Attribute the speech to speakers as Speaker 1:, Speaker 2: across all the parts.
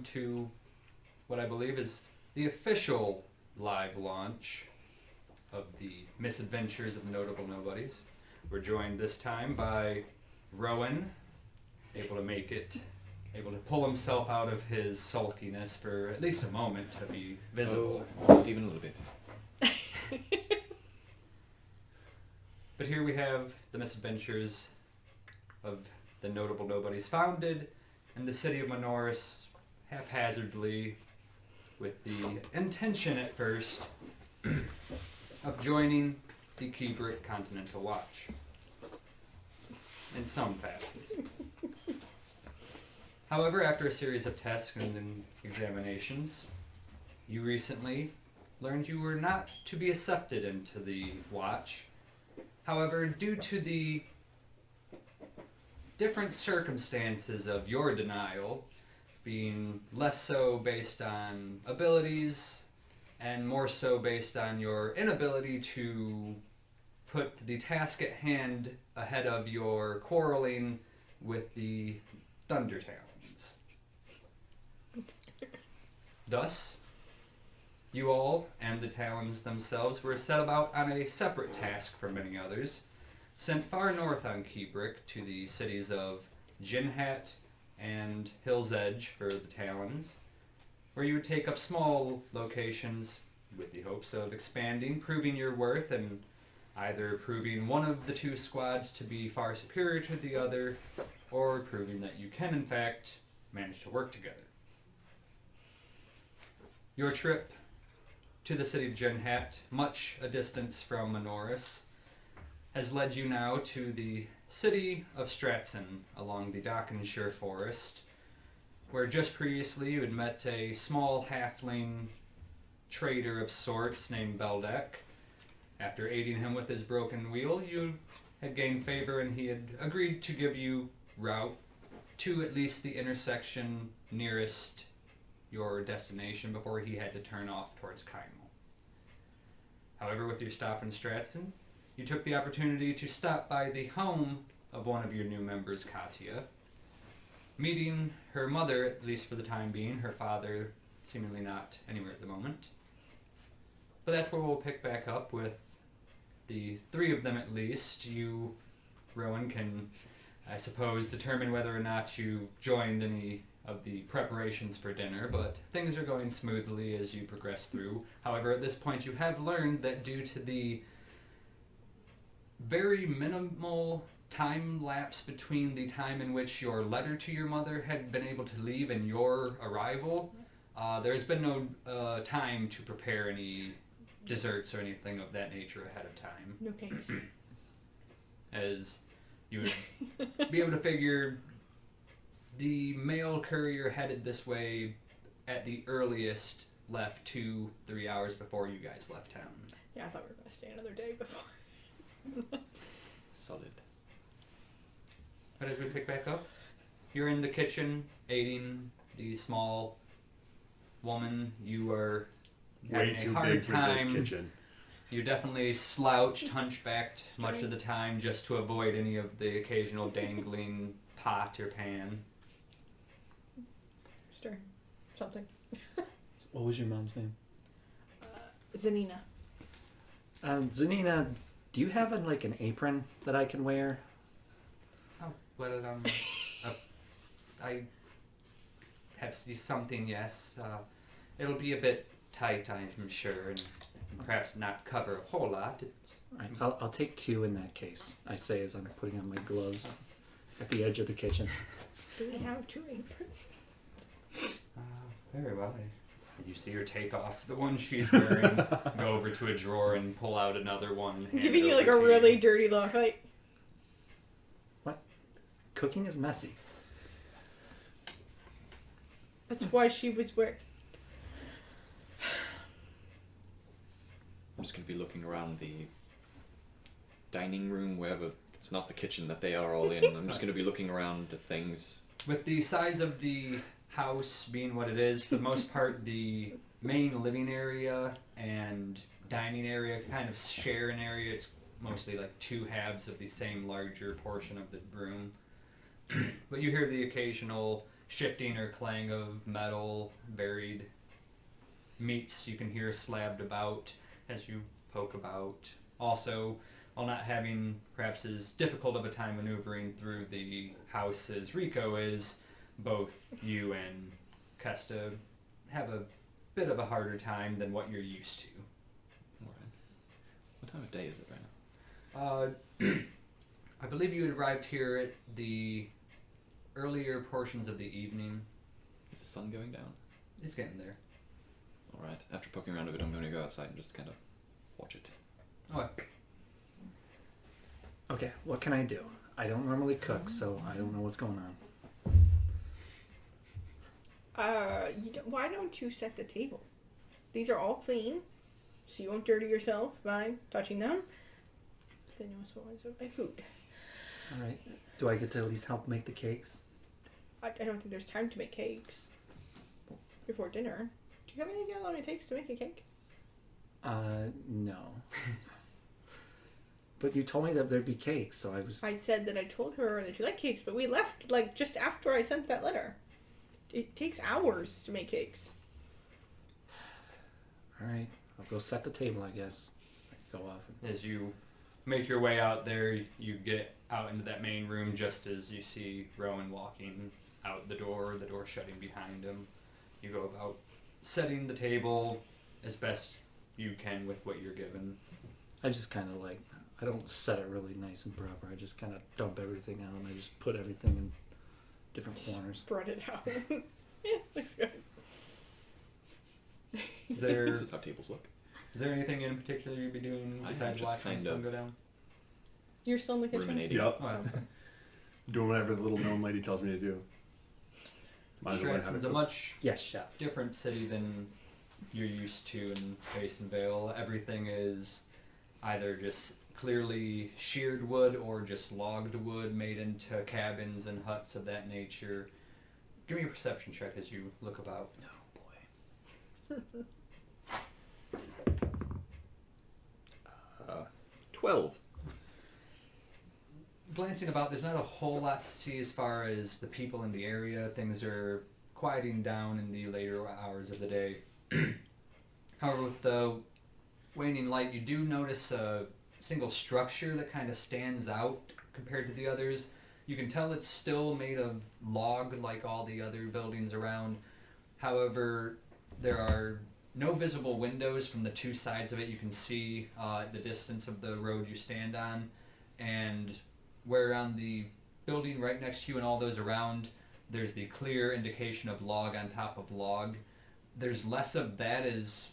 Speaker 1: to what I believe is the official live launch of the Misadventures of Notable Nobodies. We're joined this time by Rowan, able to pull himself out of his sulkiness for at least a moment to be visible.
Speaker 2: Oh, not even a little bit.
Speaker 1: But here we have the Misadventures of the Notable Nobodies, founded in the city of Maanoris haphazardly, with the intention at first of joining the Kubrick Continental Watch in some fashion. However, after a series of tests and examinations, you recently learned you were not to be accepted into the watch. However, due to the different circumstances of your denial, being less so based on abilities and more so based on your inability to put the task at hand ahead of your quarreling with the Thunder Talons. Thus, you all and the Talons themselves were set about on a separate task from many others, sent far north on Kubrick to the cities of Ginhat and Hill's Edge for the Talons, where you would take up small locations with the hopes of expanding, proving your worth, and either proving one of the two squads to be far superior to the other, or proving that you can in fact manage to work together. Your trip to the city of Ginhat, much a distance from Maanoris, has led you now to the city of Stratson along the Dockenshire Forest, where just previously you had met a small halfling trader of sorts named Beldek. After aiding him with his broken wheel, you had gained favor and he had agreed to give you route to at least the intersection nearest your destination before he had to turn off towards Kynal. However, with your stop in Stratson, you took the opportunity to stop by the home of one of your new members, Katyas, meeting her mother, at least for the time being, her father seemingly not anywhere at the moment. But that's where we'll pick back up with the three of them at least. You, Rowan, can, I suppose, determine whether or not you joined any of the preparations for dinner, but things are going smoothly as you progress through. However, at this point you have learned that due to the very minimal time lapse between the time in which your letter to your mother had been able to leave and your arrival, there's been no time to prepare any desserts or anything of that nature ahead of time.
Speaker 3: No cakes.
Speaker 1: As you would be able to figure, the mail courier headed this way at the earliest left 2-3 hours before you guys left town.
Speaker 3: Yeah, I thought we were going to stay another day before.
Speaker 2: Solid.
Speaker 1: But as we pick back up, you're in the kitchen aiding the small woman. You are
Speaker 4: way
Speaker 1: having
Speaker 4: too
Speaker 1: a hard
Speaker 4: big for
Speaker 1: time.
Speaker 4: this kitchen.
Speaker 1: You're definitely slouched, hunchbacked much of the time just to avoid any of the occasional dangling pot or pan.
Speaker 3: Stir. Something.
Speaker 5: What was your mom's name?
Speaker 3: Zanina.
Speaker 5: Zanina, do you have an apron that I can wear?
Speaker 1: Oh, well, I have something, yes. It'll be a bit tight, I'm sure, and perhaps not cover a whole lot.
Speaker 5: Right, I'll take two in that case, I say as I'm putting on my gloves at the edge of the kitchen.
Speaker 3: Do we have two aprons?
Speaker 1: Very well. You see her take off the one she's wearing, go over to a drawer and pull out another one.
Speaker 3: I'm giving you a really dirty look, like...
Speaker 5: What? Cooking is messy.
Speaker 3: That's why she was wearing...
Speaker 2: I'm just going to be looking around the dining room, wherever it's not the kitchen that they are all in. I'm just going to be looking around at things.
Speaker 1: With the size of the house being what it is, for the most part, the main living area and dining area kind of share an area. It's mostly like two halves of the same larger portion of the room. But you hear the occasional shifting or clang of metal, varied meats you can hear slabbed about as you poke about. Also, while not having perhaps as difficult of a time maneuvering through the house as Rico is, both you and Kesta have a bit of a harder time than what you're used to.
Speaker 2: Alright. What time of day is it right now?
Speaker 1: I believe you had arrived here at the earlier portions of the evening.
Speaker 2: Is the sun going down?
Speaker 1: It's getting there.
Speaker 2: Alright. After poking around a bit, I'm going to go outside and just kind of watch it.
Speaker 1: Okay.
Speaker 5: Okay, what can I do? I don't normally cook, so I don't know what's going on.
Speaker 3: Why don't you set the table? These are all clean, so you won't dirty yourself by touching them. Then you also want my food.
Speaker 5: All right. Do I get to at least help make the cakes?
Speaker 3: I don't think there's time to make cakes before dinner. Do you have any idea how long it takes to make a cake?
Speaker 5: No. But you told me that there'd be cakes, so I was...
Speaker 3: I said that I told her that you like cakes, but we left just after I sent that letter. It takes hours to make cakes.
Speaker 5: All right. I'll go set the table, I guess. I could go off.
Speaker 1: As you make your way out there, you get out into that main room just as you see Rowan walking out the door shutting behind him. You go about setting the table as best you can with what you're given.
Speaker 5: I just kind of I don't set it really nice and proper. I just kind of dump everything out and I just put everything in different corners.
Speaker 3: Spread it out. Yeah, looks good.
Speaker 2: This is how tables look.
Speaker 1: Is there anything in particular you'd be doing
Speaker 2: I am
Speaker 1: besides
Speaker 2: just
Speaker 1: watching
Speaker 2: kind
Speaker 1: the sun
Speaker 2: of
Speaker 1: go down?
Speaker 3: You're still in the kitchen?
Speaker 2: Ruminating.
Speaker 4: Yep.
Speaker 1: Oh,
Speaker 4: Doing whatever the little gnome lady tells me to do. Might as well learn how to
Speaker 1: Stratson's a
Speaker 4: cook.
Speaker 1: much
Speaker 5: Yes, chef.
Speaker 1: different city than you're used to in Basinvale. Everything is either just clearly sheared wood or just logged wood made into cabins and huts of that nature. Give me a perception check as you look about.
Speaker 2: Oh boy. 12.
Speaker 1: Glancing about, there's not a whole lot to see as far as the people in the area. Things are quieting down in the later hours of the day. However, with the waning light, you do notice a single structure that kind of stands out compared to the others. You can tell it's still made of log like all the other buildings around. However, there are no visible windows from the two sides of it. You can see the distance of the road you stand on, and where on the building right next to you and all those around, there's the clear indication of log on top of log. There's less of that as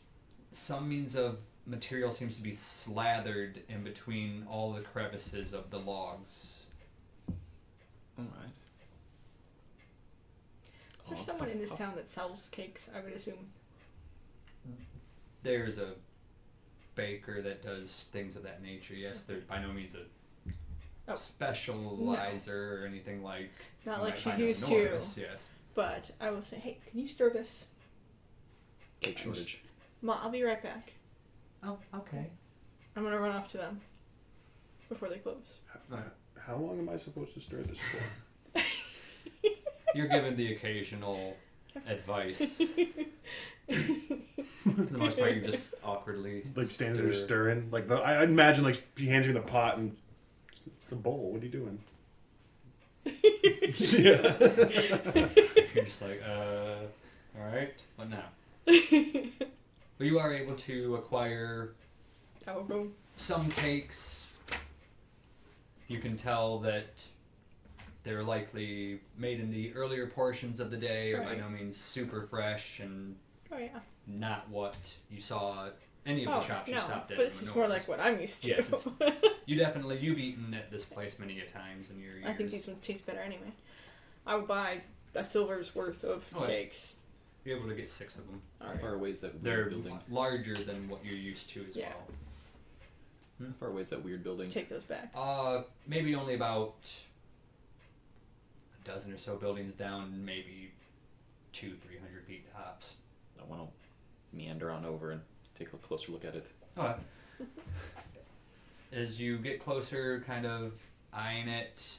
Speaker 1: some means of material seems to be slathered in between all the crevices of the logs.
Speaker 2: Alright.
Speaker 3: Is there someone in this town that sells cakes, I would assume?
Speaker 1: There's a baker that does things of that nature. Yes, they're by no means a specializer or anything like.
Speaker 3: Not
Speaker 1: you
Speaker 3: like
Speaker 1: might
Speaker 3: she's
Speaker 1: find on
Speaker 3: used to.
Speaker 1: Maanoris, yes.
Speaker 3: But I will say, hey, can you stir this?
Speaker 2: Cake shortage.
Speaker 3: Ma, I'll be right back.
Speaker 1: Oh, okay.
Speaker 3: I'm gonna run off to them before they close.
Speaker 4: How long am I supposed to stir this for?
Speaker 1: You're given the occasional advice. For the most part, you just awkwardly.
Speaker 4: Like standing there just stirring? Like I imagine like she hands me the pot and the bowl. What are you doing? Yeah.
Speaker 1: You're just like, alright, what now? But you are able to acquire
Speaker 3: I'll go.
Speaker 1: some cakes. You can tell that they're likely made in the earlier portions of the day, or by
Speaker 3: Right.
Speaker 1: no means super fresh, and
Speaker 3: Oh yeah.
Speaker 1: not what you saw at any of the shops you
Speaker 3: no,
Speaker 1: stopped at.
Speaker 3: but
Speaker 1: in
Speaker 3: this is more
Speaker 1: Maanoris.
Speaker 3: like what I'm used to.
Speaker 1: Yes, it's- you've eaten at this place many a times in your years.
Speaker 3: I think these ones taste better anyway. I would buy a silver's worth of
Speaker 1: Okay.
Speaker 3: cakes.
Speaker 1: You're able to get 6 of them.
Speaker 3: All
Speaker 2: How
Speaker 3: right.
Speaker 2: far away is that
Speaker 1: They're
Speaker 2: weird building?
Speaker 1: larger than what you're used to as
Speaker 3: Yeah.
Speaker 1: well.
Speaker 2: How far away is that weird building?
Speaker 3: Take those back.
Speaker 1: Maybe only about a dozen or so buildings down, maybe 200-300 feet tops.
Speaker 2: I want to meander on over and take a closer look at it.
Speaker 1: Okay. As you get closer, kind of eyeing it,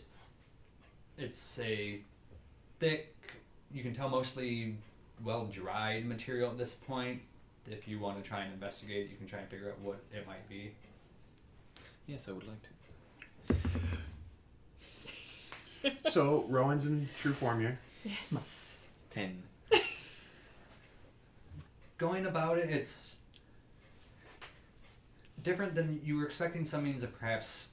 Speaker 1: it's a thick, you can tell mostly dried material at this point. If you want to try and investigate, you can try and figure out what it might be.
Speaker 2: Yes, I would like to.
Speaker 4: So Rowan's in true form here.
Speaker 3: Yes.
Speaker 2: 10.
Speaker 1: Going about it, it's different than you were expecting. Some means of perhaps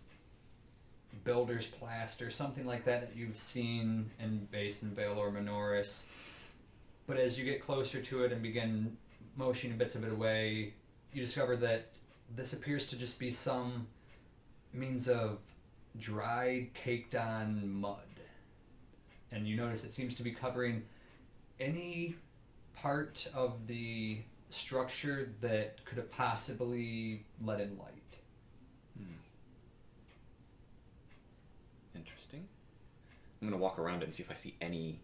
Speaker 1: builder's plaster, something like that you've seen in Basinvale or Maanoris. But as you get closer to it and begin motioning bits of it away, you discover that this appears to just be some means of dried, caked on mud. And you notice it seems to be covering any part of the structure that could have possibly let in light.
Speaker 2: Interesting. I'm going to walk around it and see if I see any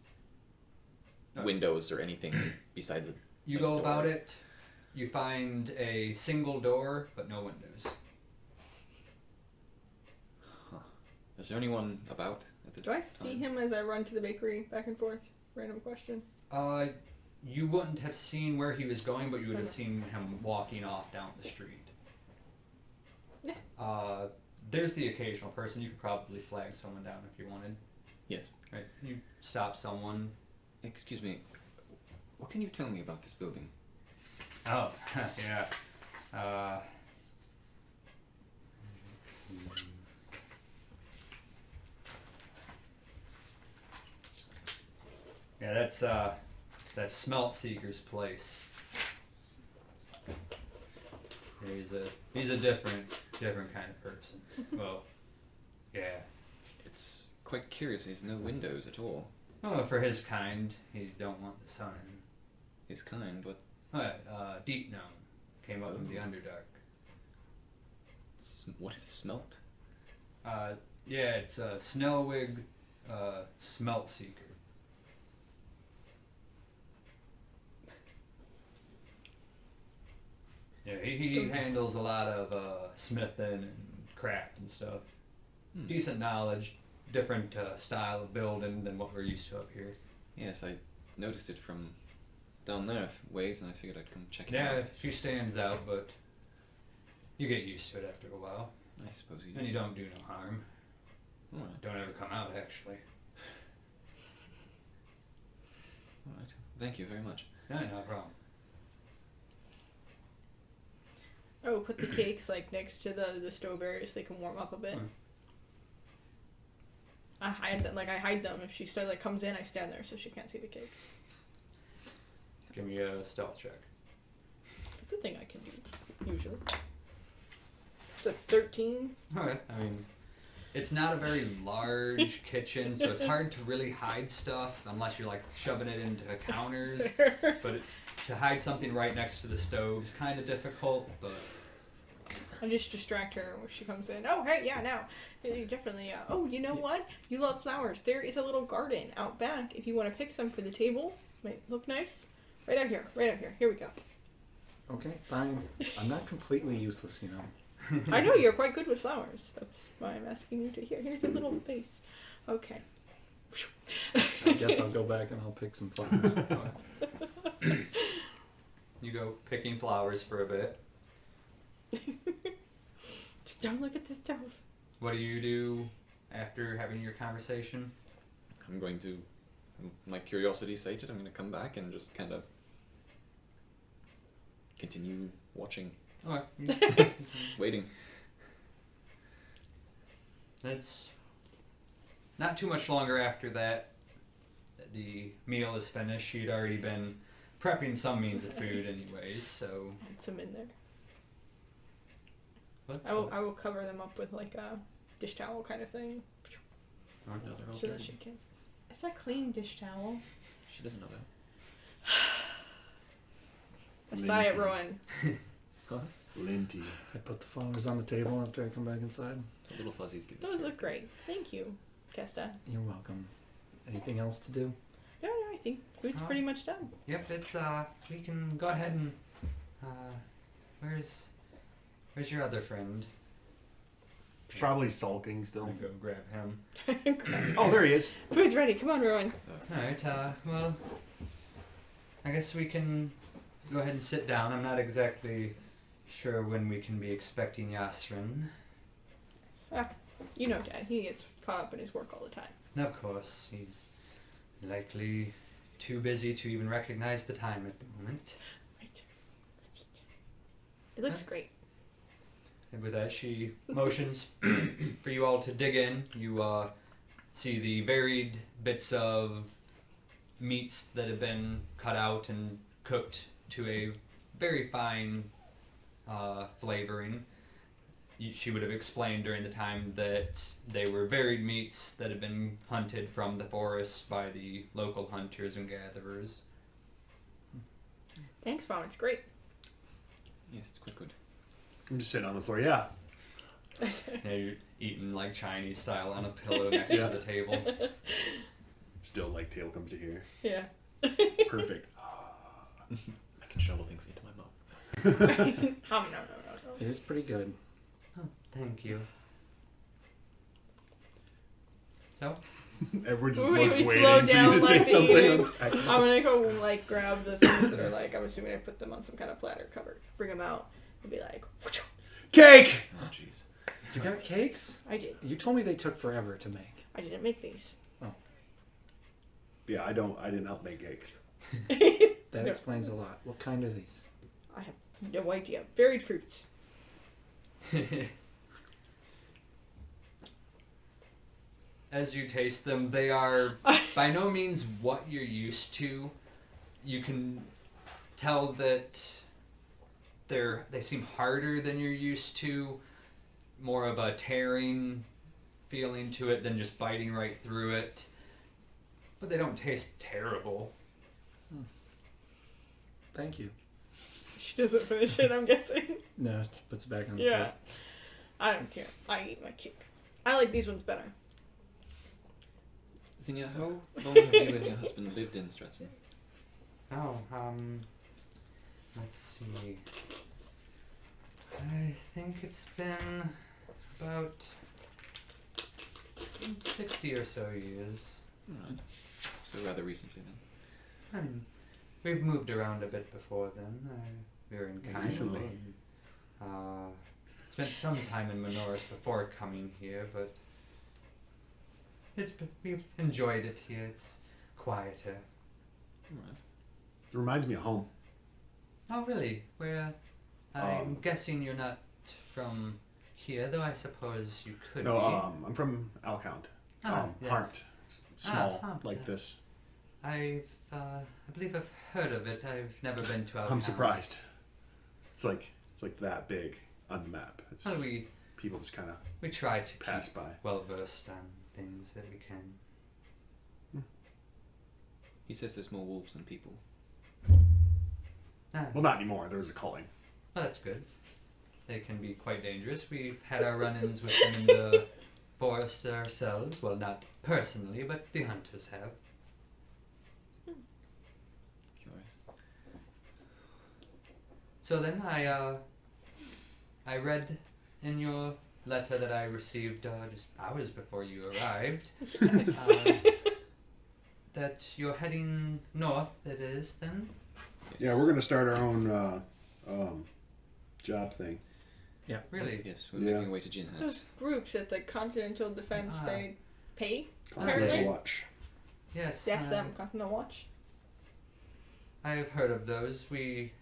Speaker 2: windows or anything besides it.
Speaker 1: You go about it, you find a single door, but no windows.
Speaker 2: Is there anyone about at this
Speaker 3: Do I
Speaker 2: time?
Speaker 3: see him as I run to the bakery back and forth? Random question.
Speaker 1: You wouldn't have seen where he was going, but you would have seen him walking off down the street.
Speaker 3: Yeah.
Speaker 1: There's the occasional person. You could probably flag someone down if you wanted.
Speaker 2: Yes.
Speaker 1: Right? You stop someone.
Speaker 2: Excuse me. What can you tell me about this building?
Speaker 1: Oh, yeah. Yeah, that's Smelt Seeker's place. He's a different kind of person. Well, yeah.
Speaker 2: It's quite curious. There's no windows at all.
Speaker 1: Oh, for his kind, he don't want the sun.
Speaker 2: His kind, what?
Speaker 1: Deep Gnome came up from the Underdark.
Speaker 2: What is smelt?
Speaker 1: Yeah, it's a Snellwig Smelt Seeker. Yeah, he handles a lot of smithing and craft and stuff. Decent knowledge, different style of building than what we're used to up here.
Speaker 2: Yes, I noticed it from down there ways, and I figured I'd come check it out.
Speaker 1: Yeah, she stands out, but you get used to it after a while.
Speaker 2: I suppose you do.
Speaker 1: And you don't do no harm.
Speaker 2: Alright.
Speaker 1: Don't ever come out, actually.
Speaker 2: Alright. Thank you very much.
Speaker 1: Yeah, no problem.
Speaker 3: Oh, put the cakes like next to the stove area so they can warm up a bit. I hide them. Like I hide them. If she comes in, I stand there so she can't see the cakes.
Speaker 1: Give me a stealth check.
Speaker 3: It's a thing I can do usually. It's a 13.
Speaker 1: Okay. I mean, it's not a very large kitchen, so it's hard to really hide stuff unless you're like shoving it into counters. But to hide something right next to the stove is kind of difficult. But
Speaker 3: I just distract her when she comes in. Oh, hey, yeah, now. You definitely, oh, you know what? You love flowers. There is a little garden out back if you want to pick some for the table. Might look nice. Right out here. Here we go.
Speaker 5: Okay, fine. I'm not completely useless, you know.
Speaker 3: I know you're quite good with flowers. That's why I'm asking you to. Here's a little vase. Okay.
Speaker 5: I guess I'll go back and I'll pick some flowers.
Speaker 1: you go picking flowers for a bit.
Speaker 3: Just don't look at the stove.
Speaker 1: What do you do after having your conversation?
Speaker 2: I'm going to, my curiosity sated, I'm going to come back and just kind of continue watching,
Speaker 1: Okay.
Speaker 2: waiting.
Speaker 1: It's not too much longer after that. The meal is finished. She'd already been prepping some means of food anyways, so...
Speaker 3: Put some in there.
Speaker 1: What?
Speaker 3: I will cover them up with like a dish towel kind of thing.
Speaker 2: No, they're all
Speaker 3: So that
Speaker 2: dirty.
Speaker 3: she can't. It's a clean dish towel.
Speaker 2: She doesn't know that.
Speaker 3: I sigh at Rowan.
Speaker 4: Linty.
Speaker 5: I put the flowers on the table after I come back inside.
Speaker 2: The little fuzzies get
Speaker 3: Those look great. Thank you, Kesta.
Speaker 5: You're welcome. Anything else to do?
Speaker 3: No, I think food's pretty much done.
Speaker 1: Yep, it's, we can go ahead and, where's your other friend?
Speaker 4: Probably sulking still.
Speaker 1: I'll go grab him.
Speaker 4: Oh, there he is.
Speaker 3: Food's ready. Come on, Rowan.
Speaker 1: Alright, well, I guess we can go ahead and sit down. I'm not exactly sure when we can be expecting Yasrin.
Speaker 3: You know, Dad. He gets caught up in his work all the time.
Speaker 1: Of course, he's likely too busy to even recognize the time at the moment.
Speaker 3: Right. It looks great.
Speaker 1: And with that, she motions for you all to dig in. You see the varied bits of meats that have been cut out and cooked to a very fine flavoring. She would have explained during the time that they were varied meats that had been hunted from the forest by the local hunters and gatherers.
Speaker 3: Thanks, Mom. It's great.
Speaker 2: Yes, it's quite good.
Speaker 4: I'm just sitting on the floor. Yeah.
Speaker 1: Yeah, you're eating like Chinese style on a pillow next
Speaker 4: Yeah.
Speaker 1: to the table.
Speaker 4: Still, like, tail comes to here.
Speaker 3: Yeah.
Speaker 4: Perfect.
Speaker 2: I can shovel things into my mouth.
Speaker 3: No.
Speaker 5: It is pretty good.
Speaker 1: Oh, thank you. So,
Speaker 4: Everyone's just
Speaker 3: We
Speaker 4: waiting for
Speaker 3: slow
Speaker 4: you
Speaker 3: down,
Speaker 4: to say
Speaker 3: like,
Speaker 4: something.
Speaker 3: the-
Speaker 4: on tactile.
Speaker 3: I'm gonna go like grab the things that are like. I'm assuming I put them on some kind of platter cover. Bring them out and be like,
Speaker 4: Cake!
Speaker 2: Oh, jeez.
Speaker 5: You got cakes?
Speaker 3: I did.
Speaker 5: You told me they took forever to make.
Speaker 3: I didn't make these.
Speaker 4: Yeah, I didn't help make cakes.
Speaker 5: That
Speaker 3: No.
Speaker 5: explains a lot. What kind are these?
Speaker 3: I have no idea. Varied fruits.
Speaker 1: as you taste them, they are by no means what you're used to. You can tell that they seem harder than you're used to, more of a tearing feeling to it than just biting right through it. But they don't taste terrible.
Speaker 5: Thank you.
Speaker 3: She doesn't finish it, I'm guessing.
Speaker 5: No, she puts it back on the
Speaker 3: Yeah.
Speaker 5: plate.
Speaker 3: I don't care. I eat my cake. I like these ones better.
Speaker 2: Zinnia, how long have you and your husband lived in Stratton?
Speaker 1: Oh, let's see. I think it's been about 60 or so years.
Speaker 2: Alright. So rather recently then.
Speaker 1: We've moved around a bit before then. We were in
Speaker 4: Recently.
Speaker 1: Katyas. Spent some time in Maanoris before coming here, but we've enjoyed it here. It's quieter.
Speaker 2: Alright.
Speaker 4: It reminds me of home.
Speaker 1: Oh, really? I'm guessing you're not from here, though I suppose you could
Speaker 4: No,
Speaker 1: be.
Speaker 4: I'm from Alcount.
Speaker 1: Yes.
Speaker 4: Hart. Small,
Speaker 1: Hart.
Speaker 4: like this.
Speaker 1: I believe I've heard of it. I've never been to Alcount.
Speaker 4: I'm surprised. It's like that big on the map. It's
Speaker 1: Well, we
Speaker 4: people just kind of
Speaker 1: try to
Speaker 4: pass
Speaker 1: keep
Speaker 4: by.
Speaker 1: well versed on things that we can.
Speaker 2: He says there's more wolves than people.
Speaker 4: Well, not anymore. There's a culling.
Speaker 1: Well, that's good. They can be quite dangerous. We've had our run-ins with them in the forest ourselves. Well, not personally, but the hunters have.
Speaker 2: Curious.
Speaker 1: So then I read in your letter that I received just hours before you arrived
Speaker 3: Yes.
Speaker 1: that you're heading north, it is, then?
Speaker 4: Yeah, we're gonna start our own job thing.
Speaker 5: Yeah.
Speaker 1: Really?
Speaker 2: Yes, we're
Speaker 4: Yeah.
Speaker 2: making our way to Ginhat.
Speaker 3: Those groups at the Continental Defense, they pay.
Speaker 4: Continental
Speaker 3: Apparently.
Speaker 4: Watch.
Speaker 1: Yes.
Speaker 3: That's them. Continental Watch.
Speaker 1: I've heard of those. We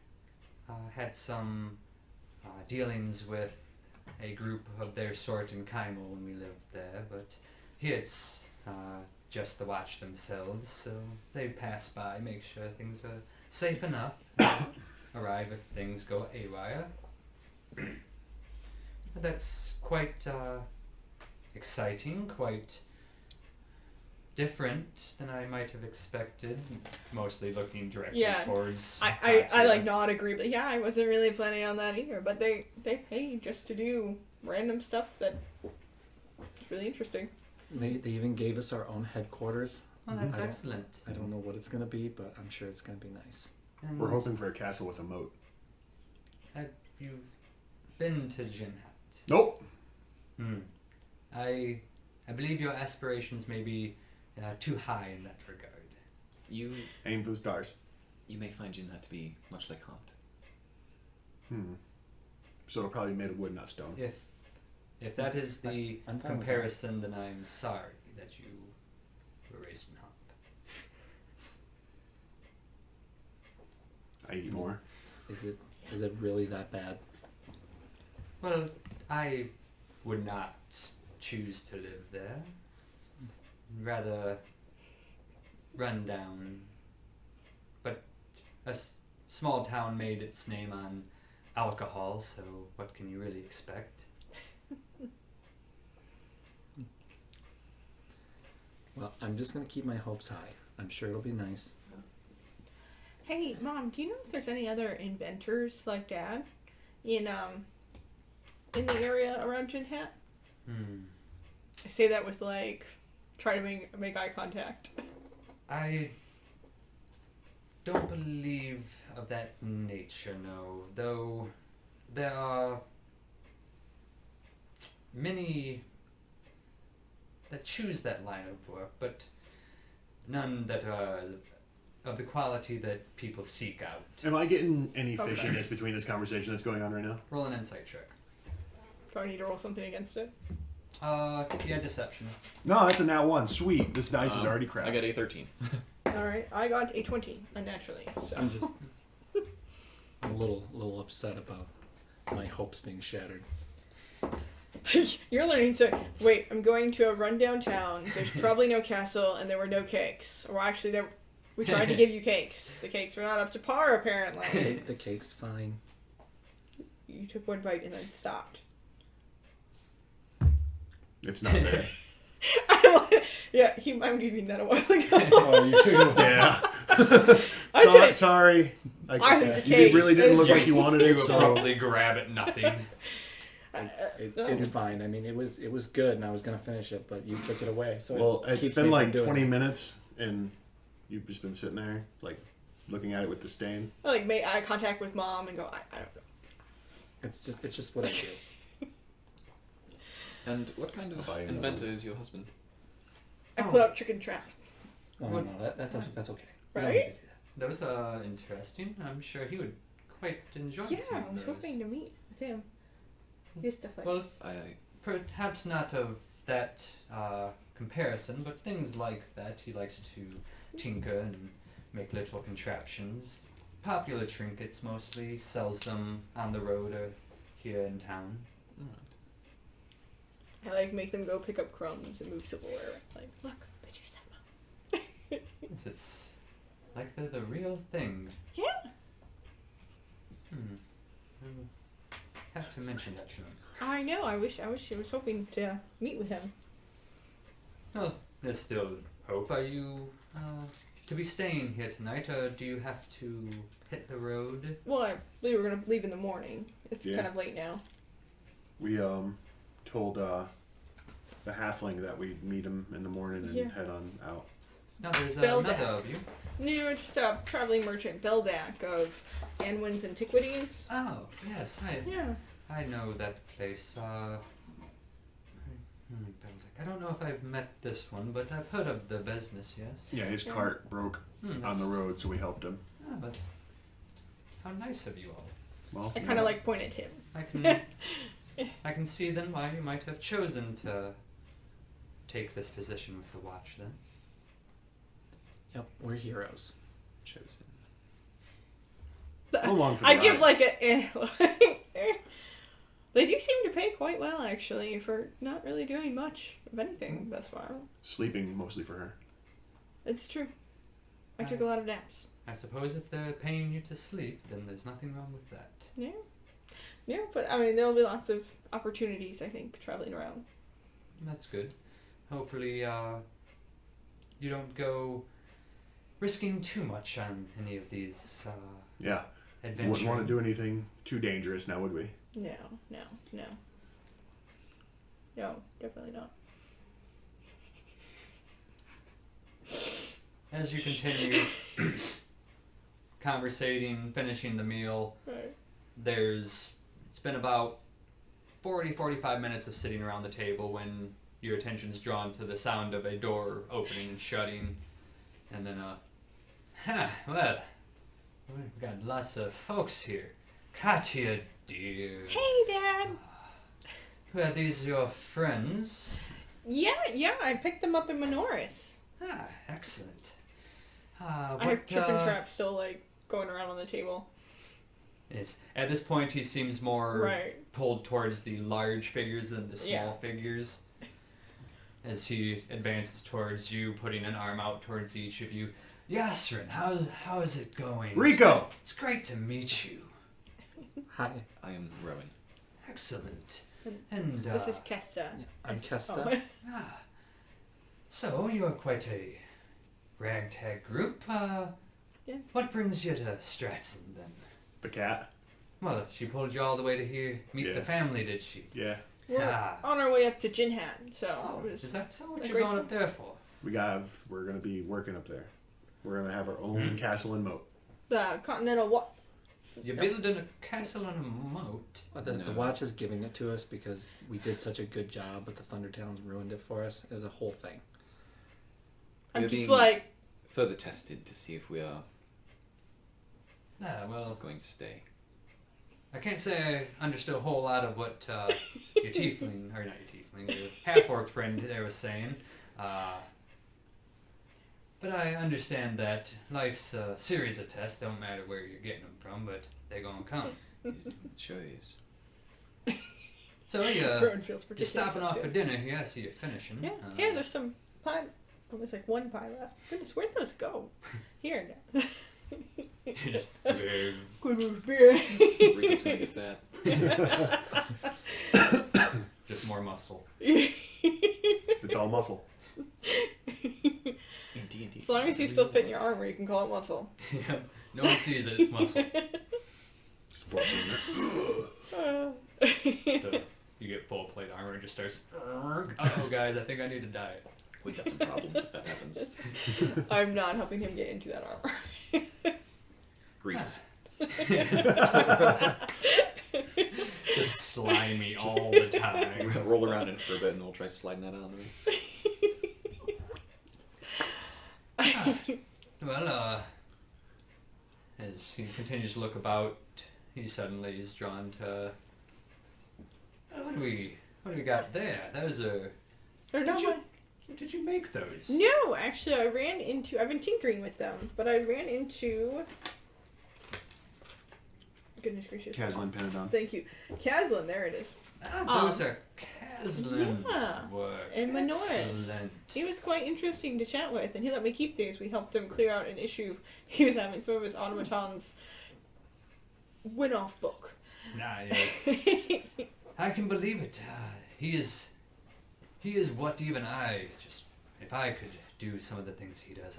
Speaker 1: had some dealings with a group of their sort in Kaimel when we lived there, but here it's just the watch themselves, so they pass by, make sure things are safe enough, arrive if things go awry. But that's quite exciting, quite different than I might have expected, mostly looking directly
Speaker 3: Yeah,
Speaker 1: towards
Speaker 3: I
Speaker 1: Katya.
Speaker 3: like not agree, but yeah, I wasn't really planning on that either. But they pay just to do random stuff that is really interesting.
Speaker 5: They even gave us our own headquarters.
Speaker 1: Well, that's
Speaker 5: I don't-
Speaker 1: excellent.
Speaker 5: I don't know what it's going to be, but I'm sure it's going to be nice.
Speaker 1: And
Speaker 4: We're hoping for a castle with a moat.
Speaker 1: Have you been to Ginhat?
Speaker 4: Nope.
Speaker 1: I believe your aspirations may be too high in that regard.
Speaker 2: You
Speaker 4: Aim for the stars.
Speaker 2: you may find Ginhat to be much like Haunt.
Speaker 4: So it'll probably be made of wood, not stone.
Speaker 1: If that is the
Speaker 5: I'm fine with
Speaker 1: comparison, then I'm sorry that you were raised in Hump.
Speaker 4: I eat more.
Speaker 5: Is it really that bad?
Speaker 1: Well, I would not choose to live there. Rather run down. But a small town made its name on alcohol, so what can you really expect?
Speaker 5: Well, I'm just gonna keep my hopes high. I'm sure it'll be nice.
Speaker 3: Hey, Mom, do you know if there's any other inventors like Dad in the area around Ginhat? I say that with like try to make eye contact.
Speaker 1: I don't believe of that nature, no. Though there are many that choose that line of work, but none that are of the quality that people seek out.
Speaker 4: Am I getting any
Speaker 3: Okay.
Speaker 4: fishiness between this conversation that's going on right now?
Speaker 1: Roll an insight check.
Speaker 3: Do I need to roll something against it?
Speaker 1: Yeah, deception.
Speaker 4: No, that's a nat 1. Sweet. This dice is already cracked.
Speaker 2: I got a 13.
Speaker 3: Alright, I got a 20, unnaturally. So.
Speaker 5: I'm just a little upset about my hopes being shattered.
Speaker 3: You're learning so. Wait, I'm going to a rundown town. There's probably no castle, and there were no cakes. Or actually, we tried to give you cakes. The cakes were not up to par, apparently.
Speaker 5: The cake's fine.
Speaker 3: You took one bite and then stopped.
Speaker 4: It's not there.
Speaker 3: Yeah, he might be mean that a while ago.
Speaker 5: Oh, you sure?
Speaker 4: Yeah.
Speaker 3: I'd say-
Speaker 4: Sorry.
Speaker 3: I think the
Speaker 4: You
Speaker 3: cake
Speaker 4: really didn't
Speaker 3: is-
Speaker 4: look like you wanted
Speaker 1: You
Speaker 4: it,
Speaker 1: would
Speaker 4: so...
Speaker 1: probably grab at nothing.
Speaker 5: It's fine. I mean, it was good, and I was gonna finish it, but you took it away. So
Speaker 4: Well,
Speaker 5: it
Speaker 4: it's
Speaker 5: keeps
Speaker 4: been
Speaker 5: me
Speaker 4: like
Speaker 5: from doing
Speaker 4: 20
Speaker 5: it.
Speaker 4: minutes, and you've just been sitting there, like, looking at it with disdain.
Speaker 3: I like made eye contact with Mom and go, I don't know.
Speaker 5: It's just what I do.
Speaker 2: And what kind of
Speaker 4: Buy another
Speaker 2: inventor
Speaker 4: one.
Speaker 2: is your husband?
Speaker 3: I put out chicken trap.
Speaker 5: Oh, no, that's okay. We don't
Speaker 3: Right?
Speaker 5: need to do that.
Speaker 1: Those interesting. I'm sure he would quite enjoy
Speaker 3: Yeah,
Speaker 1: seeing
Speaker 3: I was
Speaker 1: those.
Speaker 3: hoping to meet with him. Do stuff like
Speaker 1: Well,
Speaker 3: this.
Speaker 1: perhaps not of that comparison, but things like that. He likes to tinker and make little contraptions. Popular trinkets mostly. Sells them on the road or here in town.
Speaker 3: I like make them go pick up crumbs and move silverware. Like, look, put your stuff, Mom.
Speaker 1: Yes, it's like they're the real thing.
Speaker 3: Yeah.
Speaker 1: I'll have to mention that to him.
Speaker 3: I know. I wish I was hoping to meet with him.
Speaker 1: Well, there's still hope. Are you to be staying here tonight, or do you have to hit the road?
Speaker 3: Well, I believe we're gonna leave in the morning. It's
Speaker 4: Yeah.
Speaker 3: kind of late now.
Speaker 4: We told the halfling that we'd meet him in the morning and
Speaker 3: Yeah.
Speaker 4: head on out.
Speaker 1: No, there's
Speaker 3: Beldak.
Speaker 1: another of you.
Speaker 3: No, just a traveling merchant, Beldak of Anwin's Antiquities.
Speaker 1: Oh, yes,
Speaker 3: Yeah.
Speaker 1: I know that place. Beldak. I don't know if I've met this one, but I've heard of the business, yes?
Speaker 4: Yeah, his cart broke on the road, so we helped him.
Speaker 1: But how nice of you all.
Speaker 4: Well,
Speaker 3: I kind of like point at him.
Speaker 1: I can see then why you might have chosen to take this position with the watch then.
Speaker 5: Yep, we're heroes.
Speaker 2: Chosen.
Speaker 4: I'm along for the
Speaker 3: I give
Speaker 4: ride.
Speaker 3: like a They do seem to pay quite well actually for not really doing much of anything thus far.
Speaker 4: Sleeping mostly for her.
Speaker 3: It's true. I took a lot of naps.
Speaker 1: I suppose if they're paying you to sleep, then there's nothing wrong with that.
Speaker 3: Yeah. Yeah, but I mean, there'll be lots of opportunities, I think, traveling around.
Speaker 1: That's good. Hopefully, you don't go risking too much on any of these
Speaker 4: Yeah.
Speaker 1: adventures.
Speaker 4: Wouldn't want to do anything too dangerous now, would we?
Speaker 3: No, no, no. No, definitely not.
Speaker 1: As you continue conversating, finishing the meal,
Speaker 3: Right.
Speaker 1: it's been about 45 minutes of sitting around the table when your attention is drawn to the sound of a door opening and shutting, and then well, we've got lots of folks here. Katya, dear.
Speaker 3: Hey, Dad.
Speaker 1: Are these your friends?
Speaker 3: Yeah, I picked them up in Maanoris.
Speaker 1: Excellent.
Speaker 3: I have tripping traps still like going around on the table.
Speaker 1: Yes. At this point, he seems more
Speaker 3: Right.
Speaker 1: pulled towards the large figures than the small figures. As he advances towards you, putting an arm out towards each of you. Yasrin, how is it going?
Speaker 4: Rico!
Speaker 1: It's great to meet you.
Speaker 5: Hi,
Speaker 2: I am Rowan.
Speaker 1: Excellent. And
Speaker 3: This is Kesta.
Speaker 5: I'm Kesta.
Speaker 3: Oh.
Speaker 1: So you're quite a ragtag group.
Speaker 3: Yeah.
Speaker 1: What brings you to Stratson then?
Speaker 4: The cat?
Speaker 1: Well, she pulled you all the way to here meet
Speaker 4: Yeah.
Speaker 1: the family, did she?
Speaker 4: Yeah.
Speaker 3: We're on our way up to Ginhat, so
Speaker 1: Oh,
Speaker 3: it was
Speaker 1: is that so? What
Speaker 3: a
Speaker 1: you're
Speaker 3: great
Speaker 1: going up there for?
Speaker 4: We're gonna be working up there. We're gonna have our own castle and moat.
Speaker 3: the Continental what?
Speaker 1: You're building a castle on a moat.
Speaker 5: The
Speaker 2: No.
Speaker 5: watch is giving it to us because we did such a good job, but the Thundertowns ruined it for us. It was a whole thing.
Speaker 3: I'm
Speaker 2: We're
Speaker 3: just
Speaker 2: being
Speaker 3: like,
Speaker 2: further tested to see if we are
Speaker 1: Well,
Speaker 2: going to stay.
Speaker 1: I can't say I understood a whole lot of what your tiefling, or not your tiefling, your half-orc friend there was saying. But I understand that life's a series of tests. Don't matter where you're getting them from, but they're gonna come.
Speaker 2: It sure is.
Speaker 1: So
Speaker 3: Rowan feels
Speaker 1: you're
Speaker 3: particularly
Speaker 1: stopping off for
Speaker 3: tested.
Speaker 1: dinner here. I see you're finishing.
Speaker 3: Yeah, here, there's some pie. Oh, there's like one pie left. Goodness, where'd those go? Here.
Speaker 1: You're just big.
Speaker 2: Rico's gonna get that.
Speaker 1: Just more muscle.
Speaker 4: It's all muscle.
Speaker 2: In D&D.
Speaker 3: As long as you still fit in your armor, you can call it muscle.
Speaker 1: Yeah. No one sees it. It's muscle.
Speaker 4: Just forcing it.
Speaker 1: You get full plate armor and just starts. Uh-oh, guys, I think I need to diet.
Speaker 2: We got some problems if that happens.
Speaker 3: I'm not helping him get into that armor.
Speaker 2: Grease.
Speaker 1: Just slimy all the time.
Speaker 2: We'll roll around in it for a bit and we'll try sliding that on me.
Speaker 1: Well, as he continues to look about, he suddenly is drawn to. What do we got there? Those are.
Speaker 3: They're not mine.
Speaker 1: Did you make those?
Speaker 3: No, actually, I've been tinkering with them, but I ran into. Goodness gracious.
Speaker 4: Caslin Penadon.
Speaker 3: Thank you. Caslin, there it is.
Speaker 1: Those are Caslin's
Speaker 3: yeah,
Speaker 1: work.
Speaker 3: and Maanoris.
Speaker 1: Excellent.
Speaker 3: He was quite interesting to chat with, and he let me keep these. We helped him clear out an issue he was having. Some of his automatons went off book.
Speaker 1: Yes. I can believe it. He is what even I just. If I could do some of the things he does,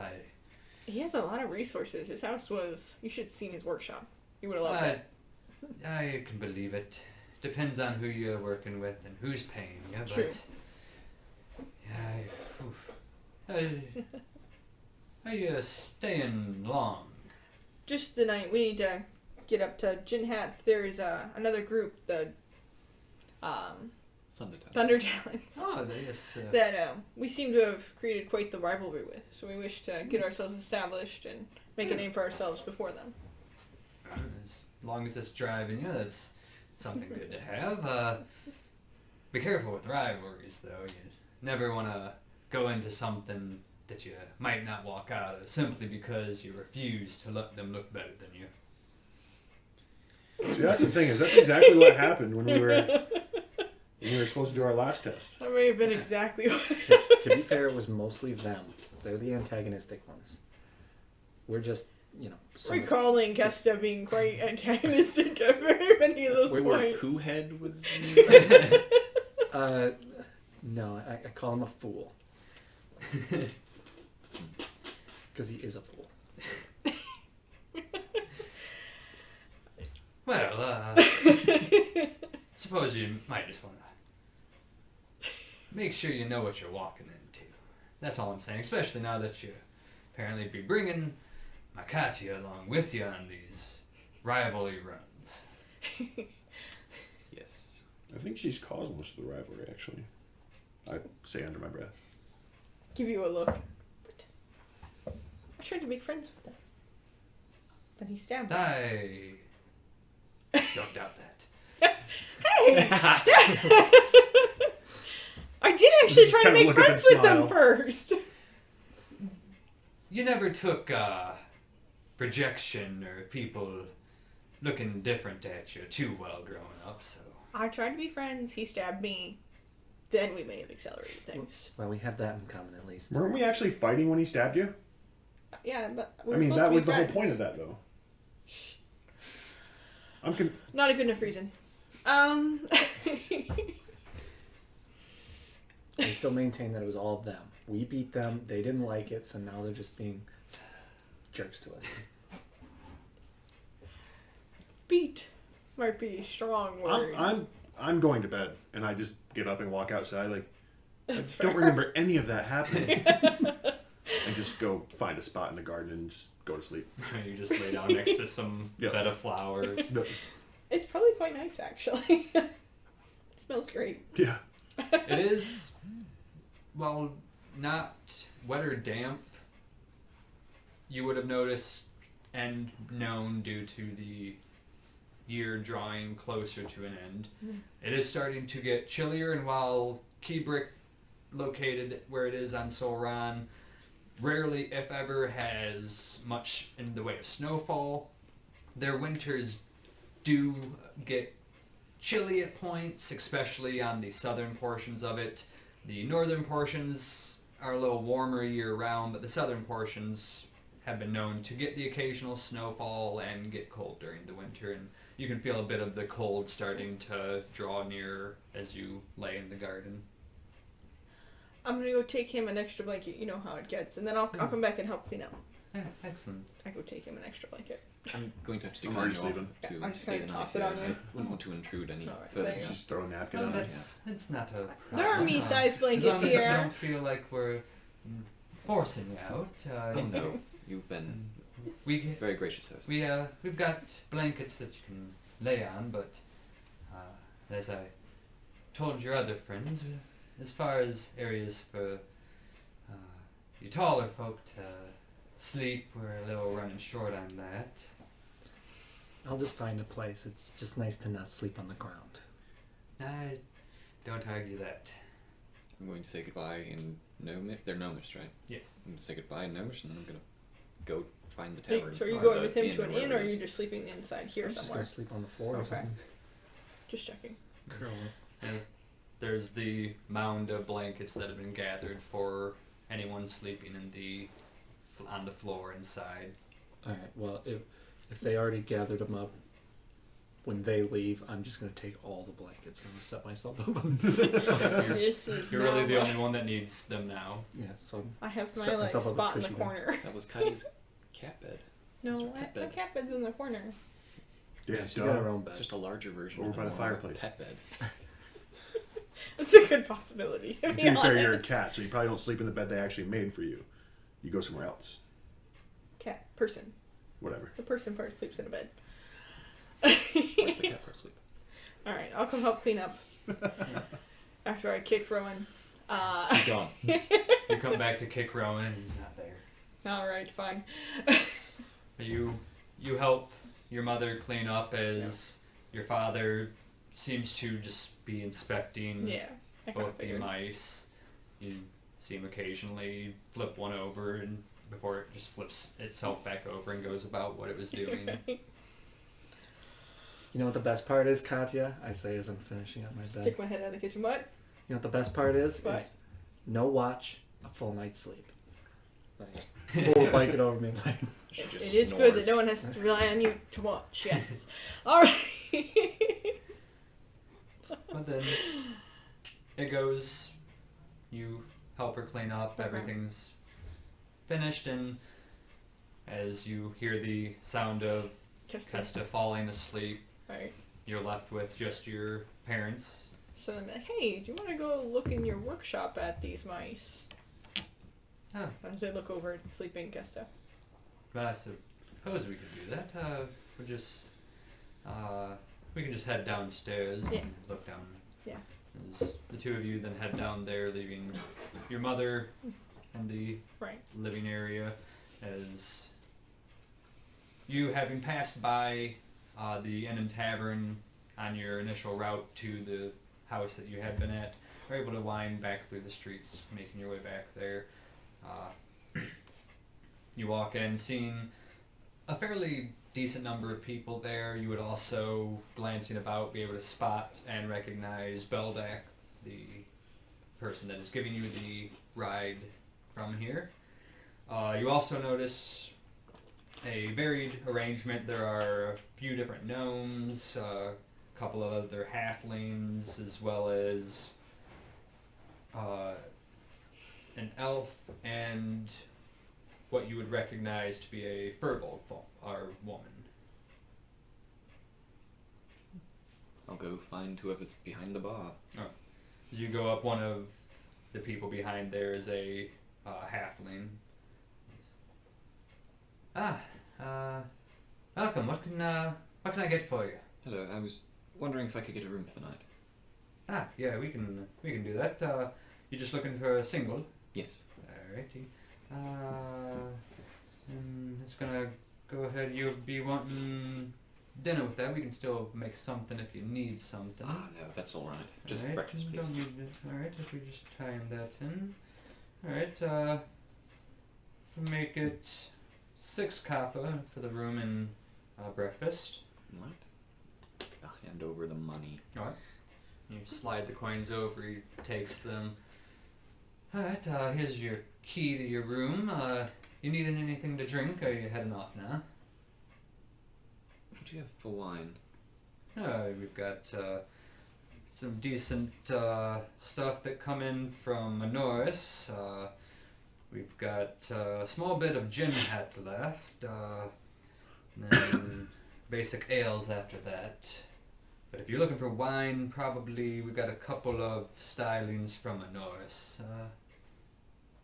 Speaker 3: He has a lot of resources. His house was. You should have seen his workshop. You would have loved it.
Speaker 1: I can believe it. Depends on who you're working with and who's paying you, but
Speaker 3: True.
Speaker 1: Are you staying long?
Speaker 3: Just the night. We need to get up to Ginhat. There's another group, the
Speaker 2: Thundertown.
Speaker 3: Thunder Talents,
Speaker 1: Oh, yes.
Speaker 3: that we seem to have created quite the rivalry with. So we wish to get ourselves established and make a name for ourselves before them.
Speaker 1: As long as it's driving you, that's something good to have. Be careful with rivalries, though. You never want to go into something that you might not walk out of simply because you refuse to let them look better than you.
Speaker 4: See, that's the thing, is that's exactly what happened when we were supposed to do our last test.
Speaker 3: That may have been exactly what.
Speaker 5: To be fair, it was mostly them. They're the antagonistic ones. We're just,
Speaker 3: Recalling Kesta being quite antagonistic at very many of those
Speaker 2: Wait, where
Speaker 3: points.
Speaker 2: Pooh Head was.
Speaker 5: No, I call him a fool. Because he is a fool.
Speaker 1: Well, suppose you might just want to make sure you know what you're walking into. That's all I'm saying, especially now that you apparently be bringing my Katya along with you on these rivalry runs.
Speaker 2: Yes.
Speaker 4: I think she's caused most of the rivalry, actually. I say under my breath.
Speaker 3: Give you a look. But I tried to make friends with them. Then he stabbed me.
Speaker 1: I don't doubt that.
Speaker 3: Hey! I did actually
Speaker 4: Just
Speaker 3: try to
Speaker 4: kinda
Speaker 3: make
Speaker 4: look at
Speaker 3: friends
Speaker 4: them
Speaker 3: with them
Speaker 4: smile.
Speaker 3: first.
Speaker 1: You never took projection or people looking different at you too well growing up, so.
Speaker 3: I tried to be friends. He stabbed me. Then we may have accelerated things.
Speaker 5: Well, we have that in common at least.
Speaker 4: Weren't we actually fighting when he stabbed you?
Speaker 3: Yeah, but we
Speaker 4: I
Speaker 3: were
Speaker 4: mean,
Speaker 3: supposed
Speaker 4: that
Speaker 3: to be
Speaker 4: was the whole
Speaker 3: friends.
Speaker 4: point of that, though.
Speaker 3: Not a good enough reason.
Speaker 5: I still maintain that it was all them. We beat them. They didn't like it, so now they're just being jerks to us.
Speaker 3: Beat might be a strong word.
Speaker 4: I'm going to bed, and I just get up and walk outside. Like,
Speaker 3: That's
Speaker 4: I don't
Speaker 3: fair.
Speaker 4: remember any of that happening. And just go find a spot in the garden and just go to sleep.
Speaker 1: You just lay down next to some
Speaker 4: Yeah.
Speaker 1: bed of flowers.
Speaker 4: No,
Speaker 3: It's probably quite nice, actually. It smells great.
Speaker 4: yeah.
Speaker 1: It is, well, not wet or damp. You would have noticed and known due to the year drawing closer to an end. It is starting to get chillier, and while Keybrick, located where it is on Solran, rarely, if ever, has much in the way of snowfall, their winters do get chilly at points, especially on the southern portions of it. The northern portions are a little warmer year-round, but the southern portions have been known to get the occasional snowfall and get cold during the winter, and you can feel a bit of the cold starting to draw near as you lay in the garden.
Speaker 3: I'm gonna go take him an extra blanket. You know how it gets, and then I'll come back and help clean up.
Speaker 1: Yeah, excellent.
Speaker 3: I go take him an extra blanket.
Speaker 2: I'm going to have to
Speaker 4: I'm
Speaker 2: decline
Speaker 4: already
Speaker 2: you off
Speaker 4: sleeping.
Speaker 2: to
Speaker 3: Yeah, I'm just
Speaker 2: stay
Speaker 3: gonna
Speaker 2: the
Speaker 3: toss
Speaker 2: night.
Speaker 3: it on
Speaker 2: I
Speaker 3: you.
Speaker 2: wouldn't want to intrude any
Speaker 3: Alright,
Speaker 2: further.
Speaker 3: there you go.
Speaker 4: Just throw a napkin
Speaker 1: No,
Speaker 4: on it.
Speaker 1: it's not a
Speaker 3: There are
Speaker 1: problem.
Speaker 3: me-sized
Speaker 1: As long
Speaker 3: blankets
Speaker 1: as you
Speaker 3: here.
Speaker 1: don't feel like we're forcing you out.
Speaker 2: Oh no, you've been
Speaker 1: We
Speaker 2: very gracious host.
Speaker 1: we've got blankets that you can lay on, but as I told your other friends, as far as areas for you taller folk to sleep, we're a little running short on that.
Speaker 5: I'll just find a place. It's just nice to not sleep on the ground.
Speaker 1: I don't argue that.
Speaker 2: I'm going to say goodbye in Gnomish. They're Gnomish, right?
Speaker 1: Yes.
Speaker 2: I'm going to say goodbye in Gnomish, and then I'm going to go find the
Speaker 3: Hey,
Speaker 2: tavern.
Speaker 3: so are you
Speaker 2: or
Speaker 3: going
Speaker 2: the
Speaker 3: with him to an inn,
Speaker 2: wherever
Speaker 3: or are
Speaker 2: it is.
Speaker 3: you just sleeping inside here
Speaker 5: I'm just
Speaker 3: somewhere?
Speaker 5: gonna sleep on the floor or
Speaker 3: Okay.
Speaker 5: something.
Speaker 3: Just checking.
Speaker 5: Curl up.
Speaker 1: And there's the mound of blankets that have been gathered for anyone sleeping on the floor inside.
Speaker 5: All right. Well, if they already gathered them up, when they leave, I'm just gonna take all the blankets and set myself up.
Speaker 3: This is
Speaker 1: You're really the
Speaker 3: now-
Speaker 1: only one that needs them now.
Speaker 5: Yeah. So
Speaker 3: I have my
Speaker 5: set
Speaker 3: like
Speaker 5: myself up a
Speaker 3: spot in the
Speaker 5: cushy bed.
Speaker 3: corner.
Speaker 2: That was Katyas' cat bed.
Speaker 3: No,
Speaker 2: Your
Speaker 3: my
Speaker 2: pet bed.
Speaker 3: cat bed's in the corner.
Speaker 4: Yeah,
Speaker 5: she got her
Speaker 4: duh.
Speaker 5: own bed.
Speaker 2: It's just a larger version
Speaker 4: Over
Speaker 2: of
Speaker 4: by the
Speaker 2: a
Speaker 4: fireplace.
Speaker 2: pet bed.
Speaker 3: It's a good possibility. To
Speaker 4: To
Speaker 3: be
Speaker 4: be fair, you're a
Speaker 3: honest.
Speaker 4: cat, so you probably don't sleep in the bed they actually made for you. You go somewhere else.
Speaker 3: Cat person.
Speaker 4: Whatever.
Speaker 3: The person part sleeps in a bed.
Speaker 2: Where's the cat part sleep?
Speaker 3: All right, I'll come help clean up after I kick Rowan.
Speaker 2: He's gone.
Speaker 1: You come back to kick Rowan and he's not there.
Speaker 3: All right, fine.
Speaker 1: You help your mother clean up as your father seems to just be inspecting
Speaker 3: Yeah, I kind of
Speaker 1: both the
Speaker 3: figured.
Speaker 1: mice. You see him occasionally flip one over, and before it just flips itself back over and goes about what it was doing.
Speaker 5: You know what the best part is, Katya? I say as I'm finishing up my bed.
Speaker 3: Stick my head out of the kitchen. What?
Speaker 5: You know what the best part is?
Speaker 3: What?
Speaker 5: Is no watch, a full night's sleep. Like, just pull a blanket over me. Like,
Speaker 2: She
Speaker 3: It
Speaker 2: just
Speaker 3: is good that
Speaker 2: snores.
Speaker 3: no one has to rely on you to watch. Yes. All right.
Speaker 1: But then it goes, you help her clean up,
Speaker 3: Okay.
Speaker 1: everything's finished, and as you hear the sound of
Speaker 3: Kesta.
Speaker 1: Kesta falling asleep,
Speaker 3: Right.
Speaker 1: you're left with just your parents.
Speaker 3: So I'm like, hey, do you want to go look in your workshop at these mice?
Speaker 1: Oh,
Speaker 3: As I look over at sleeping Kesta.
Speaker 1: but I suppose we could do that. We can just head downstairs
Speaker 3: Yeah.
Speaker 1: and look down. As the two of you then head down there, leaving your mother in the
Speaker 3: Right.
Speaker 1: living area, as you, having passed by the Inn and Tavern on your initial route to the house that you had been at, are able to wind back through the streets, making your way back there. You walk in, seeing a fairly decent number of people there. You would also, glancing about, be able to spot and recognize Beldak, the person that is giving you the ride from here. You also notice a varied arrangement. There are a few different gnomes, a couple of other halflings, as well as an elf and what you would recognize to be a furbolg or woman.
Speaker 2: I'll go find whoever's behind the bar.
Speaker 1: As you go up, one of the people behind there is a halfling. Welcome. What can I get for you?
Speaker 2: Hello, I was wondering if I could get a room for the night.
Speaker 1: Yeah, we can do that. You just looking for a single?
Speaker 2: Yes.
Speaker 1: Alrighty. It's gonna go ahead. You'll be wanting dinner with that. We can still make something if you need something.
Speaker 2: Ah, no, that's all right. Just
Speaker 1: Alright,
Speaker 2: breakfast, please.
Speaker 1: Don't need it. Alright, if we just time that in. Alright, make it 6 copper for the room and breakfast.
Speaker 2: Right. I'll hand over the money.
Speaker 1: Alright. You slide the coins over, he takes them. Alright, here's your key to your room. You needing anything to drink, or are you heading off now?
Speaker 2: What do you have for wine?
Speaker 1: We've got some decent stuff that come in from Maanoris. We've got a small bit of Ginhat left, and then basic ales after that. But if you're looking for wine, probably we've got a couple of stylings from Maanoris.
Speaker 2: Do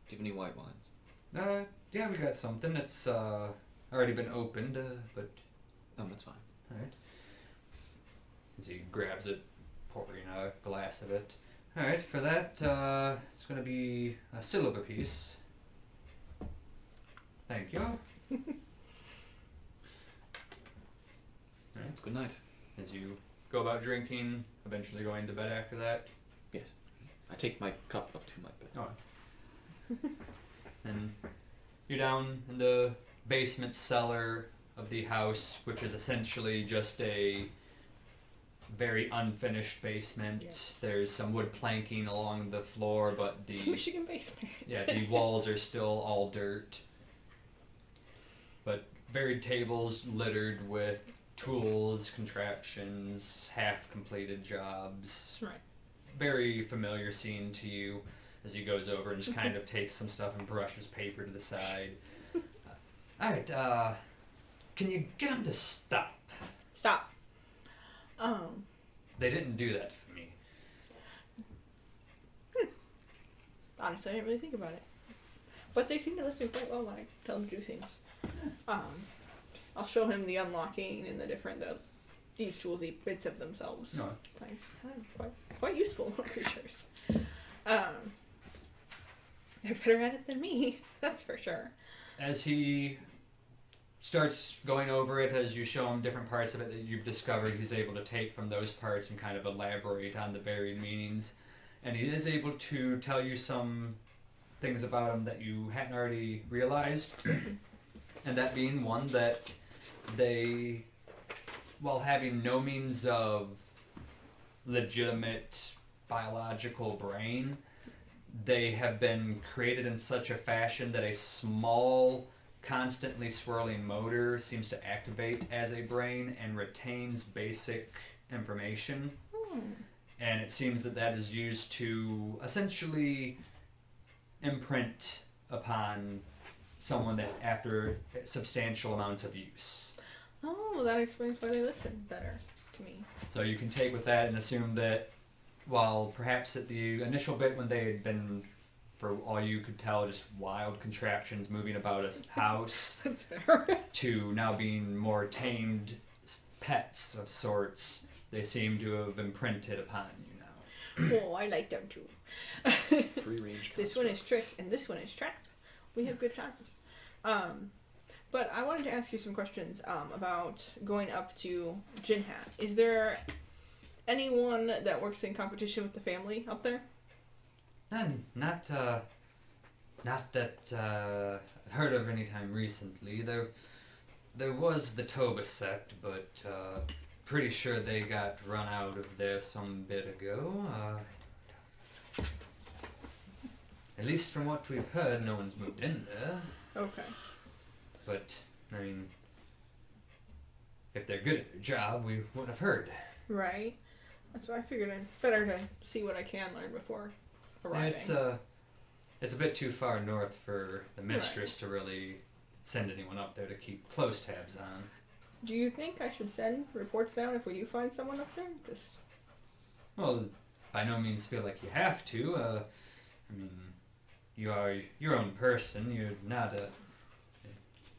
Speaker 2: you have any white wines?
Speaker 1: Yeah, we got something. It's already been opened, but
Speaker 2: Oh, that's fine.
Speaker 1: alright. As he grabs it, pouring a glass of it. Alright, for that, it's gonna be a silver piece. Thank you. Alright,
Speaker 2: Good night.
Speaker 1: as you go about drinking, eventually going to bed after that.
Speaker 2: Yes. I take my cup up to my bed.
Speaker 1: And you're down in the basement cellar of the house, which is essentially just a very unfinished basement.
Speaker 3: Yeah.
Speaker 1: There's some wood planking along the floor, but
Speaker 3: It's a
Speaker 1: the
Speaker 3: Michigan basement.
Speaker 1: the walls are still all dirt. But varied tables littered with tools, contraptions, half-completed jobs.
Speaker 3: Right.
Speaker 1: Very familiar scene to you as he goes over and just kind of takes some stuff and brushes paper to the side. Alright, can you get him to stop?
Speaker 3: Stop.
Speaker 1: They didn't do that for me.
Speaker 3: Honestly, I didn't really think about it. But they seem to listen quite well when I tell them to do things. I'll show him the unlocking and the different thieves' tools, the bits of themselves.
Speaker 1: No.
Speaker 3: Nice. Quite useful creatures. They're better at it than me, that's for sure.
Speaker 1: As he starts going over it, as you show him different parts of it that you've discovered, he's able to take from those parts and kind of elaborate on the varied meanings. And he is able to tell you some things about him that you hadn't already realized. And that being one, that they, while having no means of legitimate biological brain, they have been created in such a fashion that a small, constantly swirling motor seems to activate as a brain and retains basic information. And it seems that that is used to essentially imprint upon someone that after substantial amounts of use.
Speaker 3: Oh, that explains why they listen better to me.
Speaker 1: So you can take with that and assume that while perhaps at the initial bit when they had been, for all you could tell, just wild contraptions moving about a house,
Speaker 3: That's fair.
Speaker 1: to now being more tamed pets of sorts, they seem to have imprinted upon you now.
Speaker 3: Oh, I like them too.
Speaker 2: Free range.
Speaker 3: This one is
Speaker 2: constructs.
Speaker 3: trick and this one is trap. We have good times. But I wanted to ask you some questions about going up to Ginhat. Is there anyone that works in competition with the family up there?
Speaker 1: Not that I've heard of any time recently. There was the Toba sect, but pretty sure they got run out of there some bit ago. At least from what we've heard, no one's moved in there.
Speaker 3: Okay.
Speaker 1: But, I mean, if they're good at their job, we wouldn't have heard.
Speaker 3: Right. That's why I figured I'd better to see what I can learn before arriving.
Speaker 1: It's a bit too far north for the mistress to really send anyone up there to keep close tabs on.
Speaker 3: Do you think I should send reports down if we do find someone up there? Just
Speaker 1: Well, by no means feel like you have to. I mean, you are your own person. You're not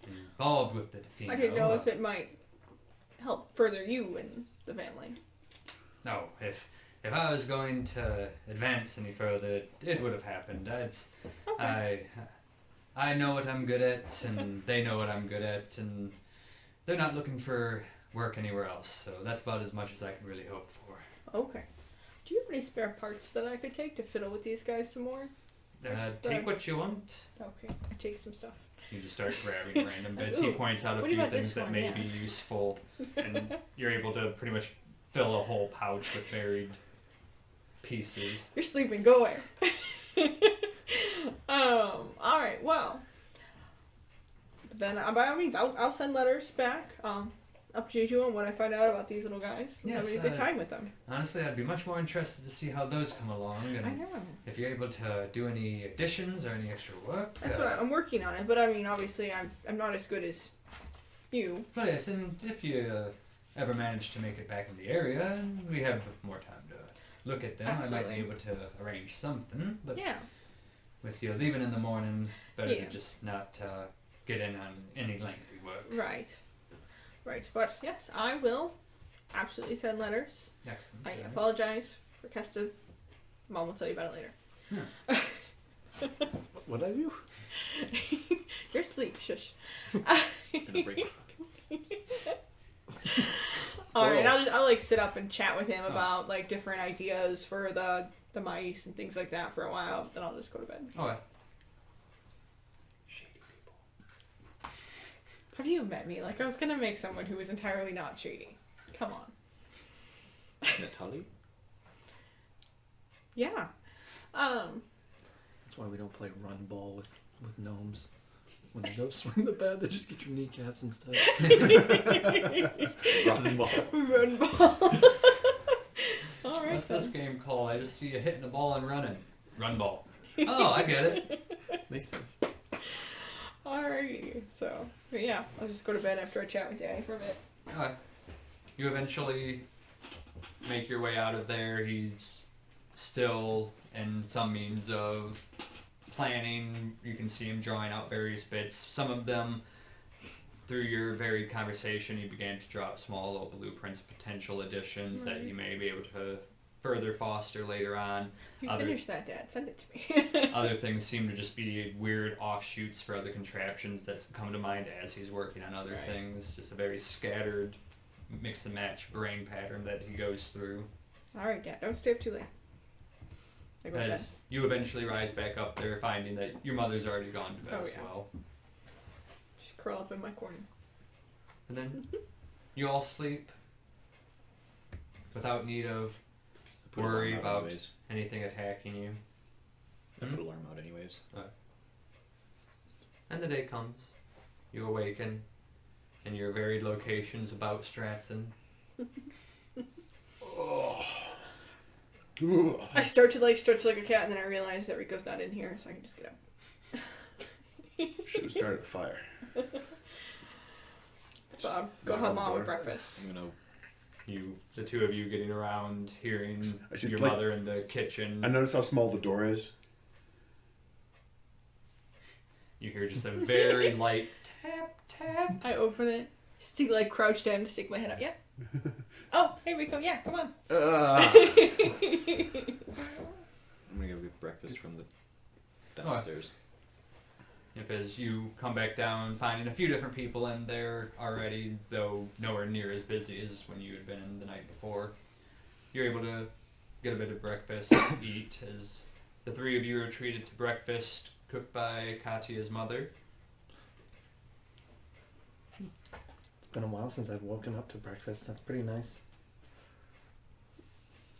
Speaker 1: involved with the Defino.
Speaker 3: I didn't know if it might help further you and the family.
Speaker 1: No, if I was going to advance any further, it would have happened.
Speaker 3: Okay.
Speaker 1: I know what I'm good at, and they know what I'm good at, and they're not looking for work anywhere else. So that's about as much as I can really hope for.
Speaker 3: Okay. Do you have any spare parts that I could take to fiddle with these guys some more?
Speaker 1: Take what you want.
Speaker 3: Okay, I take some stuff.
Speaker 1: You just start grabbing random bits. He
Speaker 3: Ooh,
Speaker 1: points out a
Speaker 3: what
Speaker 1: few
Speaker 3: about
Speaker 1: things
Speaker 3: this
Speaker 1: that
Speaker 3: one?
Speaker 1: may
Speaker 3: Yeah.
Speaker 1: be useful, and you're able to pretty much fill a whole pouch with varied pieces.
Speaker 3: You're sleeping. Go away. All right. Well, then by all means, I'll send letters back. Up to you on what I find out about these little guys.
Speaker 1: Yes,
Speaker 3: Having a good time with them.
Speaker 1: Honestly, I'd be much more interested to see how those come along,
Speaker 3: I
Speaker 1: and
Speaker 3: know.
Speaker 1: if you're able to do any additions or any extra work.
Speaker 3: That's what I'm working on it. But I mean, obviously, I'm not as good as you.
Speaker 1: But yes, and if you ever manage to make it back in the area, and we have more time to look at them, I might
Speaker 3: Absolutely.
Speaker 1: be able to arrange something. But
Speaker 3: Yeah.
Speaker 1: with you leaving in the morning, better
Speaker 3: Yeah.
Speaker 1: to just not get in on any lengthy work.
Speaker 3: Right. Right. But yes, I will absolutely send letters.
Speaker 1: Excellent.
Speaker 3: I
Speaker 1: Alright.
Speaker 3: apologize for Kesta. Mom will tell you about it later.
Speaker 5: What I do?
Speaker 3: You're asleep. Shush.
Speaker 2: Gonna break
Speaker 3: All right,
Speaker 5: Whoa.
Speaker 3: I'll like sit up and chat with him
Speaker 1: Oh.
Speaker 3: about like different ideas for the mice and things like that for a while. Then I'll just go to bed.
Speaker 1: Okay.
Speaker 4: Shady people.
Speaker 3: Have you met me? Like I was gonna make someone who was entirely not shady. Come on.
Speaker 2: Natalie?
Speaker 3: Yeah.
Speaker 5: That's why we don't play run ball with gnomes. When they go swing the bat, they just get your kneecaps instead.
Speaker 2: Run ball.
Speaker 3: Run ball. All right.
Speaker 1: What's this
Speaker 3: then.
Speaker 1: game called? I just see you hitting the ball and running. Run ball. Oh, I get it.
Speaker 2: Makes sense.
Speaker 3: Alrighty. So, but yeah, I'll just go to bed after I chat with Daddy for a bit.
Speaker 1: Okay. You eventually make your way out of there. He's still in some means of planning. You can see him drawing out various bits. Some of them, through your varied conversation, he began to draw out small little blueprints, potential additions that he may be able to further foster later on.
Speaker 3: You
Speaker 1: Other-
Speaker 3: finish that, Dad. Send it to me.
Speaker 1: Other things seem to just be weird offshoots for other contraptions that come to mind as he's working on other
Speaker 3: Right.
Speaker 1: things. Just a very scattered, mix and match brain pattern that he goes through.
Speaker 3: Alright, Dad. Don't stay up too late. I go to bed.
Speaker 1: As you eventually rise back up there, finding that your mother's already gone to bed
Speaker 3: Oh,
Speaker 1: as
Speaker 3: yeah.
Speaker 1: well.
Speaker 3: Just curl up in my corner.
Speaker 1: And then you all sleep without need of
Speaker 2: Put
Speaker 1: worry
Speaker 2: alarm out
Speaker 1: about
Speaker 2: anyways.
Speaker 1: anything attacking you.
Speaker 2: I put alarm out anyways.
Speaker 1: And the day comes. You awaken in your varied locations about Stratson.
Speaker 3: I start to like stretch like a cat, and then I realize that Rico's not in here, so I can just get up.
Speaker 4: Should have started the fire.
Speaker 3: So I'll go
Speaker 4: Knock
Speaker 3: help
Speaker 4: on the
Speaker 3: Mom with
Speaker 4: door.
Speaker 3: breakfast.
Speaker 2: I'm gonna
Speaker 1: The two of you getting around, hearing
Speaker 4: I see,
Speaker 1: your
Speaker 4: like-
Speaker 1: mother in the kitchen.
Speaker 4: I noticed how small the door is.
Speaker 1: You hear just a very light tap, tap.
Speaker 3: I open it, stick like crouch down, stick my head up. Yeah. Oh, hey Rico. Yeah, come on.
Speaker 2: downstairs.
Speaker 1: If as you come back down, finding a few different people in there already, though nowhere near as busy as when you had been the night before, you're able to get a bit of breakfast, eat, as the three of you are treated to breakfast cooked by Katyas' mother.
Speaker 5: It's been a while since I've woken up to breakfast. That's pretty nice.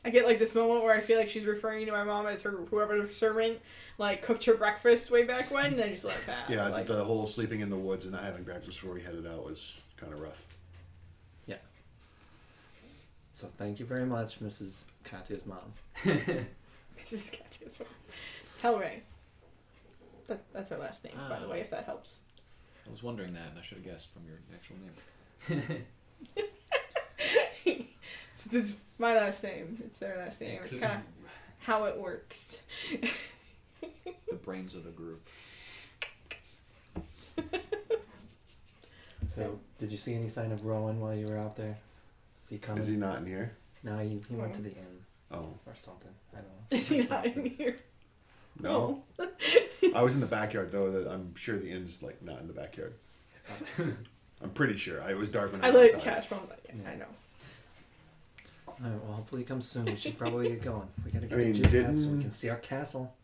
Speaker 3: I get like this moment where I feel like she's referring to my mom as her whoever servant like cooked her breakfast way back when, and I just let it pass.
Speaker 4: Yeah,
Speaker 3: like,
Speaker 4: the whole sleeping in the woods and not having breakfast before we headed out was kind of rough.
Speaker 5: So thank you very much, Mrs. Katyas' mom.
Speaker 3: Mrs. Katyas. Tell Ray. That's her last name, by the way, if that helps.
Speaker 2: I was wondering that, and I should have guessed from your actual name.
Speaker 3: Since it's my last name, it's their last name. It's kind of how it works.
Speaker 2: The brains of the group.
Speaker 5: So, did you see any sign of Rowan while you were out there? Is he coming?
Speaker 4: Is he not in here?
Speaker 5: No, he went to the inn
Speaker 4: Oh.
Speaker 5: or something. I don't know.
Speaker 3: Is he not in here?
Speaker 4: No. I was in the backyard, though. I'm sure the inn's, like, not in the backyard. I'm pretty sure. It was dark when I
Speaker 3: I
Speaker 4: was
Speaker 3: let it
Speaker 4: outside.
Speaker 3: catch from that. Yeah, I know.
Speaker 5: Alright, well, hopefully he comes soon. We should probably get going. We gotta get
Speaker 4: I mean,
Speaker 5: to Ginhat so
Speaker 4: didn't-
Speaker 5: we can see our castle.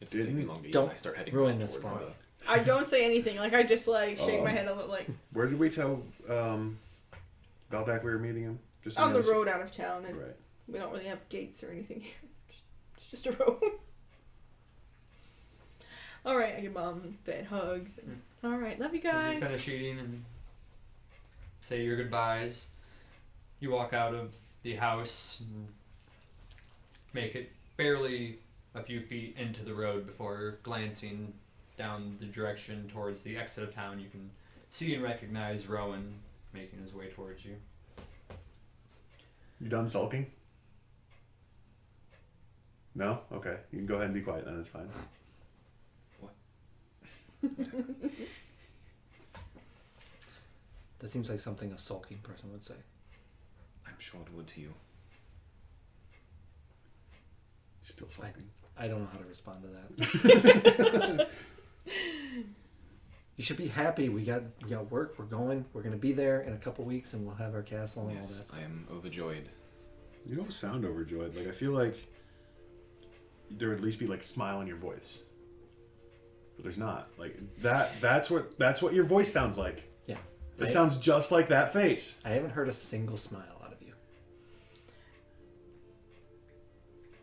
Speaker 2: It's taking me
Speaker 4: Didn't-
Speaker 2: long to eat.
Speaker 5: don't
Speaker 2: I start heading
Speaker 5: ruin
Speaker 2: back
Speaker 5: this
Speaker 2: towards
Speaker 5: part.
Speaker 3: I don't say anything. Like, I just, like, shake my head a little, like,
Speaker 4: Where did we tell Baldak we were meeting him? Just
Speaker 3: on the
Speaker 4: else?
Speaker 3: road out of town, and
Speaker 4: Right.
Speaker 3: we don't really have gates or anything here. It's just a road. Alright, I give mom dad hugs. And, alright, love you
Speaker 1: As you
Speaker 3: guys.
Speaker 1: finish eating and say your goodbyes, you walk out of the house and make it barely a few feet into the road before glancing down the direction towards the exit of town. You can see and recognize Rowan making his way towards you.
Speaker 4: You done sulking? No? Okay. You can go ahead and be quiet then. It's fine.
Speaker 5: That seems like something a sulking person would say.
Speaker 2: I'm sure it would to you.
Speaker 4: Still sulking.
Speaker 5: I don't know how to respond to that. You should be happy. We got work. We're going. We're gonna be there in a couple weeks, and we'll have our castle and all
Speaker 2: Yes,
Speaker 5: that stuff.
Speaker 2: I am overjoyed.
Speaker 4: You don't sound overjoyed. Like, I feel like there would at least be, like, a smile in your voice. But there's not. Like, that's what your voice sounds like.
Speaker 5: Yeah.
Speaker 4: It sounds just like that face.
Speaker 5: I haven't heard a single smile out of you.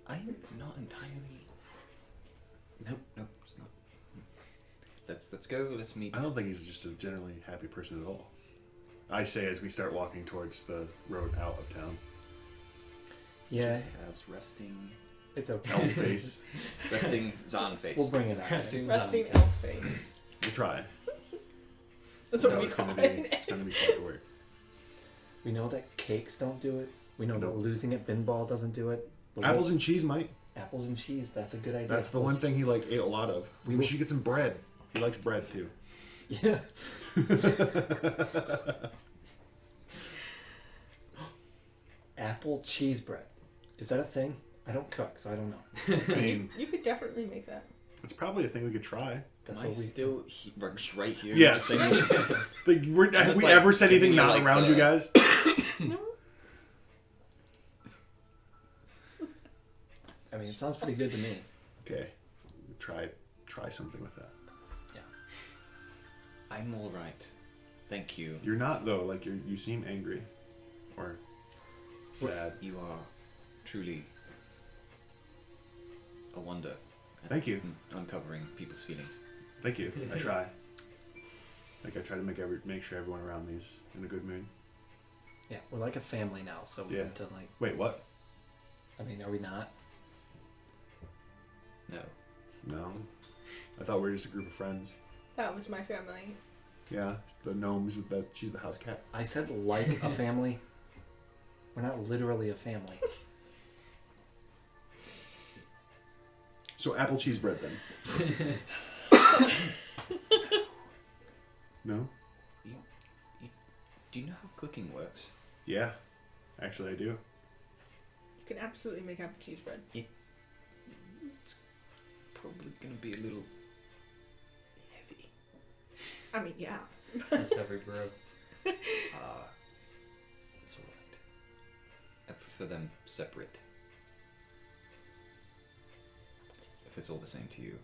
Speaker 2: I'm not entirely. Nope, it's not. Let's go. Let's meet.
Speaker 4: I don't think he's just a generally happy person at all. I say as we start walking towards the road out of town.
Speaker 5: Yeah,
Speaker 2: Just has resting
Speaker 5: it's okay.
Speaker 4: Elf face.
Speaker 2: Zahn face.
Speaker 5: We'll bring it out.
Speaker 1: Resting
Speaker 3: Resting elf face.
Speaker 4: We'll try.
Speaker 3: That's what
Speaker 4: No,
Speaker 3: we
Speaker 4: it's
Speaker 3: call
Speaker 4: gonna
Speaker 3: it.
Speaker 4: be quite the work.
Speaker 5: We know that cakes don't do it. We know
Speaker 4: Nope.
Speaker 5: that losing at pinball doesn't do it. But
Speaker 4: Apples and cheese might.
Speaker 5: apples and cheese. That's a good idea.
Speaker 4: That's the one thing he like ate a lot of.
Speaker 5: We
Speaker 4: We
Speaker 5: will-
Speaker 4: should get some bread. He likes bread too.
Speaker 5: Yeah. Apple cheese bread. Is that a thing? I don't cook, so I don't know.
Speaker 4: I mean,
Speaker 3: You could definitely make that.
Speaker 4: it's probably a thing we could try.
Speaker 5: That's
Speaker 2: Am I
Speaker 5: what we.
Speaker 2: still just right here?
Speaker 4: Yes.
Speaker 2: Just saying-
Speaker 4: Like, have
Speaker 2: just
Speaker 4: we
Speaker 2: like
Speaker 4: ever said anything
Speaker 2: giving you,
Speaker 4: not
Speaker 2: like,
Speaker 4: around
Speaker 2: the-
Speaker 4: you guys?
Speaker 3: No?
Speaker 5: I mean, it sounds pretty good to me.
Speaker 4: Okay, try something with that.
Speaker 2: I'm all right. Thank you.
Speaker 4: You're not though. Like you seem angry, or sad.
Speaker 2: You are truly a wonder. at
Speaker 4: Thank you.
Speaker 2: Uncovering people's feelings.
Speaker 4: Thank you. I try. Like I try to make sure everyone around me is in a good mood.
Speaker 5: Yeah, we're like a family now, so we
Speaker 4: Yeah.
Speaker 5: need to like.
Speaker 4: Wait, what?
Speaker 5: I mean, are we not?
Speaker 2: No.
Speaker 4: No, I thought we were just a group of friends.
Speaker 3: That was my family.
Speaker 4: Yeah, the gnomes. She's the house cat.
Speaker 5: I said like a family. We're not literally a family.
Speaker 4: So apple cheese bread then. No.
Speaker 2: Do you know how cooking works?
Speaker 4: Yeah, actually I do.
Speaker 3: You can absolutely make apple cheese bread.
Speaker 2: probably gonna be a little heavy.
Speaker 3: I mean, yeah.
Speaker 1: That's heavy, bro.
Speaker 2: It's alright. I prefer them separate. If it's all the same to you.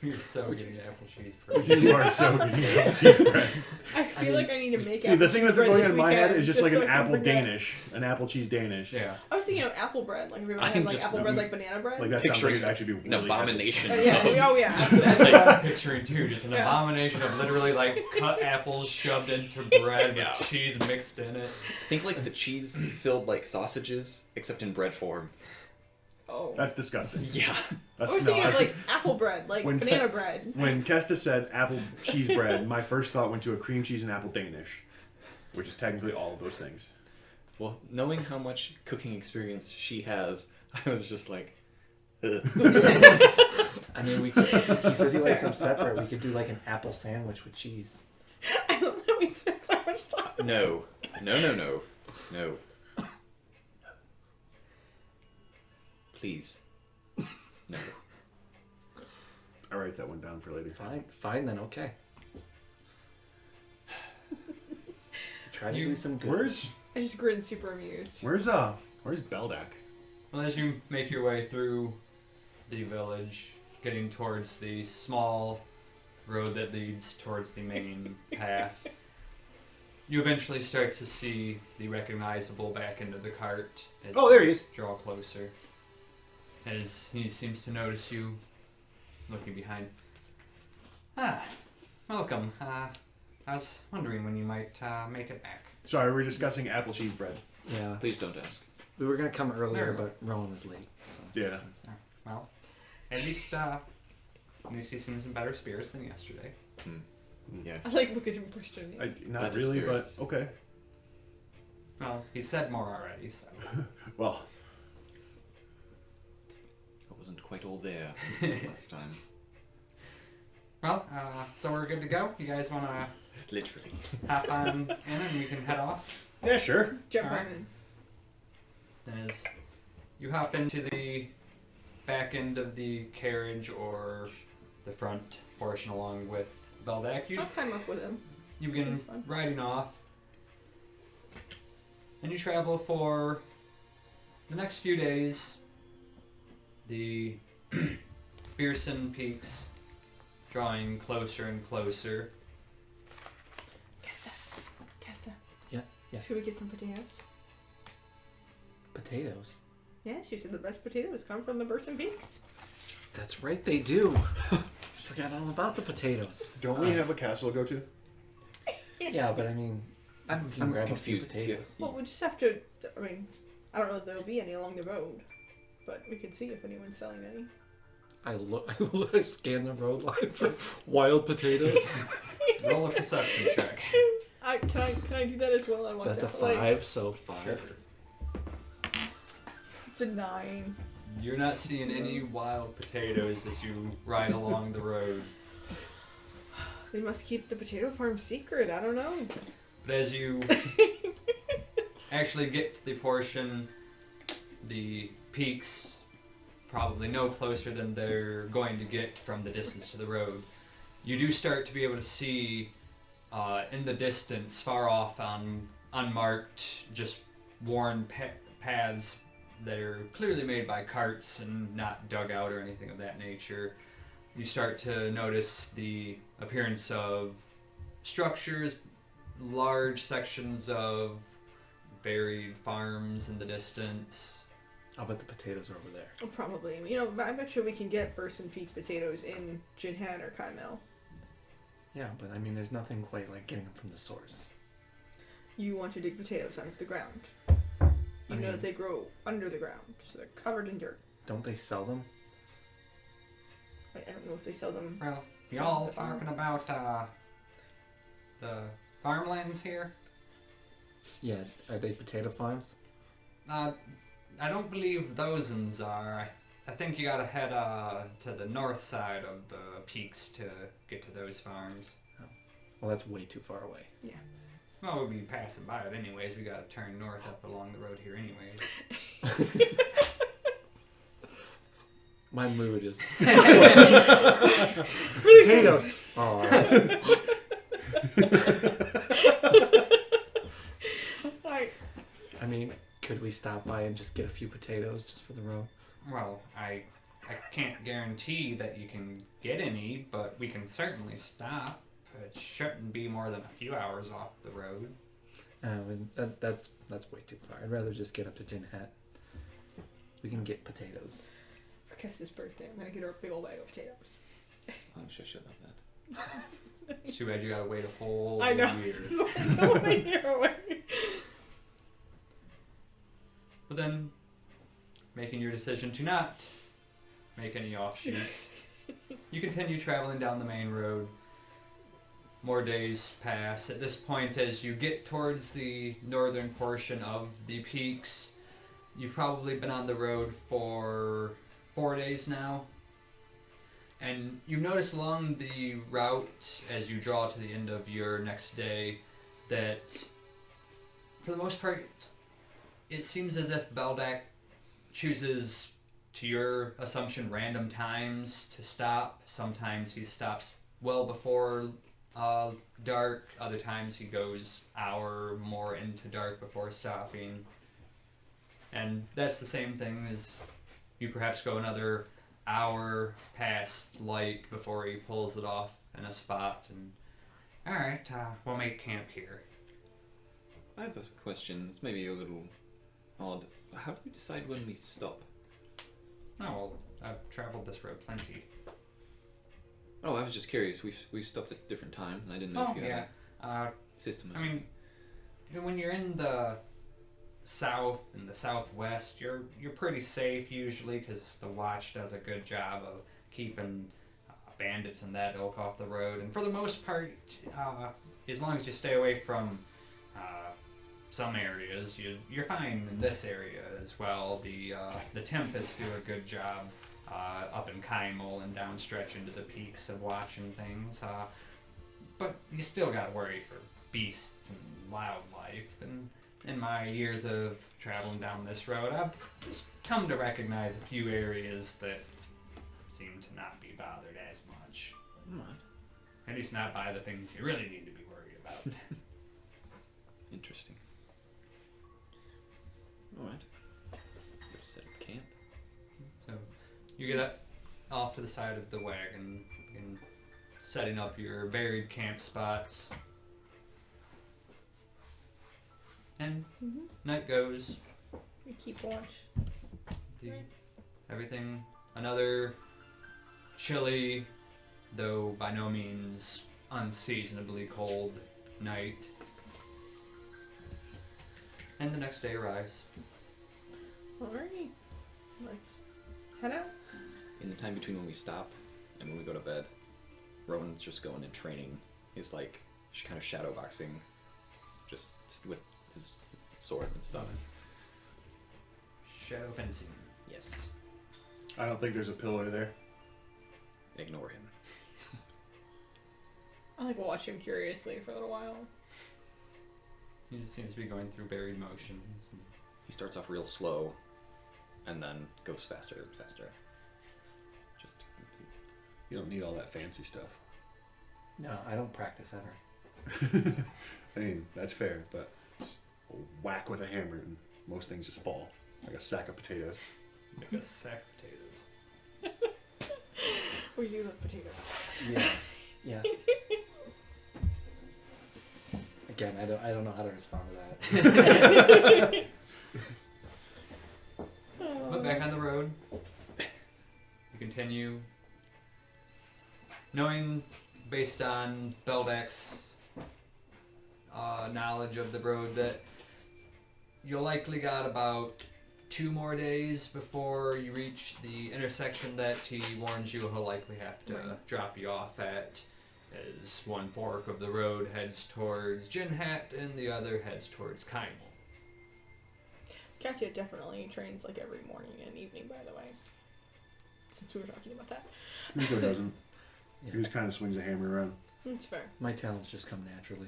Speaker 1: You're so getting apple cheese bread.
Speaker 4: You are so good at apple cheese bread.
Speaker 3: I feel like I need to make.
Speaker 4: See, the thing that's
Speaker 3: bread
Speaker 4: going
Speaker 3: this
Speaker 4: on in my head
Speaker 3: weekend,
Speaker 4: is just like
Speaker 3: so
Speaker 4: an
Speaker 3: I can
Speaker 4: apple
Speaker 3: bring that.
Speaker 4: Danish, an apple cheese Danish.
Speaker 1: Yeah.
Speaker 3: I was thinking of apple bread. Like, have you ever
Speaker 2: I'm
Speaker 3: had like
Speaker 2: just-
Speaker 3: apple bread, like banana bread?
Speaker 4: Like that sounds like
Speaker 2: Picturing
Speaker 4: it'd actually be
Speaker 2: an
Speaker 4: really
Speaker 2: abomination.
Speaker 3: Yeah. Oh yeah.
Speaker 1: It's
Speaker 3: Absolutely.
Speaker 1: like picturing too, just an
Speaker 3: Yeah.
Speaker 1: abomination of literally like cut apples shoved into bread
Speaker 2: Yeah.
Speaker 1: with cheese mixed in it.
Speaker 2: Think like the cheese-filled like sausages, except in bread form.
Speaker 3: Oh.
Speaker 4: That's disgusting.
Speaker 2: Yeah.
Speaker 3: I
Speaker 4: That's
Speaker 3: was thinking of
Speaker 4: actually-
Speaker 3: like apple bread, like
Speaker 4: When-
Speaker 3: banana bread.
Speaker 4: When Kesta said apple cheese bread, my first thought went to a cream cheese and apple Danish, which is technically all of those things.
Speaker 2: Well, knowing how much cooking experience she has, I was just like, ugh.
Speaker 5: I mean, we could, he says he likes them separate. We could do like an apple sandwich with cheese.
Speaker 3: I love that we spent so much time.
Speaker 2: No. No. Please. No.
Speaker 4: I'll write that one down for later.
Speaker 5: Fine then, okay. Try to
Speaker 1: You-
Speaker 5: do some good.
Speaker 4: Where's
Speaker 3: I just grin super amused.
Speaker 4: where's Beldak?
Speaker 1: Well, as you make your way through the village, getting towards the small road that leads towards the main path, you eventually start to see the recognizable back end of the cart. As
Speaker 4: Oh, there he is.
Speaker 1: you draw closer. As he seems to notice you looking behind. Ah, welcome. I was wondering when you might make it back.
Speaker 4: Sorry, we're discussing apple cheese bread.
Speaker 5: Yeah,
Speaker 2: Please don't ask.
Speaker 5: we were gonna come earlier,
Speaker 1: No.
Speaker 5: but Rowan was late. So.
Speaker 4: Yeah.
Speaker 1: So, well, at least he seems in better spirits than yesterday.
Speaker 2: Yes.
Speaker 3: I like look at him questioning.
Speaker 4: Not
Speaker 2: That
Speaker 4: really, but
Speaker 2: spirits.
Speaker 4: okay.
Speaker 1: Well, he said more already, so.
Speaker 4: Well,
Speaker 2: I wasn't quite all there last time.
Speaker 1: Well, so we're good to go? You guys want to
Speaker 2: Literally.
Speaker 1: hop on in and we can head off?
Speaker 4: yeah, sure.
Speaker 3: Jump
Speaker 1: Alright.
Speaker 3: right in.
Speaker 1: As you hop into the back end of the carriage or the front portion along with Beldak,
Speaker 3: I'll climb up with him.
Speaker 1: you begin
Speaker 3: Seems fun.
Speaker 1: riding off. And you travel for the next few days. The Beerson peaks drawing closer and closer.
Speaker 3: Kesta.
Speaker 5: Yeah.
Speaker 3: Should we get some potatoes?
Speaker 5: Potatoes.
Speaker 3: Yes, you said the best potatoes come from the Burson Peaks.
Speaker 5: That's right, they do. Forgot all about the potatoes.
Speaker 4: Don't we have a castle to go to?
Speaker 5: Yeah, but I mean,
Speaker 2: I'm
Speaker 5: grab
Speaker 2: confused.
Speaker 5: a few potatoes.
Speaker 3: Well, we just have to. I mean, I don't know if there'll be any along the road, but we could see if anyone's selling any.
Speaker 5: I scan the road line for wild potatoes.
Speaker 1: Roll a perception check.
Speaker 3: Can I do that as well? I want
Speaker 5: That's
Speaker 3: to.
Speaker 5: a 5, so 5.
Speaker 1: Sure.
Speaker 3: It's a 9.
Speaker 1: You're not seeing any wild potatoes as you ride along the road.
Speaker 3: They must keep the potato farm secret. I don't know.
Speaker 1: But as you actually get to the portion, the peaks probably no closer than they're going to get from the distance to the road. You do start to be able to see in the distance, far off on unmarked, just worn paths that are clearly made by carts and not dug out or anything of that nature. You start to notice the appearance of structures, large sections of buried farms in the distance.
Speaker 5: I'll bet the potatoes are over there.
Speaker 3: Oh, probably. You know, I bet you we can get Burson Peak potatoes in Ginhat or Kaimel.
Speaker 5: Yeah, but I mean, there's nothing quite like getting them from the source.
Speaker 3: You want to dig potatoes out of the ground. You
Speaker 5: I
Speaker 3: know
Speaker 5: mean-
Speaker 3: that they grow under the ground, so they're covered in dirt.
Speaker 5: Don't they sell them?
Speaker 3: I don't know if they sell them.
Speaker 1: Well, y'all talking about the farmlands here?
Speaker 5: Yeah, are they potato farms?
Speaker 1: I don't believe those ones are. I think you gotta head to the north side of the peaks to get to those farms.
Speaker 5: Well, that's way too far away.
Speaker 1: Well, we'll be passing by it anyways. We gotta turn north up along the road here anyways.
Speaker 5: My mood is
Speaker 3: Really
Speaker 5: potatoes. Oh,
Speaker 3: Like,
Speaker 5: I mean, could we stop by and just get a few potatoes just for the road?
Speaker 1: Well, I can't guarantee that you can get any, but we can certainly stop. It shouldn't be more than a few hours off the road.
Speaker 5: That's way too far. I'd rather just get up to Ginhat. We can get potatoes.
Speaker 3: for Kessa's birthday, I'm gonna get her a big old bag of potatoes.
Speaker 2: I'm sure she'll love that.
Speaker 1: It's too bad you gotta wait a whole
Speaker 3: I know.
Speaker 1: year.
Speaker 3: It's like a year away.
Speaker 1: But then, making your decision to not make any offshoots, you continue traveling down the main road. More days pass. At this point, as you get towards the northern portion of the peaks, you've probably been on the road for 4 days now. And you notice along the route, as you draw to the end of your next day, that for the most part, it seems as if Beldak chooses, to your assumption, random times to stop. Sometimes he stops well before dark. Other times he goes hour more into dark before stopping. And that's the same thing as you perhaps go another hour past light before he pulls it off in a spot. And all right, we'll make camp here.
Speaker 2: I have a question. It's maybe a little odd. How do you decide when we stop?
Speaker 1: Oh, well, I've traveled this road plenty.
Speaker 2: Oh, I was just curious. We've stopped at different times, and I didn't know
Speaker 1: Oh,
Speaker 2: if you had
Speaker 1: yeah.
Speaker 2: a system. Or
Speaker 1: I mean, when you're in the south and the southwest, you're pretty safe usually because the watch does a good job of keeping bandits and that ilk off the road. And for the most part, as long as you stay away from some areas, you're fine in this area as well. The Tempests do a good job up in Kymel and downstretch into the peaks of watching things. But you still got to worry for beasts and wildlife. And in my years of traveling down this road, I've just come to recognize a few areas that seem to not be bothered as much.
Speaker 2: Alright.
Speaker 1: At least not by the things you really need to be worried about.
Speaker 2: Interesting. Alright. Let's set up camp.
Speaker 1: So you get up off to the side of the wagon and setting up your varied camp spots. And night goes.
Speaker 3: We keep watch.
Speaker 1: Everything, another chilly, though by no means unseasonably cold night. And the next day arrives.
Speaker 3: Alrighty. Let's head out.
Speaker 2: In the time between when we stop and when we go to bed, Rowan's just going in training. He's like kind of shadow boxing, just with his sword and stuff.
Speaker 1: Shadow fencing.
Speaker 2: Yes.
Speaker 4: I don't think there's a pillar there.
Speaker 2: Ignore him.
Speaker 3: I like watch him curiously for a little while.
Speaker 1: He just seems to be going through buried motions.
Speaker 2: He starts off real slow, and then goes faster and faster. Just
Speaker 4: You don't need all that fancy stuff.
Speaker 5: No, I don't practice ever.
Speaker 4: I mean, that's fair, but just a whack with a hammer and most things just fall. Like a sack of potatoes.
Speaker 1: Like a sack of potatoes.
Speaker 3: We do love potatoes.
Speaker 5: Yeah, yeah. Again, I don't know how to respond to that.
Speaker 1: But back on the road, you continue, knowing based on Beldak's knowledge of the road that you'll likely got about 2 more days before you reach the intersection that he warns you he'll likely have to drop you off at, as one fork of the road heads towards Ginhat and the other heads towards Kymel.
Speaker 3: Katya definitely trains like every morning and evening, by the way. Since we were talking about that.
Speaker 4: Rico doesn't.
Speaker 5: Yeah.
Speaker 4: He just kind of swings a hammer around.
Speaker 3: That's fair.
Speaker 5: My talents just come naturally.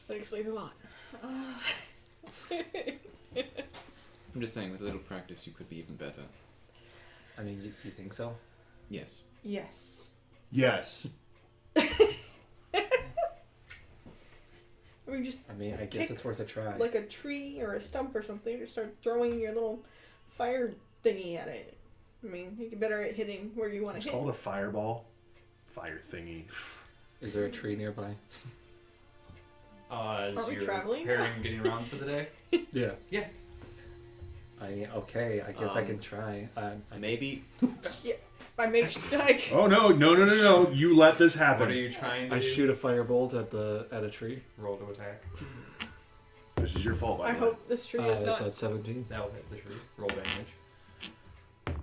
Speaker 3: That explains a lot.
Speaker 2: I'm just saying, with a little practice, you could be even better.
Speaker 5: I mean, do you think so?
Speaker 2: Yes.
Speaker 3: Yes.
Speaker 4: Yes.
Speaker 3: I mean, just
Speaker 5: I mean, I guess
Speaker 3: Kick
Speaker 5: it's worth a try.
Speaker 3: like a tree or a stump or something, just start throwing your little fire thingy at it. I mean, you get better at hitting where you want
Speaker 4: It's
Speaker 3: to hit.
Speaker 4: called a fireball. Fire thingy.
Speaker 5: Is there a tree nearby?
Speaker 1: As
Speaker 3: Are we
Speaker 1: you're
Speaker 3: traveling?
Speaker 1: preparing and getting around for the day.
Speaker 5: Yeah.
Speaker 1: Yeah.
Speaker 5: Okay, I guess I can try.
Speaker 2: Maybe.
Speaker 3: I make like
Speaker 4: Oh no! You let this happen.
Speaker 1: What are you trying to
Speaker 5: I
Speaker 1: do?
Speaker 5: shoot a firebolt at a tree.
Speaker 1: Roll to attack.
Speaker 4: This is your fault, by
Speaker 3: I
Speaker 4: the way.
Speaker 3: hope this tree is
Speaker 5: That's
Speaker 3: not.
Speaker 5: at 17.
Speaker 1: That'll hit the tree. Roll damage.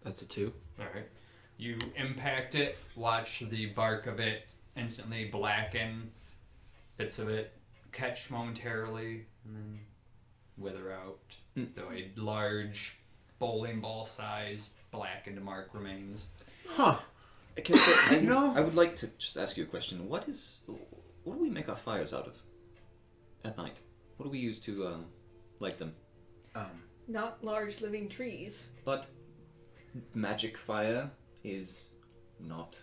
Speaker 5: That's a 2.
Speaker 1: Alright. You impact it, watch the bark of it instantly blacken, bits of it catch momentarily, and then wither out. Though a large bowling ball sized blackened mark remains.
Speaker 4: Huh?
Speaker 2: Can I,
Speaker 4: No.
Speaker 2: I would like to just ask you a question. What do we make our fires out of at night? What do we use to light them?
Speaker 3: Not large living trees.
Speaker 2: But magic fire is not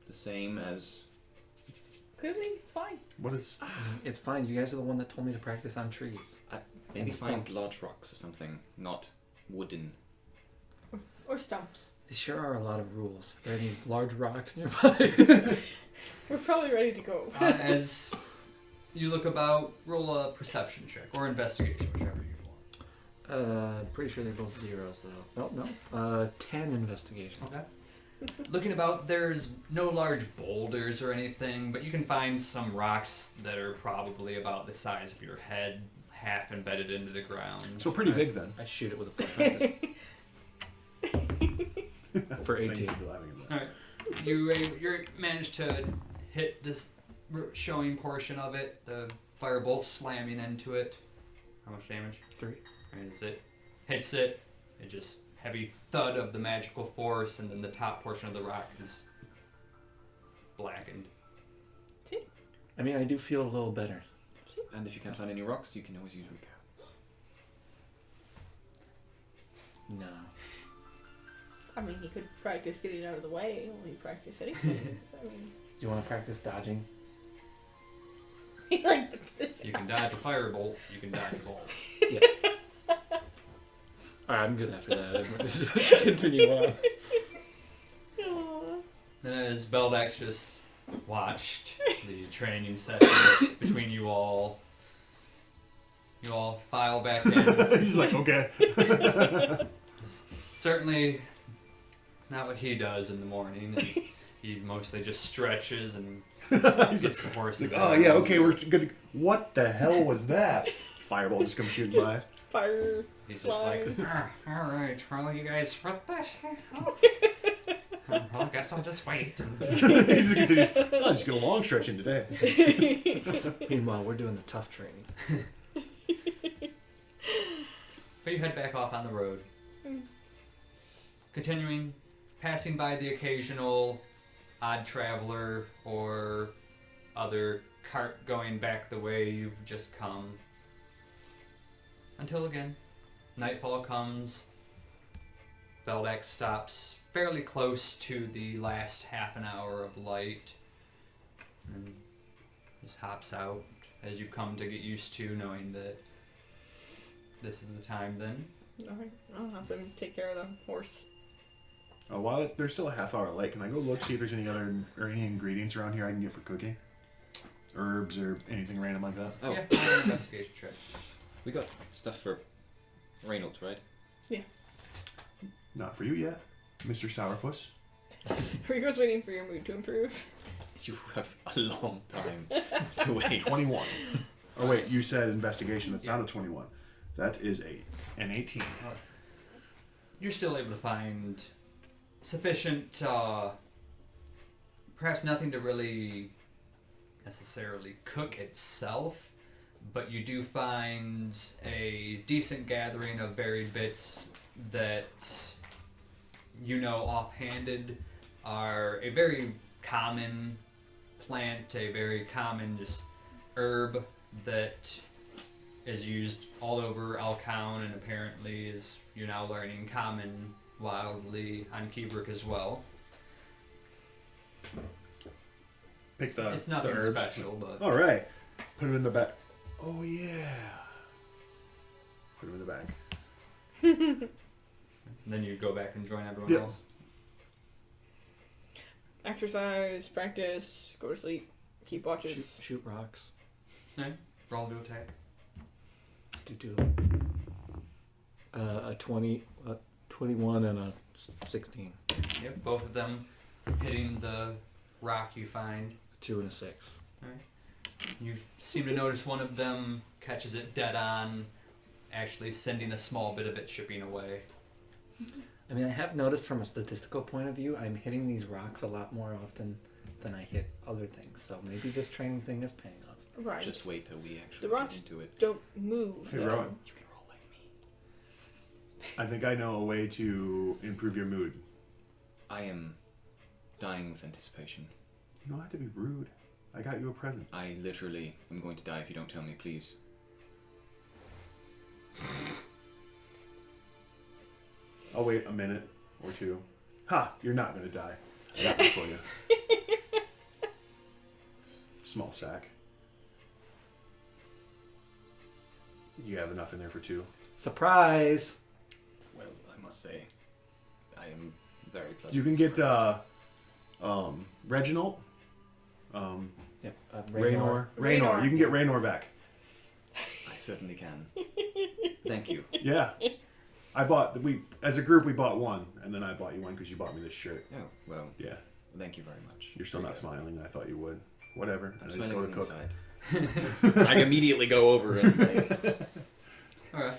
Speaker 2: the same as.
Speaker 3: Clearly, it's fine.
Speaker 4: What is?
Speaker 5: It's fine. You guys are the one that told me to practice on trees.
Speaker 2: Maybe
Speaker 5: And
Speaker 2: find
Speaker 5: stumps.
Speaker 2: large rocks or something, not wooden.
Speaker 3: Or stumps.
Speaker 5: There sure are a lot of rules. Are there any large rocks nearby?
Speaker 3: We're probably ready to go.
Speaker 1: As you look about, roll a perception check or investigation, whichever you want.
Speaker 5: Pretty sure they're both zeros, though. No. 10 investigation.
Speaker 1: Okay. Looking about, there's no large boulders or anything, but you can find some rocks that are probably about the size of your head, half embedded into the ground.
Speaker 4: So pretty big then.
Speaker 5: I shoot it with a flame for
Speaker 4: Thank
Speaker 5: 18.
Speaker 4: you for laughing at that.
Speaker 1: All right, you managed to hit this showing portion of it. The firebolt slamming into it. How much damage?
Speaker 5: 3.
Speaker 1: And as it hits it, it just heavy thud of the magical force, and then the top portion of the rock is blackened.
Speaker 5: I mean, I do feel a little better.
Speaker 2: And if you can't find any rocks, you can always use recap.
Speaker 5: No.
Speaker 3: I mean, you could practice getting out of the way while you practice anything. So, I mean,
Speaker 5: Do you want to practice dodging?
Speaker 3: he like puts the
Speaker 1: You can dodge a firebolt. You can dodge a bolt.
Speaker 5: Yeah. Alright, I'm good after that. I'm going to continue on.
Speaker 3: Aw.
Speaker 1: Then as Beldax just watched the training sessions between you all file back in.
Speaker 4: He's like, okay.
Speaker 1: Certainly not what he does in the morning. He mostly just stretches and
Speaker 4: He's
Speaker 1: gets the horses.
Speaker 4: like, oh yeah, okay, we're good. What the hell was that? Fireball just comes shooting by.
Speaker 3: Fire.
Speaker 1: He's just like, all right, well, you guys, what the hell? Well, I guess I'll just wait.
Speaker 4: He just continues. I'll just get a long stretch in today.
Speaker 5: Meanwhile, we're doing the tough training.
Speaker 1: But you head back off on the road. Continuing, passing by the occasional odd traveler or other cart going back the way you've just come. Until again, nightfall comes. Beldax stops fairly close to the last half an hour of light and just hops out as you come to get used to knowing that this is the time then.
Speaker 3: Alright, I'll have him take care of the horse.
Speaker 4: While there's still a half hour late, can I go look, see if there's any other or any ingredients around here I can get for cooking? Herbs or anything random like that?
Speaker 2: Oh,
Speaker 1: Yeah, roll an investigation check.
Speaker 2: we got stuff for Reynolds, right?
Speaker 4: Not for you yet, Mr. Sourpuss.
Speaker 3: Rico's waiting for your mood to improve.
Speaker 2: You have a long time to wait.
Speaker 4: 21. Oh wait, you said investigation. That's not a 21. That is an 18.
Speaker 1: You're still able to find sufficient, perhaps nothing to really necessarily cook itself, but you do find a decent gathering of varied bits that you know offhanded are a very common plant, a very common just herb that is used all over Alcown and apparently is, you're now learning, common wildly on Keybrick as well.
Speaker 4: Pick the
Speaker 1: It's nothing
Speaker 4: the herbs.
Speaker 1: special, but
Speaker 4: All right. Put him in the back. Oh yeah. Put him in the back.
Speaker 1: then you go back and join everyone
Speaker 4: Yep.
Speaker 1: else.
Speaker 3: Exercise, practice, go to sleep, keep watches.
Speaker 5: Shoot rocks.
Speaker 1: Right. Roll to attack.
Speaker 5: Do a 20, 21 and a 16.
Speaker 1: Yep, both of them hitting the rock you find.
Speaker 5: 2 and a 6.
Speaker 1: You seem to notice one of them catches it dead on, actually sending a small bit of it chipping away.
Speaker 5: I mean, I have noticed from a statistical point of view, I'm hitting these rocks a lot more often than I hit other things. So maybe this training thing is paying off.
Speaker 3: Right.
Speaker 2: Just wait till we actually
Speaker 3: The rocks
Speaker 2: get into it.
Speaker 3: don't move.
Speaker 4: Hey,
Speaker 3: though.
Speaker 4: Rowan.
Speaker 2: You can roll like me.
Speaker 4: I think I know a way to improve your mood.
Speaker 2: I am dying with anticipation.
Speaker 4: You don't have to be rude. I got you a present.
Speaker 2: I literally am going to die if you don't tell me, please.
Speaker 4: I'll wait a minute or two. Ha! You're not gonna die. I got this for you. Small sack. You have enough in there for 2.
Speaker 5: Surprise!
Speaker 2: Well, I must say, I am very pleasant.
Speaker 4: You can get Reginald.
Speaker 5: Yep.
Speaker 4: Raynor. You can get Raynor back.
Speaker 2: I certainly can. Thank you.
Speaker 4: Yeah. As a group we bought one, and then I bought you one because you bought me this shirt.
Speaker 2: Oh, well,
Speaker 4: Yeah.
Speaker 2: thank you very much.
Speaker 4: You're still not smiling. I thought you would. Whatever.
Speaker 2: I'm
Speaker 4: I just go to cook.
Speaker 2: inside. I immediately go over and like,
Speaker 1: Alright.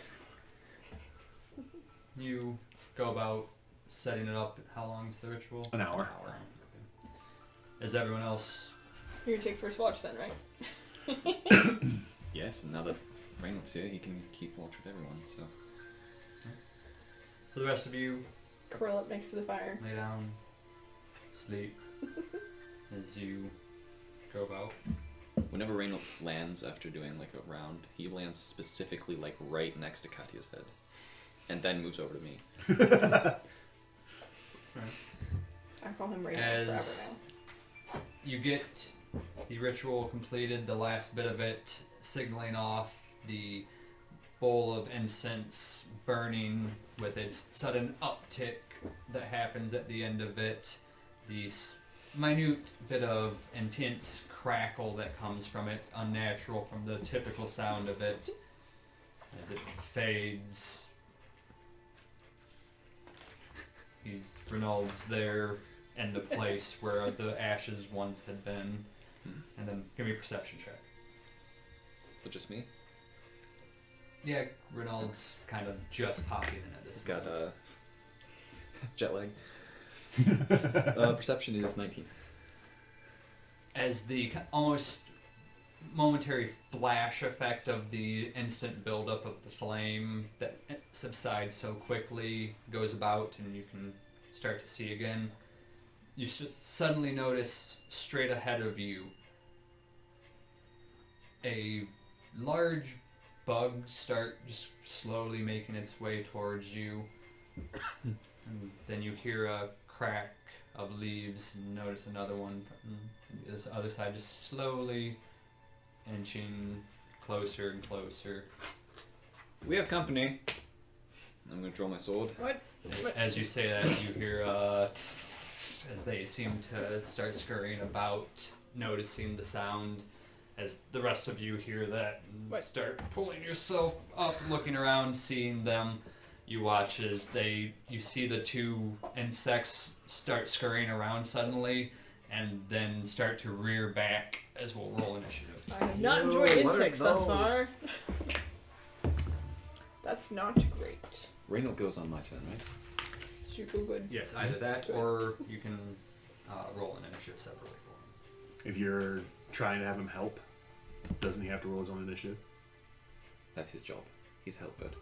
Speaker 1: You go about setting it up. How long is the ritual?
Speaker 4: An hour.
Speaker 1: Okay. Is everyone else?
Speaker 3: You're gonna take first watch then, right?
Speaker 2: yes, and now that Reynolds here, he can keep watch with everyone, so.
Speaker 1: So the rest of you
Speaker 3: Curl up next to the fire.
Speaker 1: lay down, sleep as you go about.
Speaker 2: Whenever Reynolds lands after doing like a round, he lands specifically like right next to Katyas' head. And then moves over to me.
Speaker 3: I call him Raymond
Speaker 1: As
Speaker 3: forever
Speaker 1: you get the ritual completed, the last bit of it signaling off the bowl of incense burning with its sudden uptick that happens at the end of it, the minute bit of intense crackle that comes from it, unnatural from the typical sound of it, as it fades. Reynald's there in the place where the ashes once had been. And then give me a perception check.
Speaker 2: But just me?
Speaker 1: Yeah, Reynald's kind of just popping in at this.
Speaker 2: He's got jet lag. Perception is 19.
Speaker 1: As the almost momentary flash effect of the instant buildup of the flame that subsides so quickly goes about and you can start to see again, you just suddenly notice straight ahead of you a large bug start just slowly making its way towards you. And then you hear a crack of leaves and notice another one from this other side just slowly inching closer and closer.
Speaker 2: We have company. I'm gonna draw my sword.
Speaker 3: What?
Speaker 1: As you say that, you hear as they seem to start scurrying about, noticing the sound. As the rest of you hear that and
Speaker 3: What?
Speaker 1: start pulling yourself up, looking around, seeing them. You watch as you see the two insects start scurrying around suddenly, and then start to rear back. As we'll roll initiative.
Speaker 3: I have not enjoyed
Speaker 5: what are
Speaker 3: insects thus
Speaker 5: those?
Speaker 3: far. That's not great.
Speaker 2: Reynolds goes on my turn, right?
Speaker 3: Super good.
Speaker 1: Yes, either that or you can roll an initiative separately for him.
Speaker 4: If you're trying to have him help, doesn't he have to roll his own initiative?
Speaker 2: That's his job. He's helpbird.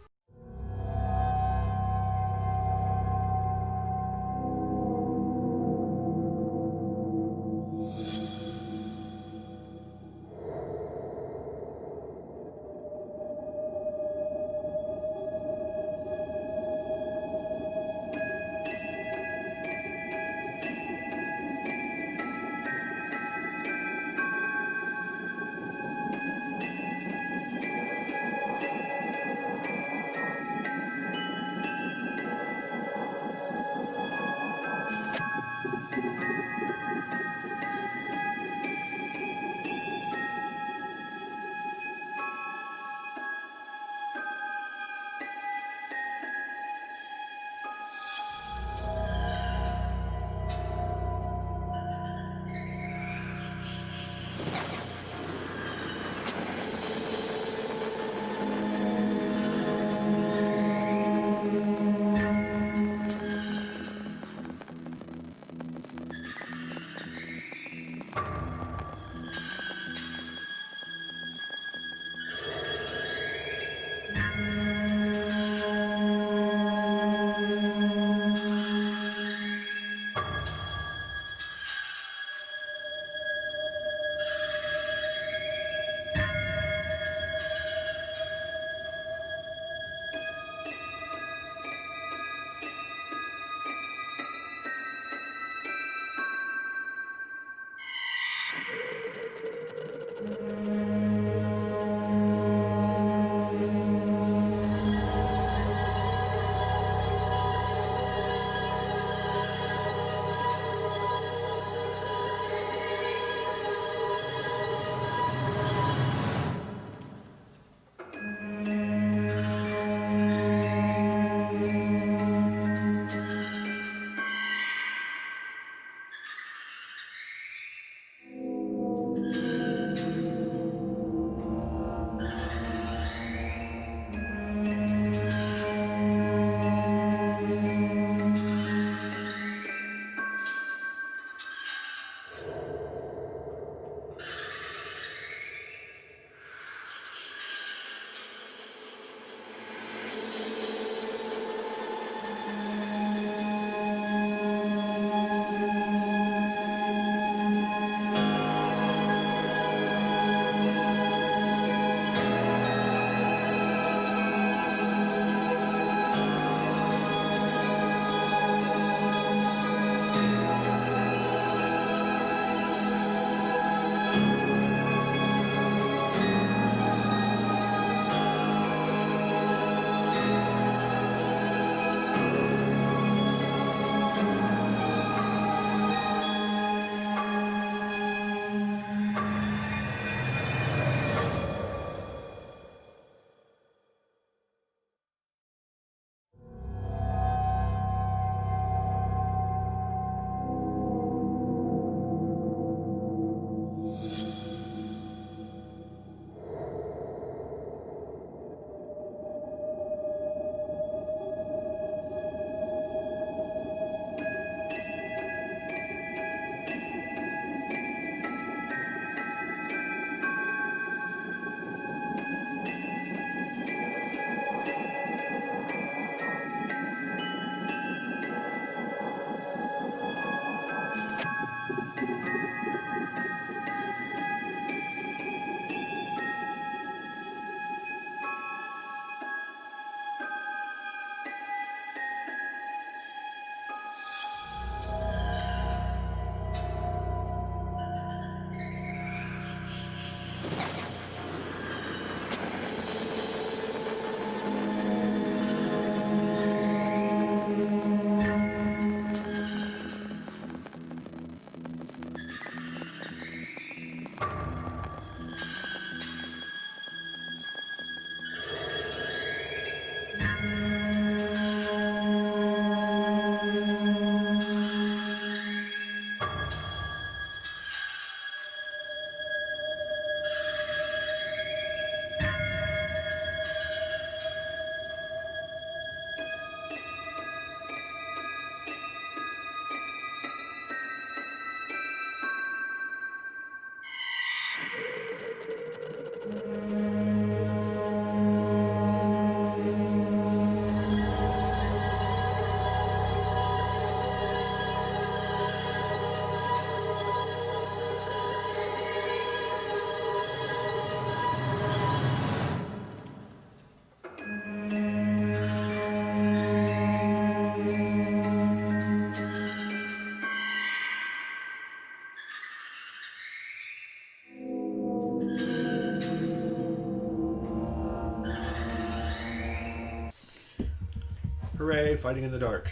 Speaker 4: Hooray, fighting in the dark.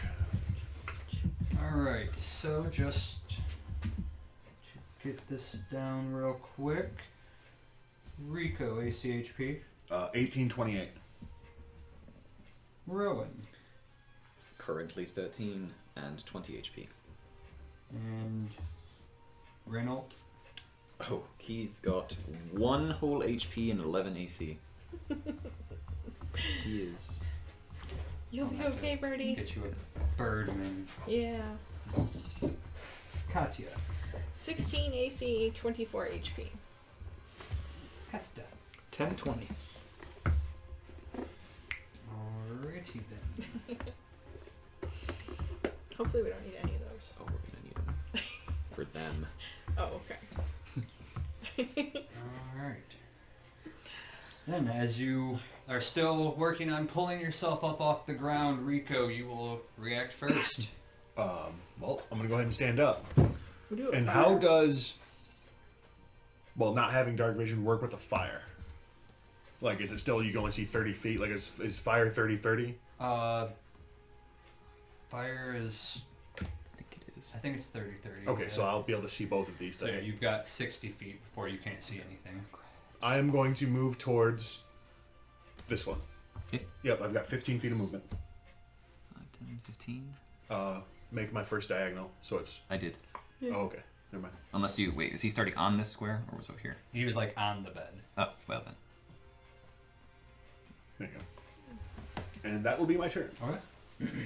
Speaker 1: Alright, so just to get this down real quick. Rico, ACHP.
Speaker 4: 1828.
Speaker 1: Rowan.
Speaker 2: Currently 13 and 20 HP.
Speaker 1: And Renault.
Speaker 2: Oh, he's got 1 whole HP and 11 AC. He is.
Speaker 3: You'll be okay, Birdie.
Speaker 1: Get you a birdman.
Speaker 3: Yeah.
Speaker 1: Katya.
Speaker 3: 16 AC, 24 HP.
Speaker 1: Hesta.
Speaker 5: 10-20.
Speaker 1: Alrighty then.
Speaker 3: Hopefully we don't need any of those.
Speaker 2: Oh, we're gonna need him. For them.
Speaker 3: Oh, okay.
Speaker 1: Alright. Then, as you are still working on pulling yourself up off the ground, Rico, you will react first.
Speaker 4: Well, I'm gonna go ahead and stand up.
Speaker 3: We'll do it.
Speaker 4: And how does, well, not having dark vision work with the fire? Like, is it still you can only see 30 feet? Like, is fire 30-30?
Speaker 1: Fire is,
Speaker 2: I think it is.
Speaker 1: I think it's 30-30.
Speaker 4: Okay, so I'll be able to see both of these
Speaker 1: So yeah,
Speaker 4: things.
Speaker 1: you've got 60 feet before you can't see anything.
Speaker 4: I am going to move towards this one.
Speaker 2: Yeah.
Speaker 4: Yep, I've got 15 feet of movement.
Speaker 2: 10, 15.
Speaker 4: Make my first diagonal, so it's...
Speaker 2: I did.
Speaker 4: Oh, okay. Never mind.
Speaker 2: Unless you wait, is he starting on this square or was it over here?
Speaker 1: He was like on the bed.
Speaker 2: Oh, well then.
Speaker 4: There you go. And that will be my turn.
Speaker 1: Okay.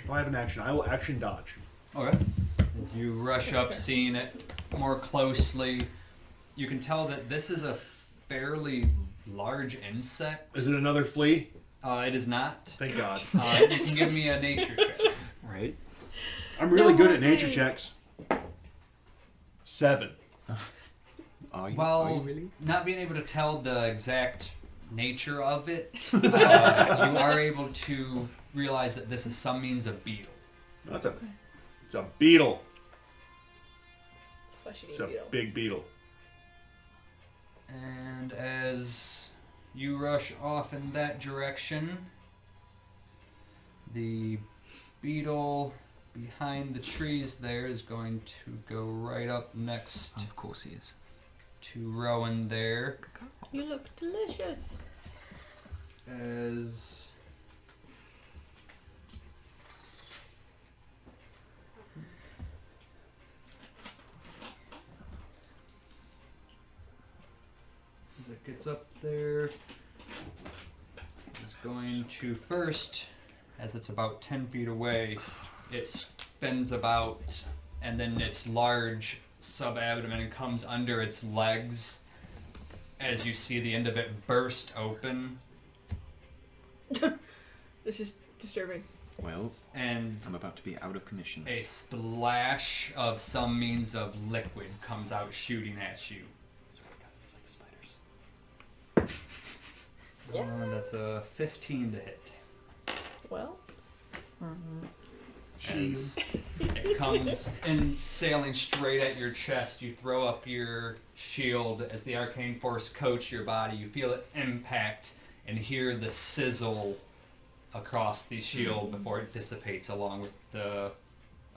Speaker 4: Oh, I have an action. I will action dodge.
Speaker 1: Okay. As you rush up, seeing it more closely, you can tell that this is a fairly large insect.
Speaker 4: Is it another flea?
Speaker 1: It is not.
Speaker 4: Thank God.
Speaker 1: You can give me a nature check.
Speaker 5: Right?
Speaker 4: I'm really
Speaker 3: No
Speaker 4: good
Speaker 3: more
Speaker 4: at nature
Speaker 3: fleas.
Speaker 4: checks. 7.
Speaker 2: Are you
Speaker 1: Well,
Speaker 2: really?
Speaker 1: not being able to tell the exact nature of it, you are able to realize that this is some means of beetle.
Speaker 4: That's a... It's a beetle.
Speaker 3: Flesh-eating
Speaker 4: It's a
Speaker 3: beetle.
Speaker 4: big beetle.
Speaker 1: And as you rush off in that direction, the beetle behind the trees there is going to go right up next
Speaker 2: Of course he is.
Speaker 1: to Rowan there.
Speaker 3: You look delicious.
Speaker 1: As it gets up there, it's going to first, as it's about 10 feet away, it spins about, and then its large sub-abdomen comes under its legs as you see the end of it burst open.
Speaker 3: This is disturbing.
Speaker 2: Well,
Speaker 1: And
Speaker 2: I'm about to be out of commission.
Speaker 1: a splash of some means of liquid comes out shooting at you.
Speaker 2: Swear to God, it's like the spiders.
Speaker 1: That's a 15 to hit.
Speaker 3: Well,
Speaker 1: As it comes in sailing straight at your chest, you throw up your shield. As the arcane force coats your body, you feel it impact and hear the sizzle across the shield before it dissipates along with the,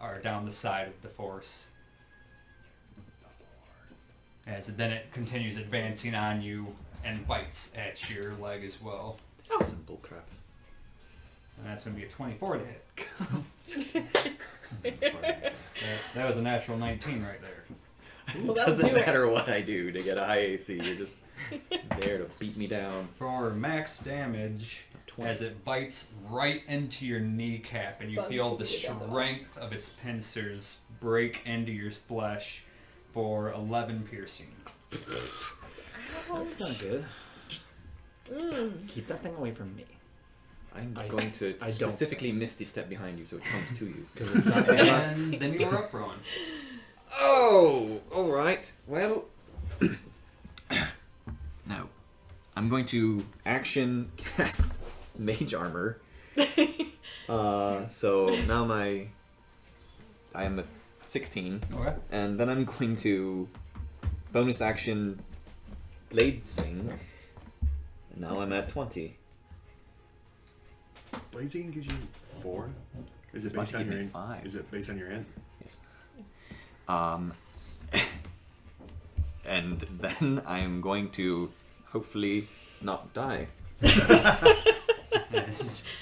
Speaker 1: or down the side of the force. As then it continues advancing on you and bites at your leg as well.
Speaker 2: This is some bullcrap.
Speaker 1: And that's going to be a 24 to hit. That was a natural 19 right there.
Speaker 3: Well,
Speaker 2: It
Speaker 3: that'll
Speaker 2: doesn't
Speaker 3: do it.
Speaker 2: matter what I do to get a high AC. You're just there to beat me down.
Speaker 1: For max damage,
Speaker 2: 20.
Speaker 1: as it bites right into your kneecap, and you
Speaker 3: Bugs
Speaker 1: feel
Speaker 3: will
Speaker 1: the
Speaker 3: be the death of us.
Speaker 1: strength of its pincers break into your flesh for 11 piercing.
Speaker 5: That's not good.
Speaker 3: Mm.
Speaker 5: Keep that thing away from me.
Speaker 2: I'm
Speaker 5: I-
Speaker 2: going to
Speaker 5: I don't.
Speaker 2: specifically misty step behind you so it comes to you.
Speaker 5: Because it's not.
Speaker 1: And then you are up, Rowan.
Speaker 2: Oh, all right. Well, now I'm going to action cast Mage Armor. So now I am at 16,
Speaker 1: Okay.
Speaker 2: and then I'm going to bonus action Blade Swing. And now I'm at 20.
Speaker 4: Blade Seeking gives you 4. Is it
Speaker 2: It's about
Speaker 4: based
Speaker 2: to
Speaker 4: on
Speaker 2: give
Speaker 4: your
Speaker 2: me
Speaker 4: int?
Speaker 2: 5.
Speaker 4: Is it based on your int?
Speaker 2: Yes. And then I am going to hopefully not die.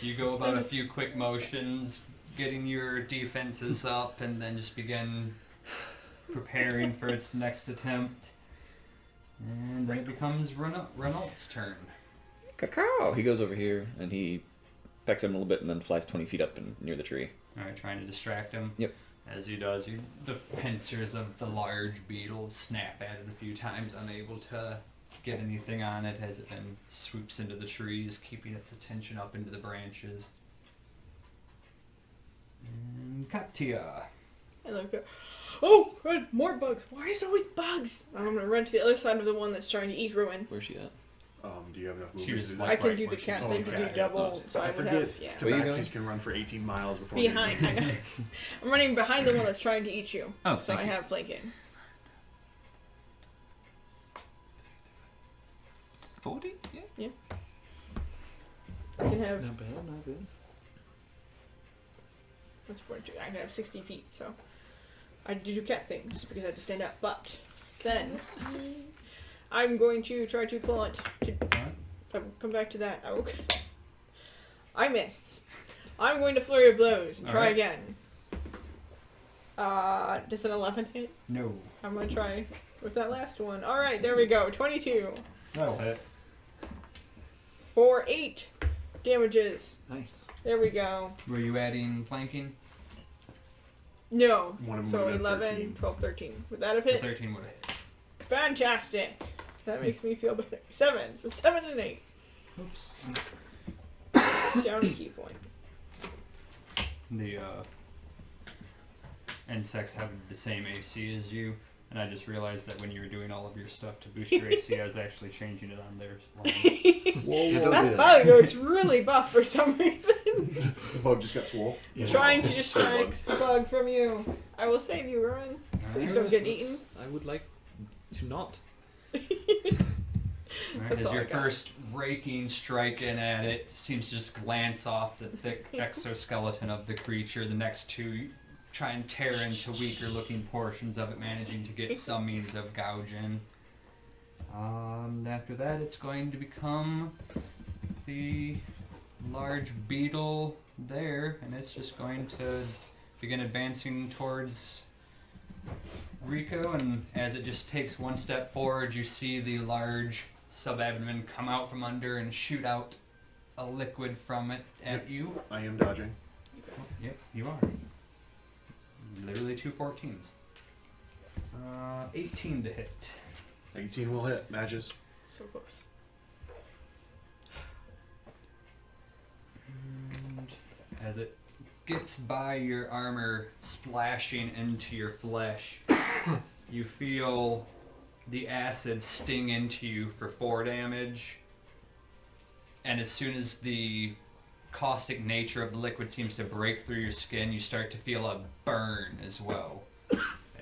Speaker 1: You go about a few quick motions, getting your defenses up, and then just begin preparing for its next attempt. And then it becomes Renault's turn.
Speaker 2: Cacao! He goes over here and he pecks him a little bit and then flies 20 feet up and near the tree.
Speaker 1: Alright, trying to distract him.
Speaker 2: Yep.
Speaker 1: As he does, the pincers of the large beetle snap at it a few times, unable to get anything on it as it then swoops into the trees, keeping its attention up into the branches. And Katya.
Speaker 3: I look at, oh, good, more bugs. Why is there always bugs? I'm gonna run to the other side of the one that's trying to eat Ruin.
Speaker 2: Where's she at?
Speaker 4: Do you have enough
Speaker 1: She
Speaker 4: movement
Speaker 1: was
Speaker 4: to do
Speaker 1: like
Speaker 3: I
Speaker 4: that?
Speaker 3: can
Speaker 1: right
Speaker 3: do the
Speaker 1: where she
Speaker 3: cat
Speaker 1: was.
Speaker 3: thing to do
Speaker 4: Okay.
Speaker 3: double, so
Speaker 4: I
Speaker 3: I would
Speaker 4: forget.
Speaker 3: have, yeah.
Speaker 2: Where you
Speaker 4: Tabaxis
Speaker 2: going?
Speaker 4: can run for 18 miles before
Speaker 3: Behind.
Speaker 4: they do.
Speaker 3: I'm running behind the one that's trying to eat you.
Speaker 2: Oh,
Speaker 3: so
Speaker 2: thank
Speaker 3: I
Speaker 2: you.
Speaker 3: have flanking.
Speaker 2: 40? Yeah.
Speaker 3: I can have,
Speaker 5: Not bad, not good.
Speaker 3: that's 42. I can have 60 feet, so I do cat things because I have to stand up. But then I'm going to try to claw it. Come back to that. I missed. I'm going to flurry of blows and try
Speaker 1: Alright.
Speaker 3: again. Does an 11 hit?
Speaker 1: No.
Speaker 3: I'm gonna try with that last one. Alright, there we go. 22.
Speaker 1: That'll hit.
Speaker 3: For 8 damages.
Speaker 5: Nice.
Speaker 3: There we go.
Speaker 1: Were you adding flanking?
Speaker 3: No.
Speaker 4: One of them
Speaker 3: So
Speaker 4: would have
Speaker 3: 11,
Speaker 4: 13.
Speaker 3: 12, 13. Would that have
Speaker 1: The
Speaker 3: hit?
Speaker 1: 13 would have hit.
Speaker 3: Fantastic. That makes me feel better. 7. So 7 and 8.
Speaker 1: Oops.
Speaker 3: Down a key point.
Speaker 1: The insects have the same AC as you, and I just realized that when you were doing all of your stuff to boost your AC, I was actually changing it on theirs.
Speaker 5: Yeah, don't do
Speaker 3: That
Speaker 5: that.
Speaker 3: bug looks really buff for some reason.
Speaker 4: The bug just got swole.
Speaker 5: Yeah.
Speaker 3: Trying to distract the bug from you. I will save you, Ruin. Please don't get eaten.
Speaker 2: I would like to not.
Speaker 1: Right,
Speaker 3: That's
Speaker 1: as
Speaker 3: all
Speaker 1: your
Speaker 3: I got.
Speaker 1: first raking strike in at it seems to just glance off the thick exoskeleton of the creature, the next two try and tear into weaker looking portions of it, managing to get some means of gouging. After that, it's going to become the large beetle there, and it's just going to begin advancing towards Rico, and as it just takes one step forward, you see the large subabdomen come out from under and shoot out a liquid from it at you.
Speaker 4: I am dodging.
Speaker 1: Yep, you are. Literally 2 14s. 18 to hit.
Speaker 4: 18 will hit. Matches.
Speaker 3: So close.
Speaker 1: And as it gets by your armor, splashing into your flesh, you feel the acid sting into you for 4 damage. And as soon as the caustic nature of the liquid seems to break through your skin, you start to feel a burn as well.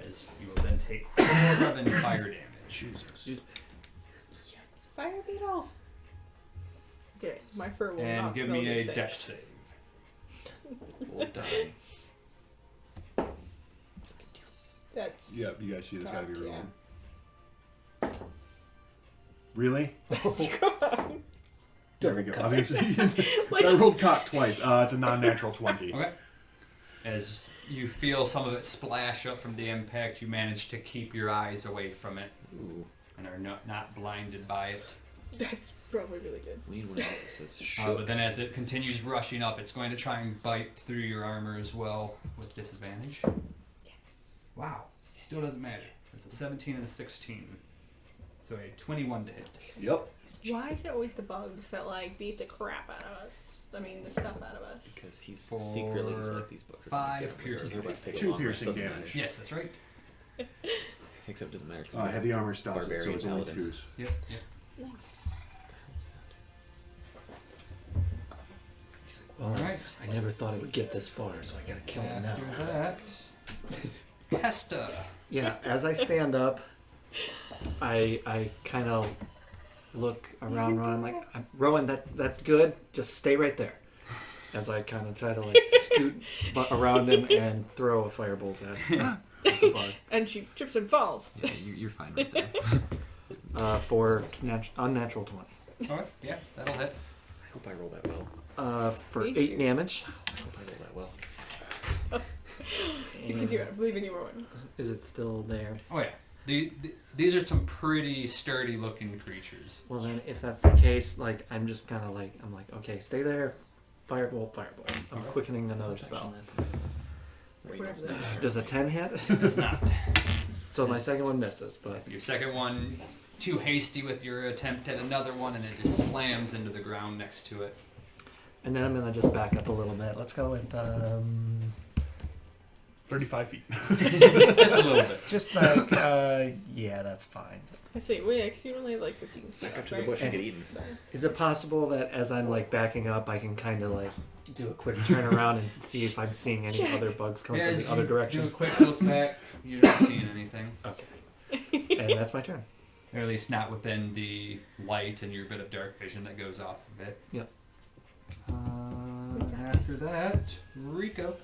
Speaker 1: As you will then take 7 fire damage.
Speaker 3: Fire beetles. Okay, my fur will
Speaker 1: And
Speaker 3: not
Speaker 1: give
Speaker 3: smell
Speaker 1: me a
Speaker 3: good
Speaker 1: dex
Speaker 3: scent.
Speaker 1: save.
Speaker 5: We'll die.
Speaker 3: That's
Speaker 4: Yep, you guys see this gotta be
Speaker 3: God,
Speaker 4: rolling. Really?
Speaker 3: God.
Speaker 4: There we go. I was gonna say,
Speaker 3: Like-
Speaker 4: I rolled cock twice. It's a non-natural 20.
Speaker 1: Okay. As you feel some of it splash up from the impact, you manage to keep your eyes away from it
Speaker 2: Ooh,
Speaker 1: and are not blinded by it.
Speaker 3: That's probably really good.
Speaker 2: we need one of these that says shook.
Speaker 1: But then as it continues rushing up, it's going to try and bite through your armor as well with disadvantage. Wow. Still doesn't matter. It's a 17 and a 16. So a 21 to hit.
Speaker 4: Yep.
Speaker 3: Why is it always the bugs that like beat the crap out of us? I mean, the stuff out of us.
Speaker 2: Because he's
Speaker 1: For
Speaker 2: secretly he's like these books.
Speaker 1: 5 piercing
Speaker 2: You're about to take a
Speaker 4: 2
Speaker 2: long rest,
Speaker 4: piercing
Speaker 2: doesn't
Speaker 4: damage.
Speaker 2: matter.
Speaker 1: Yes, that's right.
Speaker 2: Except it doesn't matter. 'cause
Speaker 4: Heavy armor stops it, so
Speaker 2: Barbarian
Speaker 4: it's only
Speaker 2: paladin.
Speaker 4: 2s.
Speaker 1: Yep, yep.
Speaker 3: Nice.
Speaker 5: Well,
Speaker 1: Alright.
Speaker 5: I never thought it would get this far, so I gotta kill him now.
Speaker 1: After that, Hesta.
Speaker 5: Yeah, as I stand up, I kind of look around Ron. I'm like, Rowan, that's good. Just stay right there. as I kind of try to like scoot around him and throw a firebolt at the bug.
Speaker 3: And she trips and falls.
Speaker 2: Yeah, you're fine right there.
Speaker 5: For unnatural 20.
Speaker 1: Alright, yeah, that'll hit.
Speaker 2: I hope I roll that well.
Speaker 5: For
Speaker 3: Me
Speaker 5: 8
Speaker 3: too.
Speaker 5: damage.
Speaker 2: I hope I roll that well.
Speaker 3: You can do it. I believe in you, Rowan.
Speaker 5: Is it still there?
Speaker 1: Oh yeah. These are some pretty sturdy looking creatures.
Speaker 5: Well then, if that's the case, like I'm just kind of like okay, stay there. Firebolt. I'm quickening another spell.
Speaker 2: Reynolds
Speaker 3: Whatever
Speaker 2: next turn.
Speaker 5: Does a 10 hit?
Speaker 1: It's not.
Speaker 5: So my second one misses, but
Speaker 1: Your second one, too hasty with your attempt at another one, and it just slams into the ground next to it.
Speaker 5: and then I'm gonna just back up a little bit. Let's go with
Speaker 4: 35 feet.
Speaker 1: Just a little bit.
Speaker 6: Just like, yeah, that's fine. Just
Speaker 3: I say, Wix, you only have like 15 feet
Speaker 2: Back up
Speaker 3: up,
Speaker 2: to the
Speaker 3: right?
Speaker 2: bush and get eaten.
Speaker 3: Sorry.
Speaker 5: Is it possible that as I'm like backing up, I can kind of like do a quick turn around and see if I'm seeing any
Speaker 3: Check.
Speaker 5: other bugs coming
Speaker 1: Yeah,
Speaker 5: from
Speaker 1: as
Speaker 5: the other
Speaker 1: you Do a
Speaker 5: direction?
Speaker 1: quick look back. You're not seeing anything.
Speaker 5: Okay. And that's my turn.
Speaker 1: Or at least not within the light and your bit of dark vision that goes off of it.
Speaker 5: Yep.
Speaker 1: After that, Rico.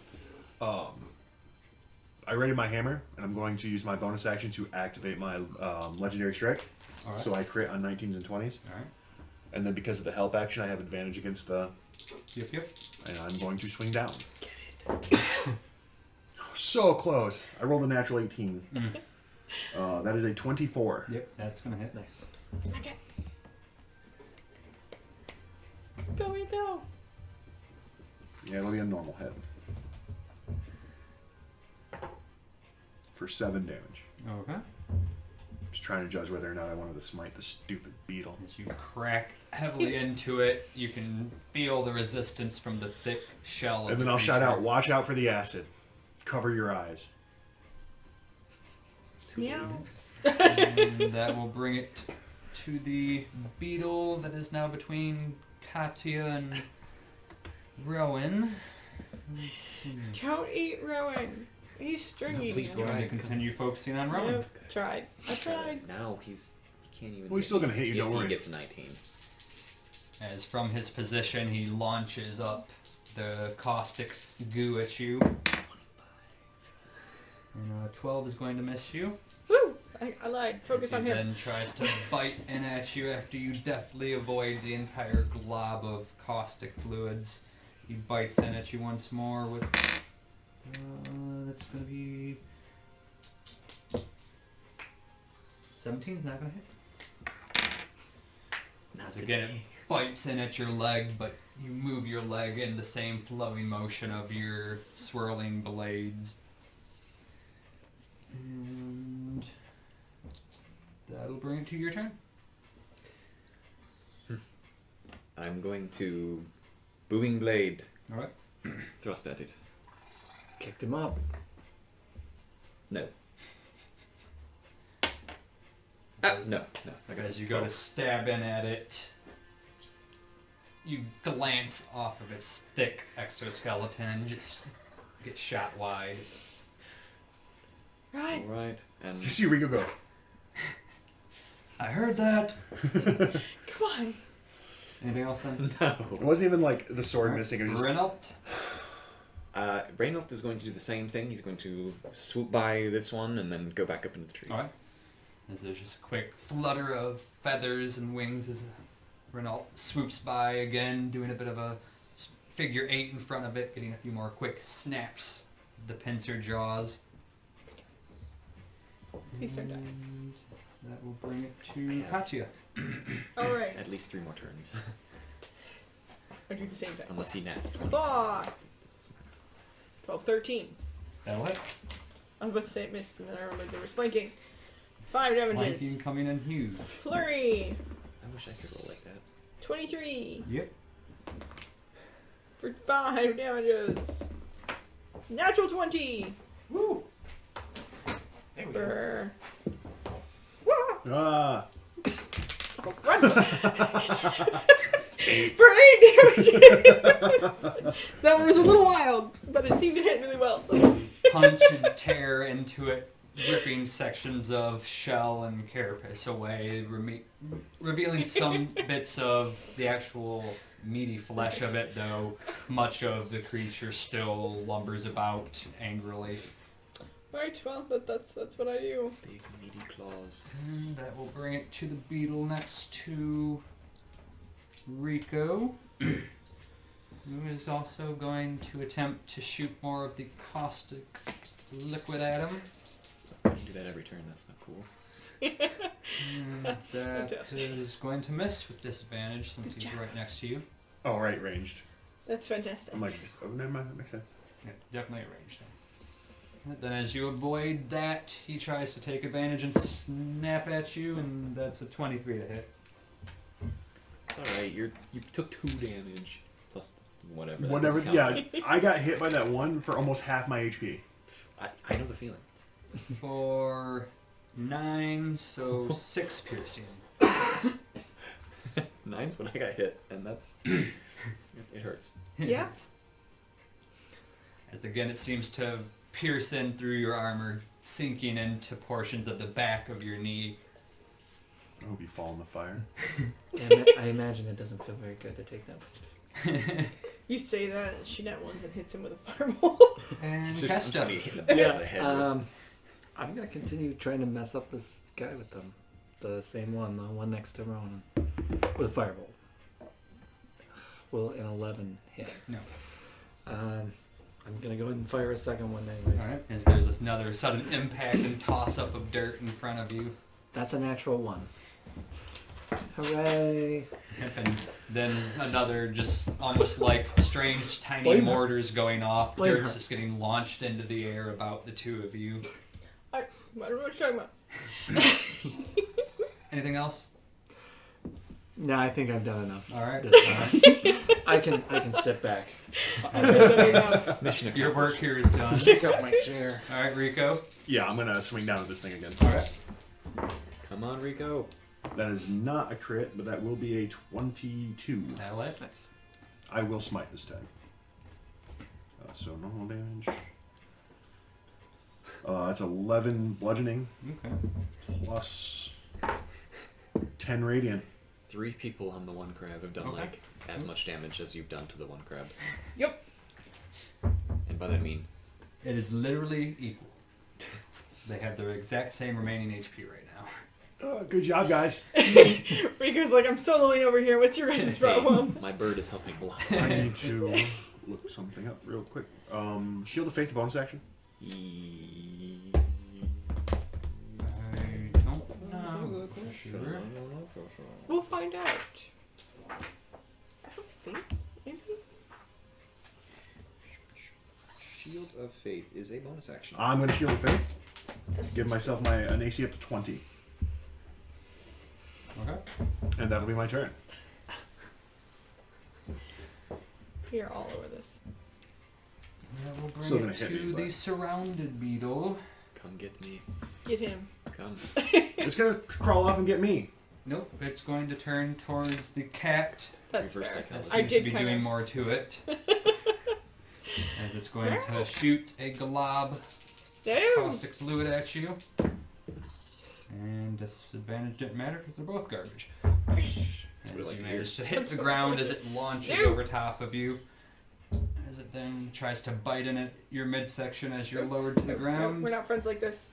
Speaker 4: I ready my hammer, and I'm going to use my bonus action to activate my legendary strike.
Speaker 1: Alright.
Speaker 4: So I crit on 19s and 20s.
Speaker 1: Alright.
Speaker 4: And then because of the help action, I have advantage against the...
Speaker 1: Yep.
Speaker 4: And I'm going to swing down. Get it. So close. I rolled a natural 18. That is a 24.
Speaker 1: Yep, that's gonna hit.
Speaker 5: Nice.
Speaker 3: Smack it. Go, Rico.
Speaker 4: Yeah, it'll be a normal hit. For 7 damage.
Speaker 1: Okay.
Speaker 4: Just trying to judge whether or not I wanted to smite the stupid beetle.
Speaker 1: As you crack heavily into it, you can feel the resistance from the thick shell of
Speaker 4: And then
Speaker 1: the
Speaker 4: I'll shout
Speaker 1: creature.
Speaker 4: out, watch out for the acid. Cover your eyes.
Speaker 3: Meow.
Speaker 1: And that will bring it to the beetle that is now between Katya and Rowan. Let's see.
Speaker 3: Don't eat Rowan. He's stringy.
Speaker 2: please
Speaker 1: I'm going to
Speaker 2: Try.
Speaker 1: continue focusing on Rowan.
Speaker 3: Nope. Tried. I tried.
Speaker 2: Now he can't even.
Speaker 4: Well, he's still gonna hit you,
Speaker 2: if
Speaker 4: don't
Speaker 2: he
Speaker 4: worry.
Speaker 2: gets 19.
Speaker 1: As from his position, he launches up the caustic goo at you. And 12 is going to miss you.
Speaker 3: Woo! I lied. Focus
Speaker 1: As he
Speaker 3: on him.
Speaker 1: then tries to bite in at you after you deftly avoid the entire glob of caustic fluids. He bites in at you once more with... that's going to be... 17's not going to hit. As again, it bites in at your leg, but you move your leg in the same flowing motion of your swirling blades. And that'll bring it to your turn.
Speaker 2: I'm going to booming blade
Speaker 1: Alright.
Speaker 2: thrust at it.
Speaker 5: Kicked him up.
Speaker 2: No.
Speaker 1: As-
Speaker 2: No. I got
Speaker 1: As
Speaker 2: it.
Speaker 1: you go to stab in at it, you glance off of its thick exoskeleton and just get shot wide.
Speaker 3: Right.
Speaker 2: All right, and
Speaker 4: You see Rico go.
Speaker 1: I heard that.
Speaker 3: Come on.
Speaker 1: Anything else then?
Speaker 2: no.
Speaker 4: It wasn't even like the sword missing. It was just...
Speaker 1: Renault?
Speaker 2: Reynold is going to do the same thing. He's going to swoop by this one and then go back up into the trees.
Speaker 1: Alright. As there's just a quick flutter of feathers and wings as Renault swoops by again, doing a bit of a figure 8 in front of it, getting a few more quick snaps of the pincer jaws.
Speaker 3: Please start dying.
Speaker 1: And that will bring it to Katya.
Speaker 3: Alright.
Speaker 2: At least 3 more turns,
Speaker 3: I do the same thing.
Speaker 2: unless he nat 20.
Speaker 3: Bah! 12, 13.
Speaker 1: That'll hit.
Speaker 3: I was about to say it missed, and then I remembered they were spiking. 5 damages.
Speaker 1: Flanking coming in huge.
Speaker 3: Flurry.
Speaker 2: I wish I could roll like that.
Speaker 3: 23
Speaker 1: Yep.
Speaker 3: for 5 damages. Natural 20
Speaker 5: Woo! There we go.
Speaker 3: for... Wah!
Speaker 4: Ah.
Speaker 3: Oh, run! For 8 damages! That one was a little wild, but it seemed to hit really well.
Speaker 1: Punch and tear into it, ripping sections of shell and carapace away, revealing some bits of the actual meaty flesh of it, though much of the creature still lumbers about angrily.
Speaker 3: Right, well, that's what I do.
Speaker 2: Big meaty claws.
Speaker 1: And that will bring it to the beetle next to Rico, who is also going to attempt to shoot more of the caustic liquid at him.
Speaker 2: You do that every turn. That's not cool.
Speaker 1: And
Speaker 3: That's
Speaker 1: that
Speaker 3: fantastic.
Speaker 1: is going to miss with disadvantage since he's right next to you.
Speaker 4: Oh, right, ranged.
Speaker 3: That's fantastic.
Speaker 4: I'm like, oh, never mind, that makes sense.
Speaker 1: Yeah, definitely a ranged him. Then as you avoid that, he tries to take advantage and snap at you, and that's a 23 to hit.
Speaker 2: It's alright. You took 2 damage plus whatever. that
Speaker 4: Whatever,
Speaker 2: doesn't count.
Speaker 4: yeah, I got hit by that one for almost half my HP.
Speaker 2: I know the feeling.
Speaker 1: For 9, so 6 piercing.
Speaker 2: 9's when I got hit, and that's it hurts.
Speaker 3: Yeah.
Speaker 1: As again, it seems to pierce in through your armor, sinking into portions of the back of your knee.
Speaker 4: I hope you fall in the fire.
Speaker 5: I imagine it doesn't feel very good to take that much.
Speaker 3: You say that, and Ginhat ones and hits him with a fireball.
Speaker 1: And
Speaker 2: It's just I'm
Speaker 1: Kesta.
Speaker 2: trying to hit the back of the head.
Speaker 5: I'm gonna continue trying to mess up this guy with them. The same one, the one next to Ronan. With a firebolt. Will an 11 hit?
Speaker 1: No.
Speaker 5: I'm gonna go ahead and fire a second one anyways.
Speaker 1: Alright, as there's this another sudden impact and toss up of dirt in front of you.
Speaker 5: That's a natural 1. Hooray!
Speaker 1: And then another just almost like strange tiny
Speaker 5: Blame her.
Speaker 1: mortars going off.
Speaker 5: Blame
Speaker 1: Dirt's
Speaker 5: her.
Speaker 1: just getting launched into the air about the two of you.
Speaker 3: I don't know what you're talking about.
Speaker 1: Anything else?
Speaker 5: No, I think I've done enough.
Speaker 1: Alright.
Speaker 5: This time. I can sit back.
Speaker 2: Mission
Speaker 1: Your
Speaker 2: accomplished.
Speaker 1: work here is done.
Speaker 5: Kick up my chair.
Speaker 1: Alright, Rico.
Speaker 4: Yeah, I'm gonna swing down at this thing again.
Speaker 1: Alright.
Speaker 2: Come on, Rico.
Speaker 4: That is not a crit, but that will be a 22.
Speaker 1: That'll it.
Speaker 5: Nice.
Speaker 4: I will smite this time. So normal damage. That's 11 bludgeoning
Speaker 1: Okay.
Speaker 4: plus 10 radiant.
Speaker 2: 3 people on the one crab have done
Speaker 1: Okay.
Speaker 2: like as much damage as you've done to the one crab.
Speaker 3: Yep.
Speaker 2: And by that I mean
Speaker 1: It is literally equal. They have the exact same remaining HP right now.
Speaker 4: Good job, guys.
Speaker 3: Rico's like, I'm soloing over here. What's your guys' problem?
Speaker 2: my bird is helping a lot.
Speaker 4: I need to look something up real quick. Shield of Faith bonus action.
Speaker 1: I don't know for sure.
Speaker 3: We'll find out. I don't think. Maybe?
Speaker 2: Shield of Faith is a bonus action.
Speaker 4: I'm going to Shield of Faith. Give myself an AC up to 20.
Speaker 1: Okay.
Speaker 4: And that'll be my turn.
Speaker 3: You're all over this.
Speaker 1: That will bring
Speaker 4: Still gonna
Speaker 1: it
Speaker 4: hit
Speaker 1: to
Speaker 4: me,
Speaker 1: the
Speaker 4: but-
Speaker 1: surrounded beetle.
Speaker 2: Come get me.
Speaker 3: Get him.
Speaker 2: Come.
Speaker 4: It's going to crawl off and get me.
Speaker 1: Nope, it's going to turn towards the cat.
Speaker 3: That's
Speaker 2: Reverse
Speaker 3: fair.
Speaker 2: psychology.
Speaker 1: That
Speaker 3: I
Speaker 1: seems
Speaker 3: did
Speaker 1: to be
Speaker 3: kind
Speaker 1: doing
Speaker 3: of.
Speaker 1: more to it. As it's going to shoot a glob
Speaker 3: Damn.
Speaker 1: caustic fluid at you. And disadvantage didn't matter because they're both garbage. As
Speaker 2: we like
Speaker 1: you
Speaker 2: to hear.
Speaker 1: manage to hit the ground as it launches
Speaker 3: No.
Speaker 1: over top of you. As it then tries to bite in at your midsection as you're lowered to the
Speaker 3: We're
Speaker 1: ground.
Speaker 3: not friends like this.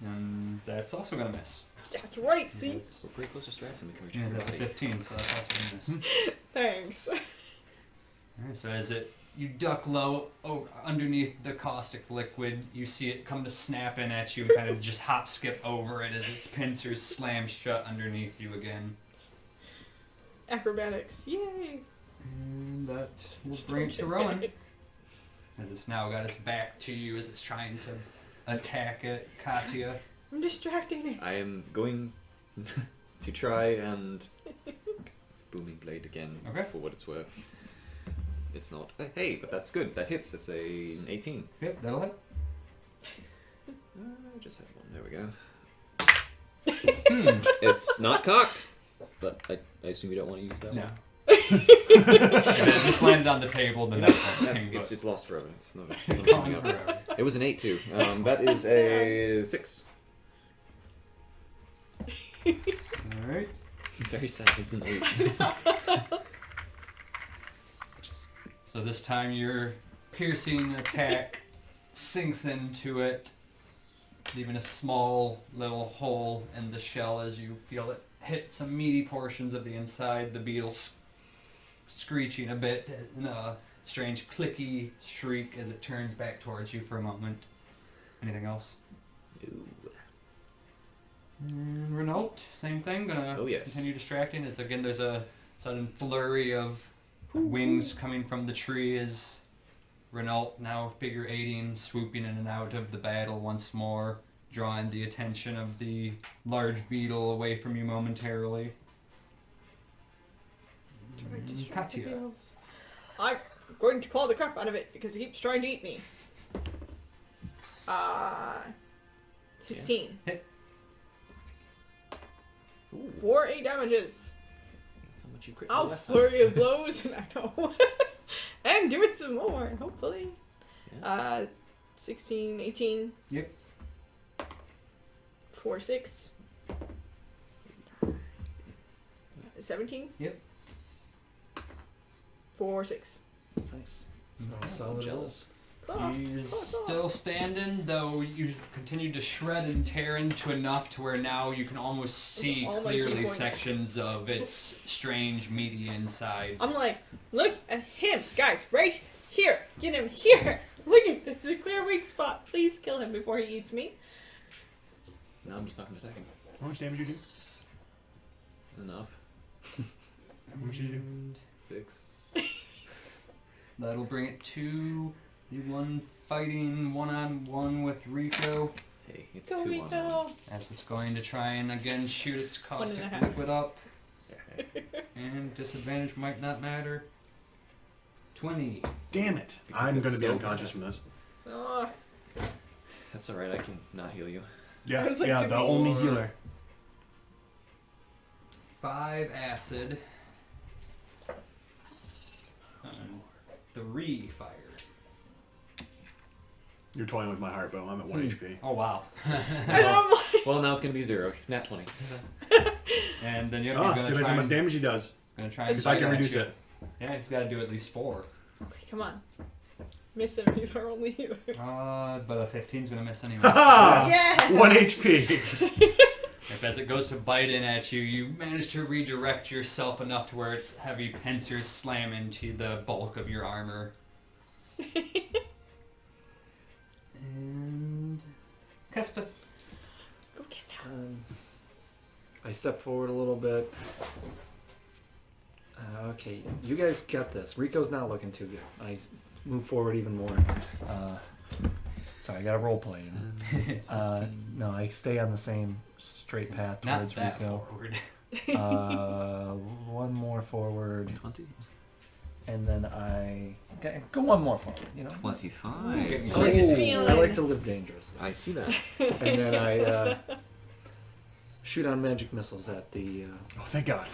Speaker 1: And that's also going to miss.
Speaker 3: That's right, see?
Speaker 2: We're pretty close to strats and we can reach
Speaker 1: Yeah, that's a
Speaker 2: everybody.
Speaker 1: 15, so that's also going to miss.
Speaker 3: Thanks.
Speaker 1: Alright, so as you duck low underneath the caustic liquid, you see it come to snap in at you and kind of just hop skip over it as its pincers slam shut underneath you again.
Speaker 3: Acrobatics. Yay.
Speaker 1: And that will
Speaker 3: Just
Speaker 1: bring
Speaker 3: don't
Speaker 1: it to
Speaker 3: get
Speaker 1: Rowan.
Speaker 3: hit.
Speaker 1: As it's now got its back to you as it's trying to attack it, Katya.
Speaker 3: I'm distracting it.
Speaker 2: I am going to try and booming blade again
Speaker 1: Okay.
Speaker 2: for what it's worth. It's not. Hey, but that's good. That hits. It's an 18.
Speaker 1: Yep, that'll hit.
Speaker 2: I just had one. There we go. It's not cocked, but I assume you don't want to use that
Speaker 1: No.
Speaker 2: one.
Speaker 1: It just landed on the table, the next
Speaker 2: That's,
Speaker 1: thing,
Speaker 2: it's lost forever. It's not
Speaker 1: but
Speaker 2: coming up.
Speaker 1: forever.
Speaker 2: It was an 8 too. That is a 6.
Speaker 1: Alright.
Speaker 2: Very sad. It's an 8.
Speaker 1: So this time your piercing attack sinks into it, leaving a small little hole in the shell as you feel it hit some meaty portions of the inside. The beetle screeching a bit in a strange clicky shriek as it turns back towards you for a moment. Anything else? Renault, same thing. Gonna
Speaker 2: Oh, yes.
Speaker 1: continue distracting. As again, there's a sudden flurry of wings coming from the tree as Renault, now figure 8ing, swooping in and out of the battle once more, drawing the attention of the large beetle away from you momentarily.
Speaker 3: Try to distract the
Speaker 1: Katya.
Speaker 3: beetles. I'm going to claw the crap out of it because it keeps trying to eat me. 16.
Speaker 1: Hit.
Speaker 2: Ooh,
Speaker 3: 4 8 damages.
Speaker 2: that's how much you crit
Speaker 3: I'll
Speaker 2: last time.
Speaker 3: flurry of blows, and I know. I'm doing some more, hopefully.
Speaker 2: Yeah.
Speaker 3: 16, 18.
Speaker 1: Yep.
Speaker 3: 4 6. 17.
Speaker 1: Yep.
Speaker 3: 4 6.
Speaker 5: Nice.
Speaker 2: I'm
Speaker 5: Solid
Speaker 2: jealous.
Speaker 3: Claw.
Speaker 1: He's
Speaker 3: Claw, claw.
Speaker 1: still standing, though you've continued to shred and tear into enough to where now you can almost see
Speaker 3: All my key
Speaker 1: clearly
Speaker 3: points.
Speaker 1: sections of its strange meaty insides.
Speaker 3: I'm like, look at him, guys, right here. Get him here. Look at this. There's a clear weak spot. Please kill him before he eats me.
Speaker 2: No, I'm just not gonna attack him.
Speaker 4: How much damage you do?
Speaker 2: Enough.
Speaker 4: How much you do?
Speaker 2: 6.
Speaker 1: That'll bring it to the one fighting one-on-one with Rico.
Speaker 2: Hey, it's
Speaker 3: Go
Speaker 2: 2
Speaker 3: Rico.
Speaker 2: on 1.
Speaker 1: As it's going to try and again shoot its caustic
Speaker 3: 1.5.
Speaker 1: liquid up. And disadvantage might not matter. 20.
Speaker 4: Damn it!
Speaker 2: Because
Speaker 4: I'm
Speaker 2: it's
Speaker 4: going to be
Speaker 2: so
Speaker 4: unconscious
Speaker 2: bad.
Speaker 4: from this.
Speaker 3: Oh,
Speaker 2: That's alright, I can not heal you.
Speaker 4: Yeah,
Speaker 3: I was like,
Speaker 4: yeah,
Speaker 3: do
Speaker 4: the
Speaker 3: we-
Speaker 4: only healer.
Speaker 1: 5 acid. And 3 fire.
Speaker 4: You're toying with my heart, but I'm at 1 HP.
Speaker 1: Oh wow.
Speaker 3: and I'm like,
Speaker 2: Well, now it's gonna be 0. Nat 20.
Speaker 1: And then yep,
Speaker 4: Ah,
Speaker 1: he's gonna
Speaker 4: depends
Speaker 1: try,
Speaker 4: how much
Speaker 1: and,
Speaker 4: damage he does.
Speaker 1: gonna try and
Speaker 4: Because I
Speaker 1: bite
Speaker 4: can
Speaker 1: at
Speaker 4: reduce
Speaker 1: you.
Speaker 4: it.
Speaker 1: Yeah, he's gotta do at least 4.
Speaker 3: okay, come on. Miss him. He's our only healer.
Speaker 1: But a 15's gonna miss anyway.
Speaker 4: Ha!
Speaker 3: Yeah.
Speaker 4: 1 HP.
Speaker 1: If as it goes to bite in at you, you manage to redirect yourself enough to where its heavy pincers slam into the bulk of your armor. And Kesta.
Speaker 3: Go kiss down.
Speaker 5: I step forward a little bit. Okay, you guys got this. Rico's not looking too good. I move forward even more. Sorry, I got a role play. No, I stay on the same straight path
Speaker 1: Not
Speaker 5: towards
Speaker 1: that
Speaker 5: Rico.
Speaker 1: forward.
Speaker 5: One more forward,
Speaker 2: 20.
Speaker 5: and then I go one more forward. You know,
Speaker 2: 25.
Speaker 1: Getting
Speaker 5: I
Speaker 1: crazy.
Speaker 3: feeling.
Speaker 5: like to live dangerously.
Speaker 2: I see that.
Speaker 5: And then I shoot on magic missiles at the.
Speaker 4: Oh, thank God.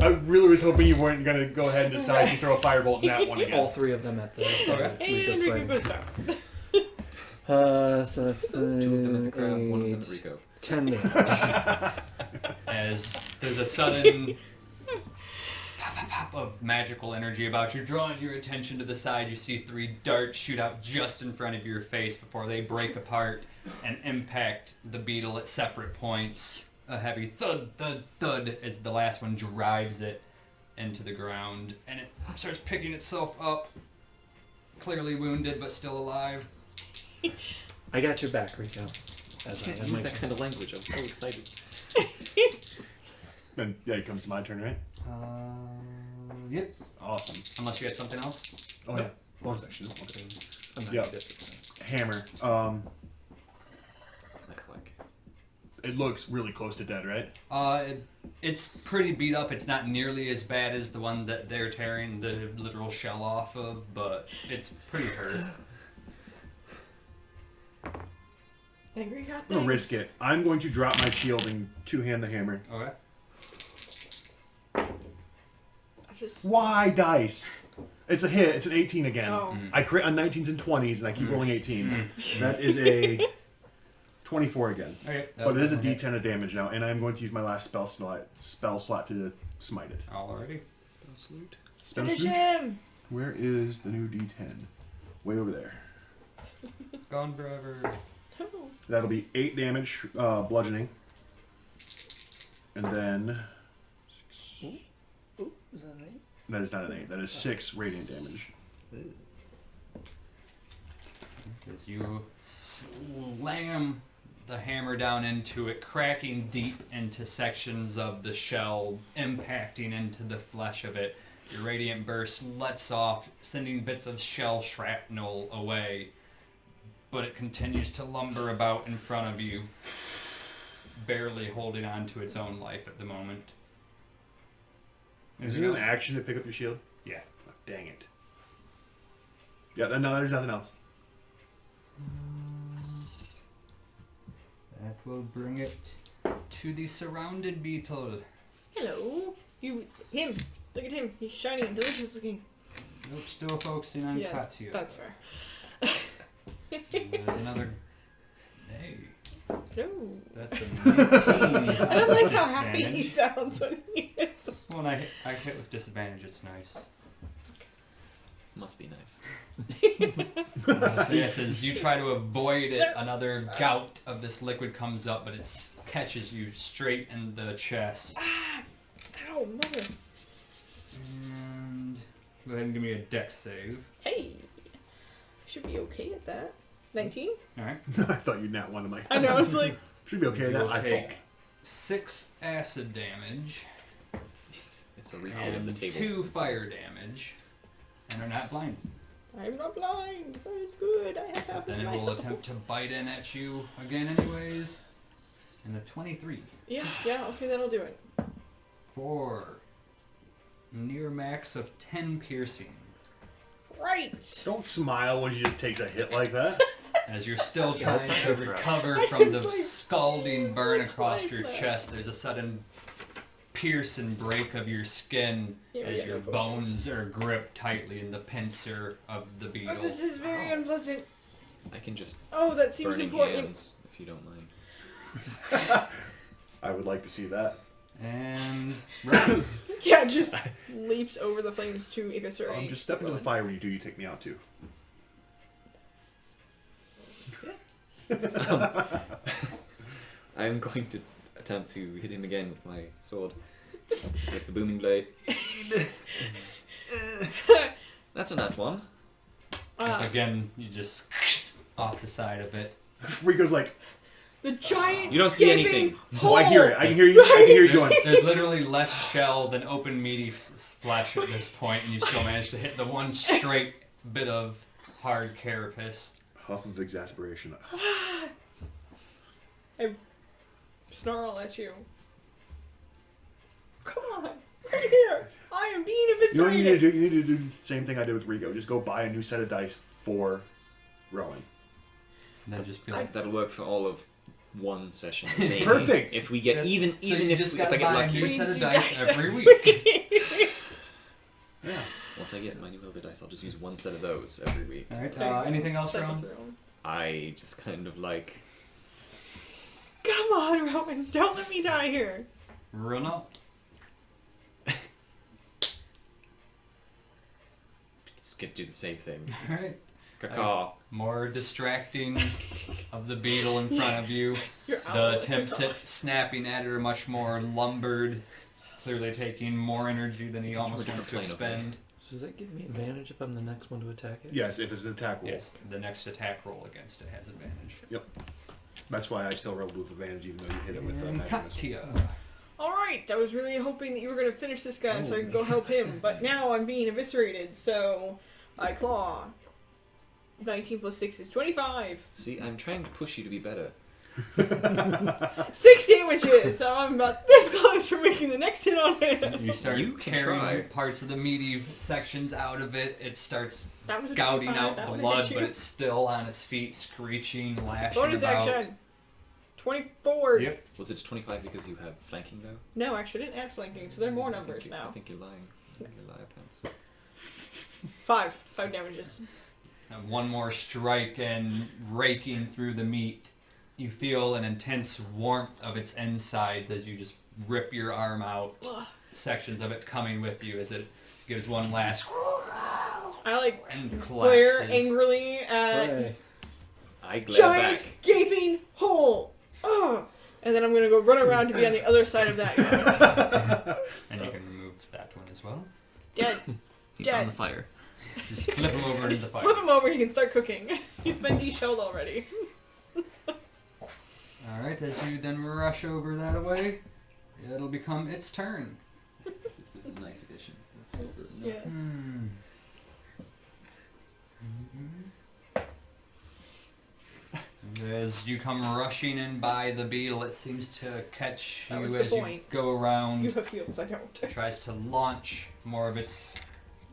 Speaker 4: I really was hoping you weren't going to go ahead and decide to throw a firebolt in that one again.
Speaker 5: All 3 of them at the. Rico's
Speaker 3: And Rico
Speaker 5: friend.
Speaker 3: goes down.
Speaker 5: So that's
Speaker 2: 2 of them at the crowd, 1 of them at Rico.
Speaker 5: 10 damage.
Speaker 1: As there's a sudden pop of magical energy about you, drawing your attention to the side. You see 3 darts shoot out just in front of your face before they break apart and impact the beetle at separate points. A heavy thud, thud, thud as the last one drives it into the ground, and it starts picking itself up, clearly wounded but still alive.
Speaker 5: I got your back, Rico. As
Speaker 2: Can't
Speaker 5: I
Speaker 2: use that kind of language. I'm so excited.
Speaker 4: Then, yeah, it comes to my turn, right?
Speaker 1: Yep.
Speaker 4: Awesome.
Speaker 1: Unless you had something else.
Speaker 4: Oh, yeah. Bonus action. Okay.
Speaker 5: I'm not
Speaker 4: Yeah.
Speaker 5: good at this.
Speaker 4: Hammer.
Speaker 2: Click.
Speaker 4: It looks really close to dead, right?
Speaker 1: It's pretty beat up. It's not nearly as bad as the one that they're tearing the literal shell off of, but it's pretty hurt.
Speaker 3: Angry got
Speaker 4: I'm going to risk it. I'm going to drop my shield and two-hand the hammer.
Speaker 1: Okay.
Speaker 3: I just.
Speaker 4: Why dice? It's a hit. It's an 18 again.
Speaker 3: Oh.
Speaker 4: I crit on 19s and 20s, and I keep rolling 18s. That is a 24 again.
Speaker 1: Okay.
Speaker 4: But it is a D10 of damage now, and I'm going to use my last spell slot to smite it.
Speaker 1: Alrighty.
Speaker 2: Spell salute.
Speaker 4: Spell
Speaker 3: Finish
Speaker 4: slot?
Speaker 3: him!
Speaker 4: Where is the new D10? Way over there.
Speaker 1: Gone forever.
Speaker 3: Oh.
Speaker 4: That'll be 8 damage, bludgeoning. And then...
Speaker 5: Ooh, is that an 8?
Speaker 4: That is not an 8. That is 6 radiant damage.
Speaker 1: As you slam the hammer down into it, cracking deep into sections of the shell, impacting into the flesh of it. Your radiant burst lets off, sending bits of shell shrapnel away, but it continues to lumber about in front of you, barely holding on to its own life at the moment.
Speaker 4: Is it an action to pick up your shield?
Speaker 1: Yeah.
Speaker 4: Oh, dang it. Yeah, no, there's nothing else.
Speaker 1: That will bring it to the surrounded beetle.
Speaker 3: Hello. Him. Look at him. He's shiny and delicious looking.
Speaker 1: Nope, still focusing on
Speaker 3: Yeah,
Speaker 1: Katyas.
Speaker 3: that's fair.
Speaker 1: And there's another. Hey,
Speaker 3: No.
Speaker 1: that's a 19.
Speaker 3: I don't like how happy he
Speaker 1: Disadvantage.
Speaker 3: sounds when he is.
Speaker 1: Well, when I hit with disadvantage, it's nice.
Speaker 2: Must be nice.
Speaker 1: So yes, as you try to avoid it, another gout of this liquid comes up, but it catches you straight in the chest.
Speaker 3: Ow, mother.
Speaker 1: And go ahead and give me a dex save.
Speaker 3: Hey. Should be okay at that. 19?
Speaker 1: Alright.
Speaker 4: I thought you'd not one of my...
Speaker 3: I know, I was like...
Speaker 4: Should be okay with
Speaker 1: You
Speaker 4: that.
Speaker 1: will
Speaker 4: I
Speaker 1: take
Speaker 4: fall.
Speaker 1: 6 acid damage
Speaker 2: It's a recall of the
Speaker 1: and
Speaker 2: table.
Speaker 1: 2 fire damage, and are not blind.
Speaker 3: I'm not blind. That is good. I have half
Speaker 1: Then
Speaker 3: of
Speaker 1: it
Speaker 3: my
Speaker 1: will
Speaker 3: health.
Speaker 1: attempt to bite in at you again anyways. And a 23.
Speaker 3: Yeah, okay, that'll do it.
Speaker 1: For near max of 10 piercing.
Speaker 3: Right.
Speaker 4: Don't smile when she just takes a hit like that.
Speaker 1: As you're still
Speaker 5: Yeah,
Speaker 1: trying
Speaker 5: that's not
Speaker 1: to
Speaker 5: good for us.
Speaker 1: recover
Speaker 3: I
Speaker 1: from the
Speaker 3: have, like,
Speaker 1: scalding burn
Speaker 3: teeth
Speaker 1: across
Speaker 3: like
Speaker 1: your
Speaker 3: that.
Speaker 1: chest, there's a sudden pierce and break of your skin
Speaker 3: Yeah, we
Speaker 1: as
Speaker 3: got
Speaker 1: your
Speaker 3: no
Speaker 1: bones
Speaker 3: potions.
Speaker 1: are gripped tightly in the pincer of the beetle.
Speaker 3: Oh, this is very unpleasant.
Speaker 2: I can just
Speaker 3: Oh, that seems
Speaker 2: burning
Speaker 3: important.
Speaker 2: hands, if you don't mind.
Speaker 4: I would like to see that.
Speaker 1: And right.
Speaker 3: Yeah, just leaps over the flames to eviscerate.
Speaker 4: Just step into the fire when you do, you take me out too.
Speaker 2: I'm going to attempt to hit him again with my sword. With the booming blade. That's a nat one.
Speaker 1: Again, you just off the side of it.
Speaker 4: Rico's like,
Speaker 3: The giant.
Speaker 2: You don't see
Speaker 3: gaping
Speaker 2: anything.
Speaker 4: oh, I hear it.
Speaker 3: hole.
Speaker 4: I can hear you. I can hear you going.
Speaker 1: There's literally less shell than open meaty flesh at this point, and you still managed to hit the one straight bit of hard carapace.
Speaker 4: Huff of exasperation.
Speaker 3: I snarl at you. Come on, right here. I am being
Speaker 4: You know what you need to
Speaker 3: eviscerated.
Speaker 4: do? You need to do the same thing I did with Rico. Just go buy a new set of dice for Rowan.
Speaker 1: And then just be like,
Speaker 2: That'll work for all of one session. Maybe.
Speaker 4: Perfect.
Speaker 2: If we get
Speaker 1: so
Speaker 2: even
Speaker 1: you
Speaker 2: if
Speaker 1: just
Speaker 2: I
Speaker 1: gotta
Speaker 2: get
Speaker 1: buy a
Speaker 2: lucky.
Speaker 1: new set of
Speaker 3: You
Speaker 1: dice
Speaker 3: guys
Speaker 1: every week.
Speaker 4: Yeah.
Speaker 2: Once I get my new elder dice, I'll just use one set of those every week.
Speaker 1: All right.
Speaker 3: There you go.
Speaker 1: Anything else,
Speaker 3: Cycle
Speaker 1: Ron?
Speaker 3: through.
Speaker 2: I just kind of like
Speaker 3: Come on, Rowan. Don't let me die here.
Speaker 1: Run up.
Speaker 2: just get do the same thing.
Speaker 1: All right.
Speaker 2: Caca.
Speaker 1: More distracting of the beetle in front of you.
Speaker 3: You're
Speaker 1: The attempts at snapping at it are much more lumbered, clearly taking more energy than he
Speaker 2: From a
Speaker 1: almost wants to
Speaker 2: different plane of
Speaker 1: expend.
Speaker 5: Does that give me advantage if I'm the next one to attack it?
Speaker 4: Yes, if it's an attack roll.
Speaker 1: Yes, the next attack roll against it has advantage.
Speaker 4: That's why I still rolled with advantage, even though you hit it with
Speaker 1: And
Speaker 4: magic.
Speaker 1: Katya.
Speaker 3: Alright, I was really hoping that you were going to finish this guy so I could go help him, but now I'm being eviscerated, so I claw. 19 plus 6 is 25.
Speaker 2: See, I'm trying to push you to be better.
Speaker 3: 6 damages, so I'm about this close from making the next hit on him.
Speaker 1: You start
Speaker 2: You can
Speaker 1: tearing
Speaker 2: try.
Speaker 1: parts of the meaty sections out of it. It starts
Speaker 3: That was a
Speaker 1: gouting
Speaker 3: 25,
Speaker 1: out
Speaker 3: that would've
Speaker 1: blood,
Speaker 3: hit
Speaker 1: but
Speaker 3: you.
Speaker 1: it's still on its feet, screeching, lashing
Speaker 3: Bonus
Speaker 1: about.
Speaker 3: action. 24.
Speaker 1: Yep.
Speaker 2: Was it 25 because you have flanking though?
Speaker 3: No, actually, I didn't add flanking, so there are more numbers
Speaker 2: I
Speaker 3: now.
Speaker 2: think you're lying. You're liar pants.
Speaker 3: 5 damages.
Speaker 1: And one more strike and raking through the meat. You feel an intense warmth of its insides as you just rip your arm out.
Speaker 3: Ugh.
Speaker 1: Sections of it coming with you as it gives one last
Speaker 3: I like
Speaker 1: and
Speaker 3: glare
Speaker 1: collapses.
Speaker 3: angrily at
Speaker 5: Hooray.
Speaker 2: I glare
Speaker 3: giant
Speaker 2: back.
Speaker 3: gaping hole. Ugh. And then I'm gonna go run around to be on the other side of that guy.
Speaker 1: And you can remove that one as well.
Speaker 3: Dead.
Speaker 2: He's
Speaker 3: Dead.
Speaker 2: on the fire.
Speaker 1: Just flip him over into
Speaker 3: Just
Speaker 1: the fire.
Speaker 3: flip him over, he can start cooking. He's been de-shelled already.
Speaker 1: Alright, as you then rush over that way, it'll become its turn.
Speaker 2: This is a nice addition. It's silver. No.
Speaker 3: Yeah.
Speaker 1: Hmm. As you come rushing in by the beetle, it seems to catch
Speaker 3: That
Speaker 1: you
Speaker 3: was the
Speaker 1: as you
Speaker 3: point.
Speaker 1: go around.
Speaker 3: You have heals, I don't.
Speaker 1: It tries to launch more of its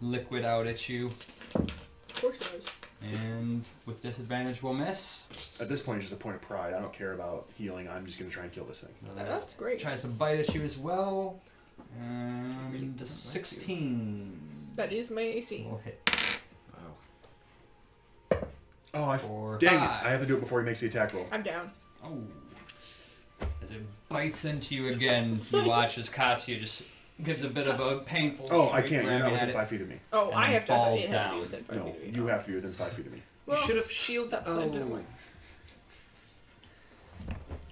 Speaker 1: liquid out at you,
Speaker 3: Of course it is.
Speaker 1: and with disadvantage will miss.
Speaker 4: At this point, it's just a point of pride. I don't care about healing. I'm just gonna try and kill this thing.
Speaker 1: So
Speaker 3: That's great.
Speaker 1: Tries to bite at you as well. And
Speaker 2: doesn't like you.
Speaker 1: 16
Speaker 3: That is my AC.
Speaker 1: will hit.
Speaker 2: Wow.
Speaker 4: Oh,
Speaker 1: For
Speaker 4: dang it!
Speaker 1: 5.
Speaker 4: I have to do it before he makes the attack roll.
Speaker 3: I'm down.
Speaker 1: Oh. As it bites into you again, you watch as Katya just gives a bit of a painful
Speaker 4: Oh, I
Speaker 1: shriek,
Speaker 4: can't. You're not
Speaker 1: grabbing at
Speaker 4: within
Speaker 1: it.
Speaker 4: 5 feet of me.
Speaker 3: Oh,
Speaker 1: And
Speaker 3: I
Speaker 1: then
Speaker 3: have to.
Speaker 1: falls
Speaker 3: It has to
Speaker 1: down.
Speaker 3: be within 5
Speaker 4: No,
Speaker 3: feet of me.
Speaker 4: you have to be within 5 feet of me.
Speaker 3: Well,
Speaker 2: you should have shielded.
Speaker 3: that plan didn't work.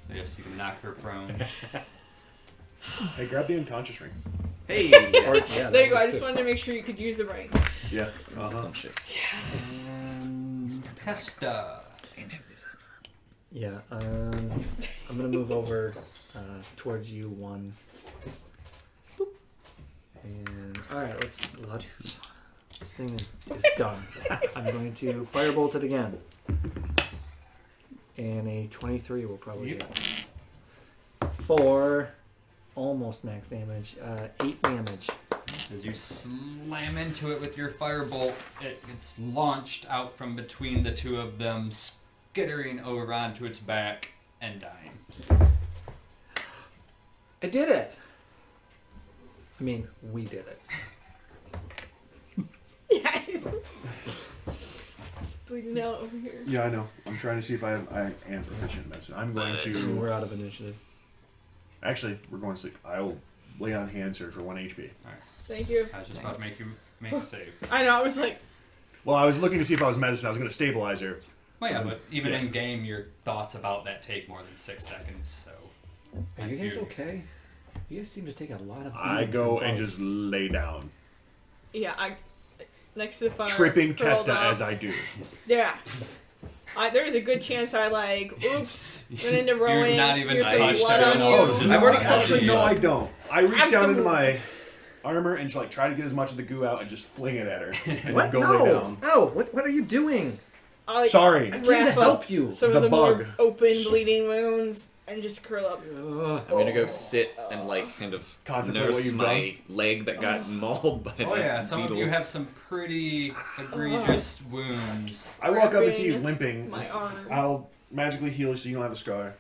Speaker 1: I guess you can knock her prone.
Speaker 4: Hey, grab the unconscious ring.
Speaker 2: Hey.
Speaker 5: Or-
Speaker 2: Yes.
Speaker 5: yeah,
Speaker 3: There you go.
Speaker 5: that
Speaker 3: I
Speaker 5: works
Speaker 3: just
Speaker 5: too.
Speaker 3: wanted to make sure you could use the right.
Speaker 4: Yeah. Uh-huh.
Speaker 2: Unconscious.
Speaker 1: And Testa.
Speaker 5: Yeah, I'm gonna move over towards you one. And alright, let's this thing is done. I'm going to firebolt it again. And a 23 will probably
Speaker 1: Yep.
Speaker 5: hit. For almost max damage. 8 damage.
Speaker 1: As you slam into it with your firebolt, it gets launched out from between the two of them, skittering over onto its back and dying.
Speaker 5: I did it! I mean, we did it.
Speaker 3: Yes. It's bleeding out over here.
Speaker 4: Yeah, I know. I'm trying to see if I am proficient in medicine. I'm going
Speaker 5: So
Speaker 4: to.
Speaker 5: we're out of initiative.
Speaker 4: Actually, we're going to sleep. I'll lay on hands here for 1 HP.
Speaker 3: Thank you.
Speaker 1: I was just about to make you make a save.
Speaker 3: I know. I was like,
Speaker 4: Well, I was looking to see if I was medicine. I was going to stabilize her.
Speaker 1: Well, yeah, but even
Speaker 4: Yeah.
Speaker 1: in game, your thoughts about that take more than 6 seconds. So
Speaker 5: Are you guys
Speaker 1: you.
Speaker 5: okay? You guys seem to take a lot of
Speaker 4: I
Speaker 5: beating
Speaker 4: go
Speaker 5: from
Speaker 4: and
Speaker 5: bugs.
Speaker 4: just lay down,
Speaker 3: yeah, I next to the fire.
Speaker 4: tripping
Speaker 3: curled
Speaker 4: Testa
Speaker 3: up.
Speaker 4: as I do.
Speaker 3: Yeah. There's a good chance I oops, went into rowing.
Speaker 1: You're not even
Speaker 3: smeared some
Speaker 1: touched
Speaker 3: blood
Speaker 1: at
Speaker 3: on
Speaker 1: all.
Speaker 3: you.
Speaker 1: Oh, just
Speaker 2: I've already
Speaker 1: clutching
Speaker 4: Actually,
Speaker 1: you
Speaker 4: no,
Speaker 1: up.
Speaker 4: I don't. I reach down into
Speaker 3: Absolutely.
Speaker 4: my armor and just like try to get as much of the goo out and just fling it at her and
Speaker 5: What?
Speaker 4: then go
Speaker 5: No!
Speaker 4: lay down.
Speaker 5: No! What are you doing?
Speaker 3: I, like,
Speaker 4: Sorry.
Speaker 5: I'm
Speaker 3: wrap
Speaker 5: trying to
Speaker 3: up
Speaker 5: help you.
Speaker 3: some
Speaker 4: The
Speaker 3: of the more
Speaker 4: bug.
Speaker 3: open bleeding wounds and just curl up.
Speaker 5: Ugh.
Speaker 2: I'm gonna go sit and like kind of
Speaker 4: Contemplate what
Speaker 2: nurse
Speaker 4: you've
Speaker 2: my leg that got mauled by
Speaker 1: Oh
Speaker 2: that
Speaker 1: yeah, some
Speaker 2: beetle.
Speaker 1: of you have some pretty egregious wounds.
Speaker 4: I walk up and see you
Speaker 3: Wrapping
Speaker 4: limping.
Speaker 3: My arm.
Speaker 4: I'll magically heal you so you don't have a scar,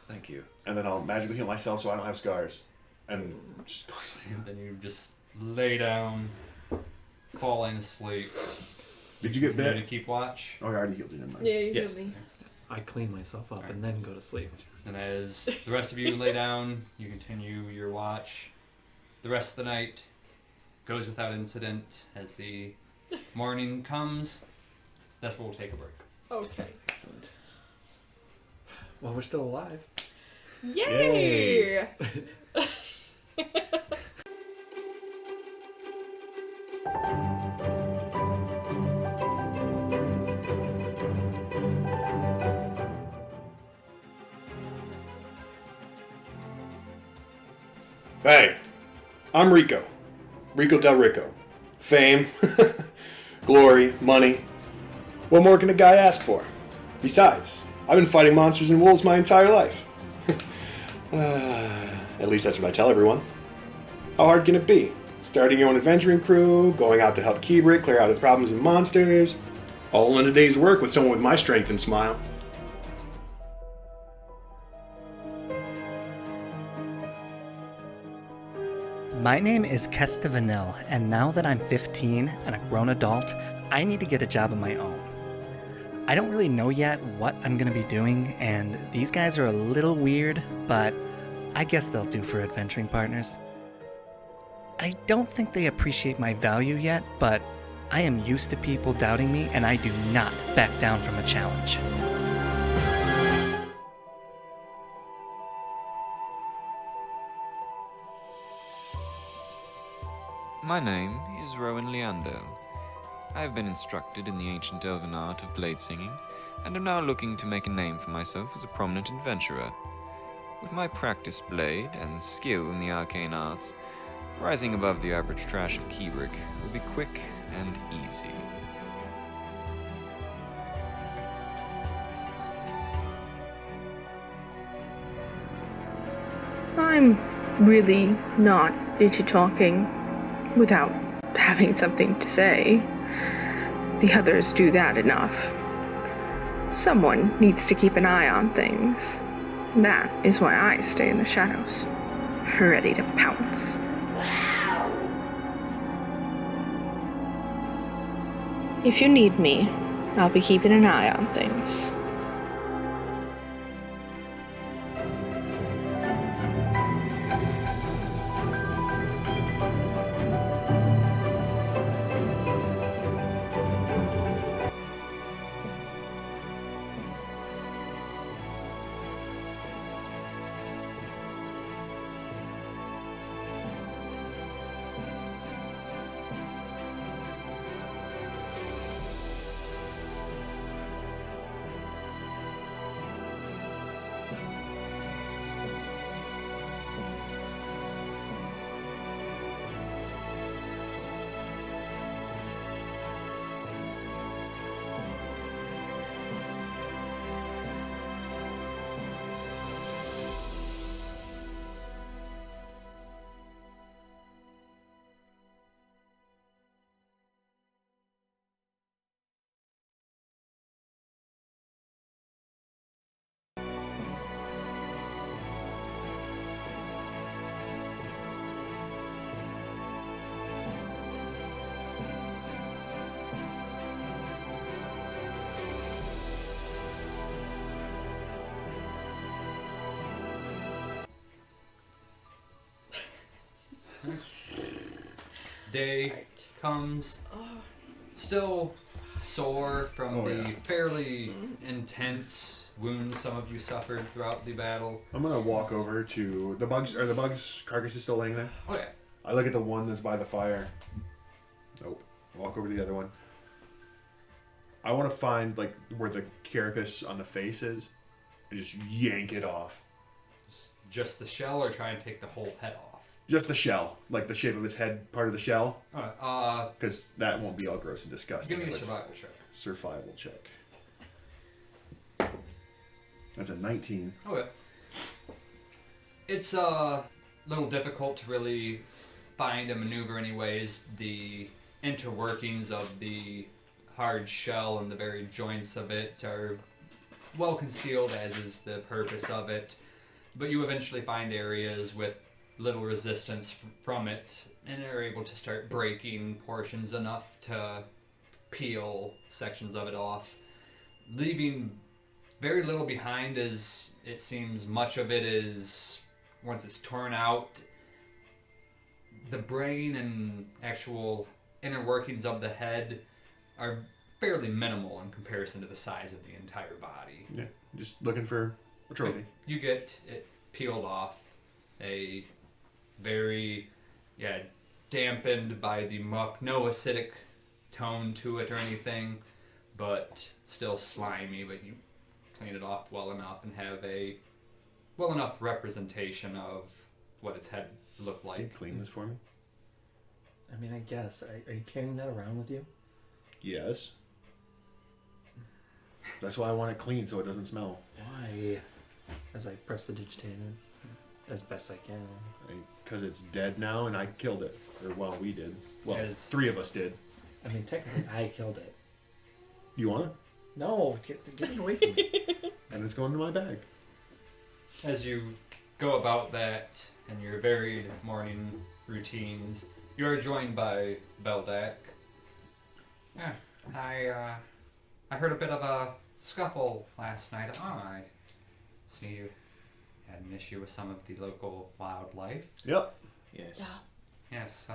Speaker 2: Thank you.
Speaker 4: and then I'll magically heal myself so I don't have scars, and just go sleep.
Speaker 1: Then you just lay down, falling asleep.
Speaker 4: Did you get
Speaker 1: Continue to
Speaker 4: bit?
Speaker 1: keep watch.
Speaker 4: Oh, I already healed you, didn't I?
Speaker 3: Yeah, you
Speaker 2: Yes.
Speaker 3: healed me.
Speaker 5: I clean myself up and then go to sleep.
Speaker 1: And as the rest of you lay down, you continue your watch. The rest of the night goes without incident. As the morning comes, that's where we'll take a break.
Speaker 3: Okay.
Speaker 2: Excellent.
Speaker 5: Well, we're still alive.
Speaker 3: Yay!
Speaker 4: Hey, I'm Rico. Rico Del Rico. Fame, glory, money. What more can a guy ask for? Besides, I've been fighting monsters and wolves my entire life. At least that's what I tell everyone. How hard can it be? Starting your own adventuring crew, going out to help Keybrick clear out its problems and monsters, all in a day's work with someone with my strength and smile.
Speaker 6: My name is Kesta Vanille, and now that I'm 15 and a grown adult, I need to get a job of my own. I don't really know yet what I'm going to be doing, and these guys are a little weird, but I guess they'll do for adventuring partners. I don't think they appreciate my value yet, but I am used to people doubting me, and I do not back down from a challenge.
Speaker 7: My name is Rowan Leandel. I have been instructed in the ancient elven art of blade singing, and am now looking to make a name for myself as a prominent adventurer. With my practiced blade and skill in the arcane arts, rising above the average trash of Keybrick will be quick and easy.
Speaker 3: I'm really not into talking without having something to say. The others do that enough. Someone needs to keep an eye on things. That is why I stay in the shadows, ready to pounce. If you need me, I'll be keeping an eye on things.
Speaker 1: Day comes, still sore from the fairly intense wounds some of you suffered throughout the battle.
Speaker 4: I'm gonna walk over to the bugs. Are the bugs' carcasses still laying there?
Speaker 1: Oh yeah.
Speaker 4: I look at the one that's by the fire. Nope. Walk over to the other one. I want to find like where the carapace on the face is, and just yank it off.
Speaker 1: Just the shell, or try and take the whole head off?
Speaker 4: Just the shell, like the shape of its head, part of the shell,
Speaker 1: Alright,
Speaker 4: because that won't be all gross and disgusting.
Speaker 1: give me a
Speaker 4: if it's-
Speaker 1: survival check.
Speaker 4: Survival check. That's a 19.
Speaker 1: Okay. It's a little difficult to really find and maneuver anyways. The interworkings of the hard shell and the very joints of it are well concealed, as is the purpose of it. But you eventually find areas with little resistance from it, and are able to start breaking portions enough to peel sections of it off, leaving very little behind, as it seems much of it is, once it's torn out, the brain and actual inner workings of the head are fairly minimal in comparison to the size of the entire body.
Speaker 4: Yeah, just looking for a trophy.
Speaker 1: You get it peeled off, a very, dampened by the muck, no acidic tone to it or anything, but still slimy, but you clean it off well enough and have a well enough representation of what its head looked
Speaker 4: Can you
Speaker 1: like.
Speaker 4: clean this for me?
Speaker 5: I mean, I guess. Are you carrying that around with you?
Speaker 4: Yes. That's why I want it clean so it doesn't smell.
Speaker 5: Why? As I press the digitator as best I can.
Speaker 4: Because it's dead now and I killed it. Or, well, we did. Well,
Speaker 1: Yes.
Speaker 4: 3 of us did.
Speaker 5: I mean, technically, I killed it.
Speaker 4: You want it?
Speaker 5: No, get it away from me.
Speaker 4: And it's going to my bag.
Speaker 1: As you go about that and your varied morning routines, you are joined by Beldak. Yeah, I heard a bit of a scuffle last night. Oh, I see you had an issue with some of the local wildlife.
Speaker 4: Yep.
Speaker 2: Yes.
Speaker 3: Yeah.
Speaker 1: Yes,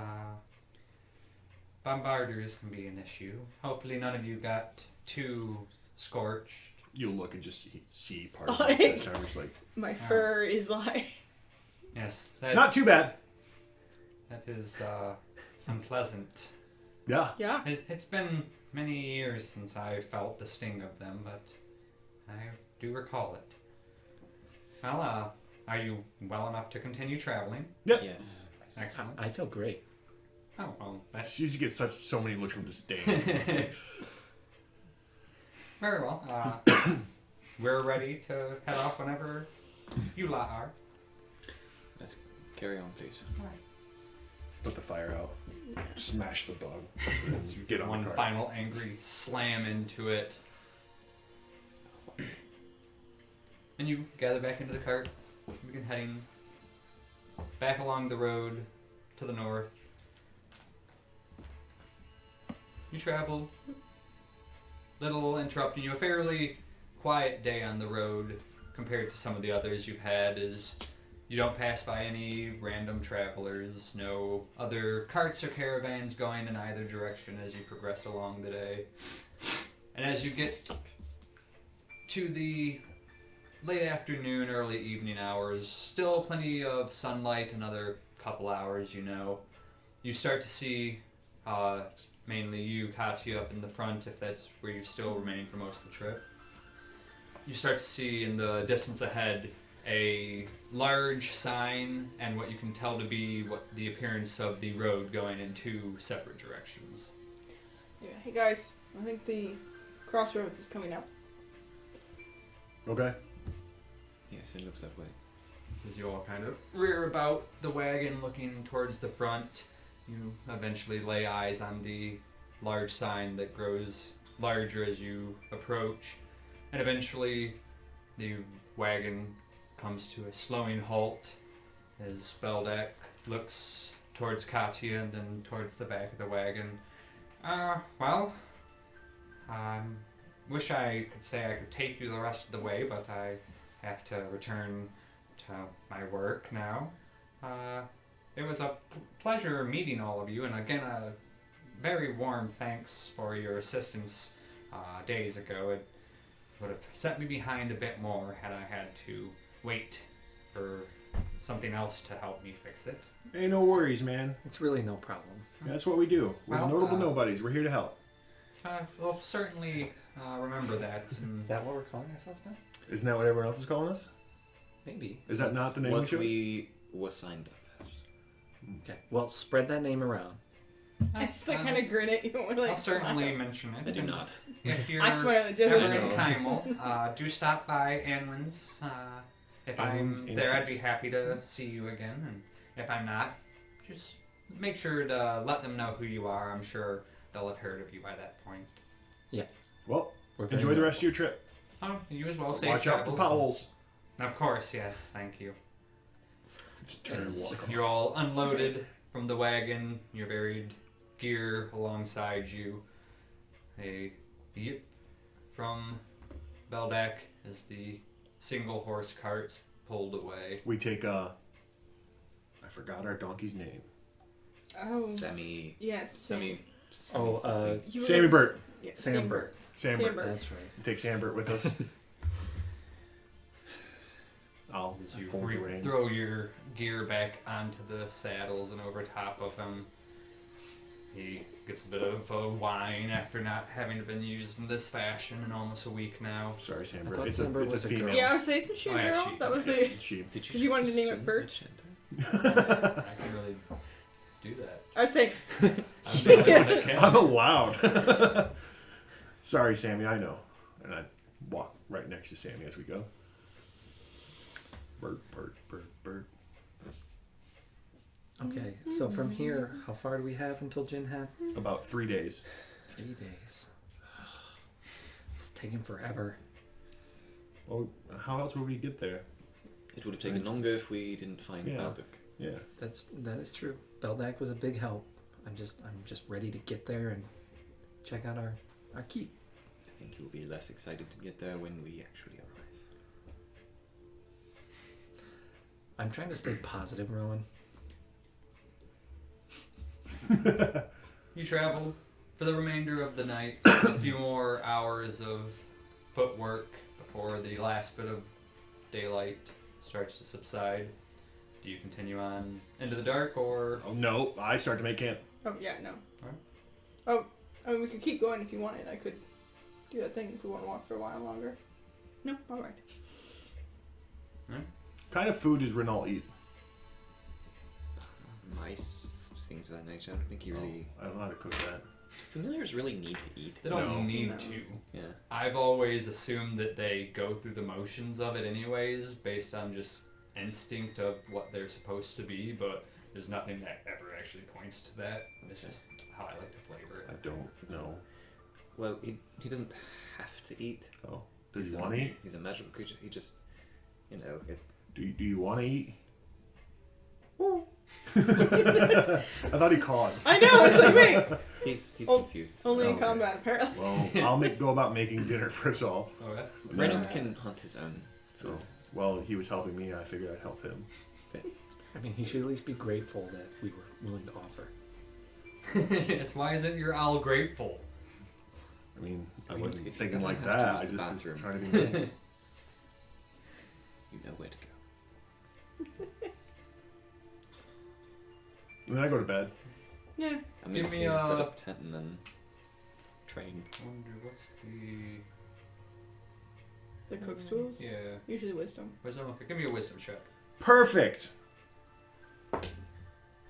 Speaker 1: bombarders can be an issue. Hopefully none of you got too scorched.
Speaker 4: You look and just see part of the chest armor's like,
Speaker 3: My fur is like.
Speaker 1: Yes, that,
Speaker 4: not too bad.
Speaker 1: that is unpleasant.
Speaker 4: Yeah.
Speaker 3: Yeah.
Speaker 1: It's been many years since I felt the sting of them, but I do recall it. Well, are you well enough to continue traveling?
Speaker 4: Yeah.
Speaker 2: Yes.
Speaker 1: Excellent.
Speaker 5: I feel great.
Speaker 1: Oh, well, that's
Speaker 4: She used to get so many looks from disdain. It's like,
Speaker 1: very well. We're ready to head off whenever you lot are.
Speaker 2: Let's carry on, please.
Speaker 4: put the fire out. Smash the bug. And you get on
Speaker 1: One
Speaker 4: the cart.
Speaker 1: final angry slam into it. And you gather back into the cart. You begin heading back along the road to the north. You travel, little interrupting you. A fairly quiet day on the road compared to some of the others you've had is you don't pass by any random travelers, no other carts or caravans going in either direction as you progress along the day. And as you get to the late afternoon, early evening hours, still plenty of sunlight, another couple hours, you start to see, mainly you, Katya, up in the front, if that's where you're still remaining for most of the trip. You start to see in the distance ahead a large sign and what you can tell to be what the appearance of the road going in two separate directions.
Speaker 3: Yeah. Hey guys, I think the crossroads is coming up.
Speaker 4: Okay.
Speaker 2: Yes, it looks that way.
Speaker 1: As you all kind of rear about the wagon looking towards the front, you eventually lay eyes on the large sign that grows larger as you approach, and eventually the wagon comes to a slowing halt as Beldak looks towards Katya and then towards the back of the wagon. Wish I could say I could take you the rest of the way, but I have to return to my work now. It was a pleasure meeting all of you, and again, a very warm thanks for your assistance days ago. It would have set me behind a bit more had I had to wait for something else to help me fix it.
Speaker 4: Hey, no worries, man.
Speaker 5: It's really no problem.
Speaker 4: That's what we do. We're
Speaker 1: Well,
Speaker 4: notable nobodies. We're here to help.
Speaker 1: We'll certainly remember that. And
Speaker 5: Is that what we're calling ourselves now?
Speaker 4: Isn't that what everyone else is calling us?
Speaker 5: Maybe.
Speaker 4: Is that not the name we
Speaker 2: What
Speaker 4: chose?
Speaker 2: we were signed up as.
Speaker 5: Okay. Well, spread that name around.
Speaker 3: I just kind of grin at you and
Speaker 1: I'll certainly
Speaker 3: smile.
Speaker 1: mention it.
Speaker 2: I do not.
Speaker 1: If you're
Speaker 3: I swear, just
Speaker 1: ever
Speaker 2: I
Speaker 1: in
Speaker 2: know.
Speaker 1: Keimel, do stop by Anlin's. If
Speaker 4: Anlin's
Speaker 1: I'm there, I'd be
Speaker 4: Antiques.
Speaker 1: happy to see you again. And if I'm not, just make sure to let them know who you are. I'm sure they'll have heard of you by that point.
Speaker 4: Well,
Speaker 5: We're very
Speaker 4: enjoy the
Speaker 5: notable.
Speaker 4: rest of your trip.
Speaker 1: Oh, you as well. Safe
Speaker 4: Watch out for
Speaker 1: travels.
Speaker 4: powels.
Speaker 1: Of course, yes. Thank you.
Speaker 4: Just turn and
Speaker 1: As
Speaker 4: walk off.
Speaker 1: you're all unloaded from the wagon, your varied gear alongside you. A yip from Beldak as the single horse carts pulled away.
Speaker 4: We take I forgot our donkey's name.
Speaker 3: Oh.
Speaker 2: Semi.
Speaker 3: Yes.
Speaker 5: Oh,
Speaker 2: something.
Speaker 3: You
Speaker 4: Sammy
Speaker 3: were-
Speaker 4: Burt.
Speaker 3: Yeah,
Speaker 5: Sambert.
Speaker 4: Sambert.
Speaker 3: Sambert.
Speaker 5: That's right.
Speaker 4: We take Sambert with us. I'll
Speaker 1: As you
Speaker 4: hold the rein.
Speaker 1: throw your gear back onto the saddles and over top of him, he gets a bit of wine after not having been used in this fashion in almost a week now.
Speaker 4: Sorry,
Speaker 5: I
Speaker 4: Sambert.
Speaker 5: thought
Speaker 4: It's
Speaker 5: Sambert
Speaker 4: a
Speaker 5: was a
Speaker 4: female.
Speaker 5: girl.
Speaker 3: Yeah, I was saying, isn't she a
Speaker 1: Oh, yeah,
Speaker 3: girl?
Speaker 1: she-
Speaker 3: That was the.
Speaker 4: She.
Speaker 2: Did you
Speaker 3: Did you want to name it
Speaker 2: assume
Speaker 3: Bert?
Speaker 2: Magenta?
Speaker 1: I can really do that.
Speaker 3: I was saying.
Speaker 1: I'm not a kid.
Speaker 4: I'm allowed. Sorry, Sammy. I know. And I walk right next to Sammy as we go. Bert.
Speaker 5: Okay. So from here, how far do we have until Ginhat?
Speaker 4: About 3 days.
Speaker 5: 3 days. It's taking forever.
Speaker 4: Well, how else would we get there?
Speaker 2: It would have taken longer if we didn't find
Speaker 4: Yeah.
Speaker 2: Balbec.
Speaker 4: Yeah.
Speaker 5: That is true. Beldak was a big help. I'm just ready to get there and check out our keep.
Speaker 2: I think you'll be less excited to get there when we actually
Speaker 5: I'm trying to stay positive, Rowan.
Speaker 1: you travel for the remainder of the night. A few more hours of footwork before the last bit of daylight starts to subside. Do you continue on into the dark, or...
Speaker 4: Oh, no. I start to make camp.
Speaker 3: Oh, yeah, no.
Speaker 1: Alright.
Speaker 3: Oh, I mean, we could keep going if you wanted. I could do that thing if we want to walk for a while longer. No? Alright.
Speaker 4: Kind of food does Renal eat?
Speaker 2: Mice, things of that nature. I don't think he really.
Speaker 4: I don't know how to cook that.
Speaker 2: Familiars really need to eat.
Speaker 1: They don't
Speaker 4: No.
Speaker 1: need
Speaker 3: No.
Speaker 1: to.
Speaker 2: Yeah.
Speaker 1: I've always assumed that they go through the motions of it anyways, based on just instinct of what they're supposed to be, but there's nothing that ever actually points to that. It's just how I like to flavor it.
Speaker 4: I don't know.
Speaker 2: Well, he doesn't have to eat.
Speaker 4: Oh. Does
Speaker 2: He's
Speaker 4: he
Speaker 2: a-
Speaker 4: want to eat?
Speaker 2: He's a magical creature. He just,
Speaker 4: Do you want to eat? I thought he called.
Speaker 3: I know, it's like, wait.
Speaker 2: he's
Speaker 3: Oh,
Speaker 2: confused.
Speaker 3: Only in
Speaker 4: Okay.
Speaker 3: combat, apparently.
Speaker 4: Well, I'll go about making dinner for us all.
Speaker 1: Alright.
Speaker 2: Reynolds can hunt his own food.
Speaker 4: Oh, well, he was helping me. I figured I'd help him.
Speaker 5: I mean, he should at least be grateful that we were willing to offer.
Speaker 1: Yes, why isn't your owl grateful?
Speaker 4: I mean, I
Speaker 2: If
Speaker 4: wasn't
Speaker 2: you
Speaker 4: thinking
Speaker 2: ever
Speaker 4: like
Speaker 2: have to
Speaker 4: that.
Speaker 2: use
Speaker 4: I
Speaker 2: the
Speaker 4: just
Speaker 2: bathroom.
Speaker 4: was trying to be nice.
Speaker 2: You know where to go.
Speaker 4: And then I go to bed.
Speaker 3: Yeah.
Speaker 2: I'm
Speaker 1: Give
Speaker 2: gonna
Speaker 1: me,
Speaker 2: set up tent and then train.
Speaker 1: I wonder what's
Speaker 3: The cook's tools?
Speaker 1: Yeah.
Speaker 3: Usually wisdom.
Speaker 1: Wisdom? Okay, give me a wisdom check.
Speaker 4: Perfect.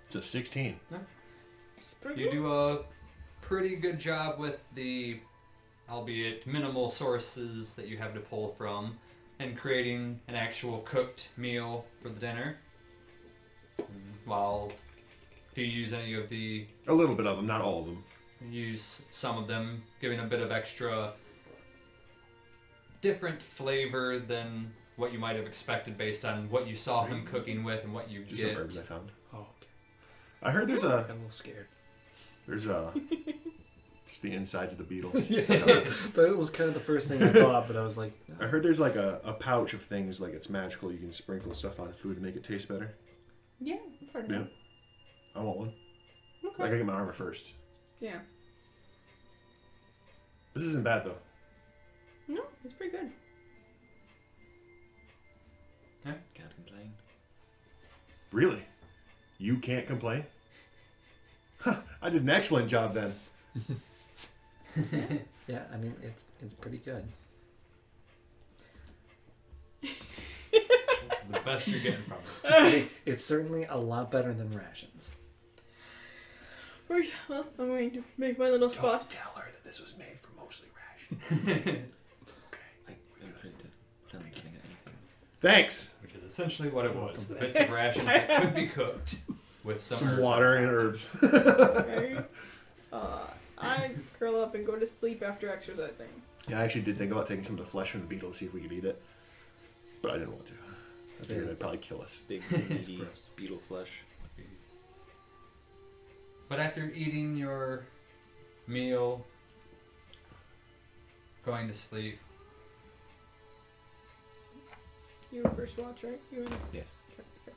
Speaker 4: It's a 16.
Speaker 1: You do a pretty good job with the, albeit minimal, sources that you have to pull from, and creating an actual cooked meal for the dinner. While, do you use any of the,
Speaker 4: A little bit of them, not all of them.
Speaker 1: use some of them, giving a bit of extra different flavor than what you might have expected based on what you saw him cooking with and what you
Speaker 4: Just
Speaker 1: get.
Speaker 4: some herbs I found.
Speaker 5: Oh, okay.
Speaker 4: I heard there's
Speaker 5: I'm
Speaker 4: a
Speaker 5: a little scared.
Speaker 4: just the insides of the beetle.
Speaker 5: That was kind of the first thing I thought, but I was like,
Speaker 4: I heard there's like a pouch of things like it's magical. You can sprinkle stuff on food to make it taste better.
Speaker 3: Yeah, I've heard of
Speaker 4: Yeah.
Speaker 3: that.
Speaker 4: I want one. I
Speaker 3: Okay.
Speaker 4: gotta get my armor first.
Speaker 3: Yeah.
Speaker 4: This isn't bad though.
Speaker 3: No, it's pretty good.
Speaker 2: Can't complain.
Speaker 4: Really? You can't complain? Huh, I did an excellent job then.
Speaker 5: yeah, I mean, it's pretty good.
Speaker 1: That's the best you're getting from it.
Speaker 5: I mean, it's certainly a lot better than rations.
Speaker 3: Right, well, I'm going to make my little spot.
Speaker 4: tell her that this was made for mostly ration.
Speaker 2: I imprinted. I'm not getting anything.
Speaker 4: Thanks.
Speaker 1: Which is essentially what it was. The bits of rations that could be cooked with some herbs
Speaker 4: water
Speaker 1: on
Speaker 4: and
Speaker 1: top.
Speaker 4: herbs.
Speaker 3: Right? I curl up and go to sleep after exercising.
Speaker 4: Yeah, I actually did think about taking some of the flesh from the beetle to see if we could eat it. But I didn't want to. I figured they'd probably kill us.
Speaker 2: Big, meaty
Speaker 5: gross.
Speaker 2: beetle flesh.
Speaker 1: But after eating your meal, going to sleep,
Speaker 3: You were first watch, right? You were...
Speaker 2: Yes.
Speaker 3: Okay.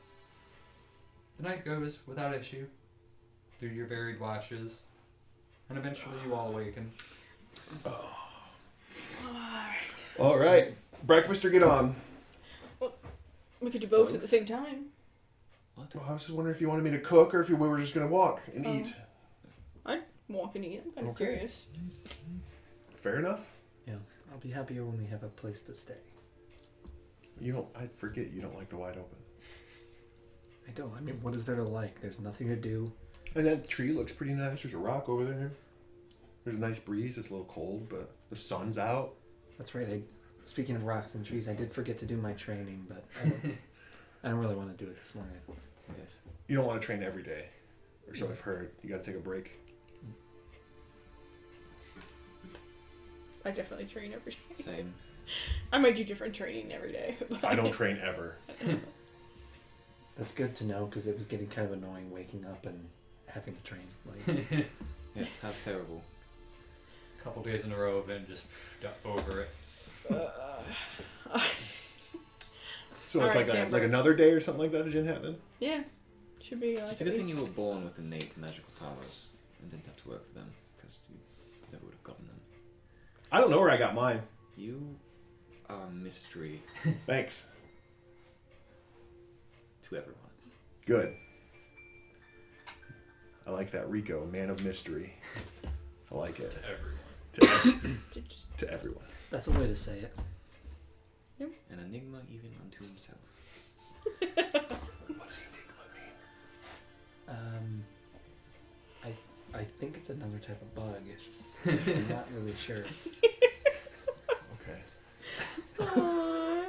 Speaker 1: the night goes without issue through your varied watches, and eventually you all awaken.
Speaker 4: All right. Breakfast or get on.
Speaker 3: We could do both at the same time.
Speaker 2: What?
Speaker 4: Well, I was just wondering if you wanted me to cook or if we were just going to walk and
Speaker 3: Oh.
Speaker 4: eat.
Speaker 3: I'd walk and eat. I'm kind of
Speaker 4: Okay.
Speaker 3: curious.
Speaker 4: Fair enough.
Speaker 5: Yeah, I'll be happier when we have a place to stay.
Speaker 4: I forget you don't like the wide open.
Speaker 5: I don't. I mean, what is there to like? There's nothing to do.
Speaker 4: And that tree looks pretty nice. There's a rock over there. There's a nice breeze. It's a little cold, but the sun's out.
Speaker 5: That's right. Speaking of rocks and trees, I did forget to do my training, but I don't really want to do it this morning.
Speaker 2: Yes.
Speaker 4: You don't want to train every day. Or so I've heard. You got to take a break.
Speaker 3: I definitely train every day.
Speaker 2: Same.
Speaker 3: I might do different training every day. But
Speaker 4: I don't train ever.
Speaker 5: That's good to know because it was getting kind of annoying waking up and having to train. Like,
Speaker 2: Yes, how terrible.
Speaker 1: A couple days in a row, then just over it.
Speaker 4: So it's
Speaker 3: Alright,
Speaker 4: like
Speaker 3: Sam,
Speaker 4: like another day or something like that to Ginhat then?
Speaker 3: yeah, should be like
Speaker 2: It's a good thing you were born with innate magical powers. and didn't have to work for them, because you never would have gotten them.
Speaker 4: I don't know where I got mine.
Speaker 2: You are a mystery
Speaker 4: Thanks.
Speaker 2: to everyone.
Speaker 4: Good. I like that, Rico, man of mystery. I like it.
Speaker 1: Everyone.
Speaker 4: To everyone.
Speaker 5: That's a way to say it.
Speaker 2: An enigma even unto himself.
Speaker 4: What's enigma mean?
Speaker 5: I think it's another type of bug. I'm not really sure.
Speaker 4: Okay.
Speaker 3: Aww.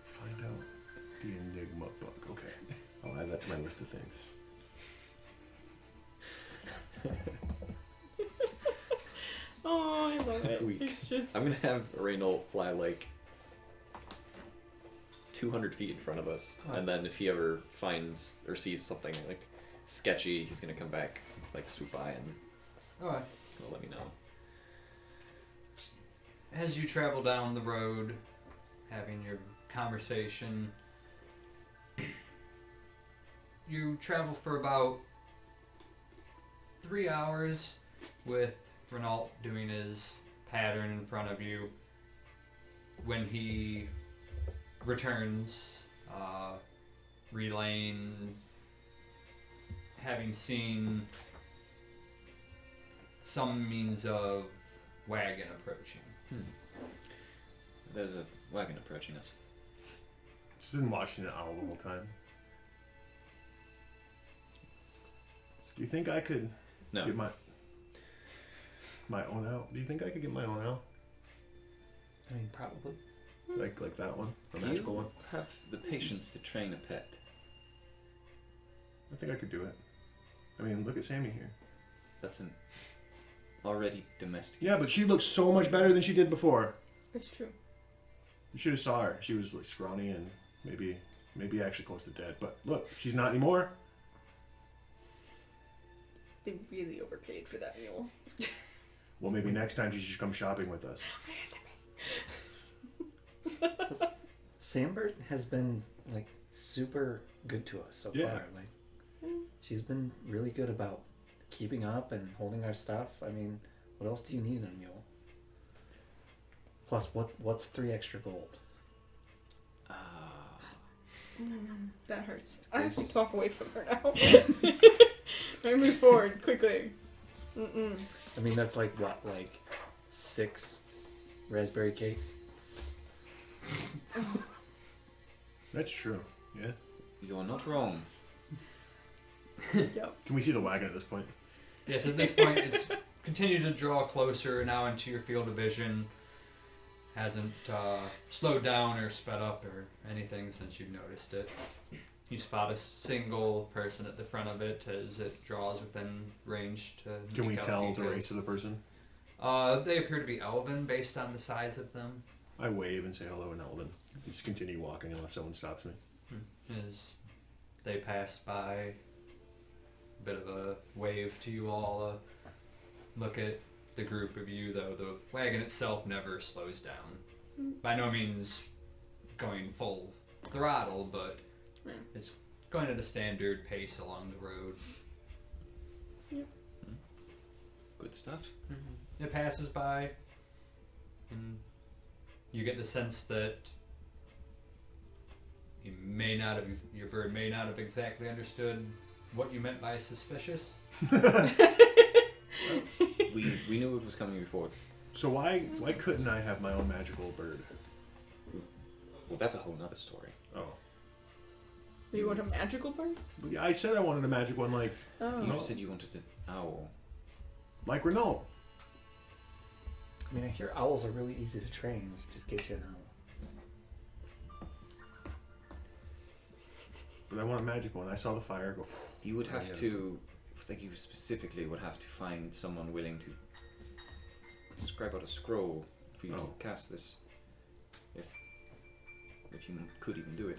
Speaker 4: Find out the enigma bug. Okay. I'll add that to my list of things.
Speaker 3: Oh, I love it.
Speaker 2: Weak.
Speaker 3: It's just.
Speaker 2: I'm gonna have Reynold fly like 200 feet in front of us, and then if he ever finds or sees something like sketchy, he's gonna come back, like swoop by and
Speaker 1: Alright.
Speaker 2: he'll let me know.
Speaker 1: As you travel down the road, having your conversation, you travel for about 3 hours with Renault doing his pattern in front of you. When he returns, relaying, having seen some means of wagon approaching.
Speaker 2: There's a wagon approaching us.
Speaker 4: Just been watching an owl the whole time. Do you think I could
Speaker 2: No.
Speaker 4: get my own owl? Do you think I could get my own owl?
Speaker 5: I mean, probably.
Speaker 4: Like that one? The
Speaker 2: Do
Speaker 4: magical
Speaker 2: you
Speaker 4: one?
Speaker 2: have the patience to train a pet?
Speaker 4: I think I could do it. I mean, look at Sammy here.
Speaker 2: That's an already domesticated.
Speaker 4: Yeah, but she looks so much better than she did before.
Speaker 3: It's true.
Speaker 4: You should have saw her. She was like scrawny and maybe actually close to dead. But look, she's not anymore.
Speaker 3: They really overpaid for that mule.
Speaker 4: Well, maybe next time she should come shopping with us.
Speaker 5: Sambert has been like super good to us so
Speaker 4: Yeah.
Speaker 5: far. Like, she's been really good about keeping up and holding our stuff. I mean, what else do you need in a mule? Plus, what's 3 extra gold?
Speaker 3: That hurts. I have to
Speaker 2: This-
Speaker 3: walk away from her now. I move forward quickly. Mm-mm.
Speaker 5: I mean, that's like what, like 6 raspberry cakes?
Speaker 4: That's true. Yeah.
Speaker 2: You're not wrong.
Speaker 3: Yep.
Speaker 4: Can we see the wagon at this point?
Speaker 1: Yes, at this point, it's continued to draw closer now into your field of vision. Hasn't slowed down or sped up or anything since you've noticed it. You spot a single person at the front of it as it draws within range to.
Speaker 4: Can we
Speaker 1: make out
Speaker 4: tell the
Speaker 1: details.
Speaker 4: race of the person?
Speaker 1: They appear to be elven based on the size of them.
Speaker 4: I wave and say hello in Elven. Just continue walking unless someone stops me.
Speaker 1: As they pass by, a bit of a wave to you all. Look at the group of you, though. The wagon itself never slows down. By no means going full throttle, but
Speaker 3: Yeah.
Speaker 1: it's going at a standard pace along the road.
Speaker 2: Good stuff.
Speaker 1: It passes by, and you get the sense that you may not have, your bird may not have exactly understood what you meant by suspicious.
Speaker 2: We knew it was coming before.
Speaker 4: So why couldn't I have my own magical bird?
Speaker 2: Well, that's a whole nother story.
Speaker 4: Oh.
Speaker 3: You want a magical bird?
Speaker 4: But yeah, I said I wanted a magic one like
Speaker 3: Oh.
Speaker 2: You said you wanted an owl.
Speaker 4: Renault.
Speaker 5: I mean, I hear owls are really easy to train. We could just get you an owl.
Speaker 4: But I want a magic one. I saw the fire go.
Speaker 2: You would have
Speaker 5: yeah.
Speaker 2: to, I think you specifically would have to find someone willing to scribe out a scroll for you
Speaker 4: Oh.
Speaker 2: to cast this. If you could even do it.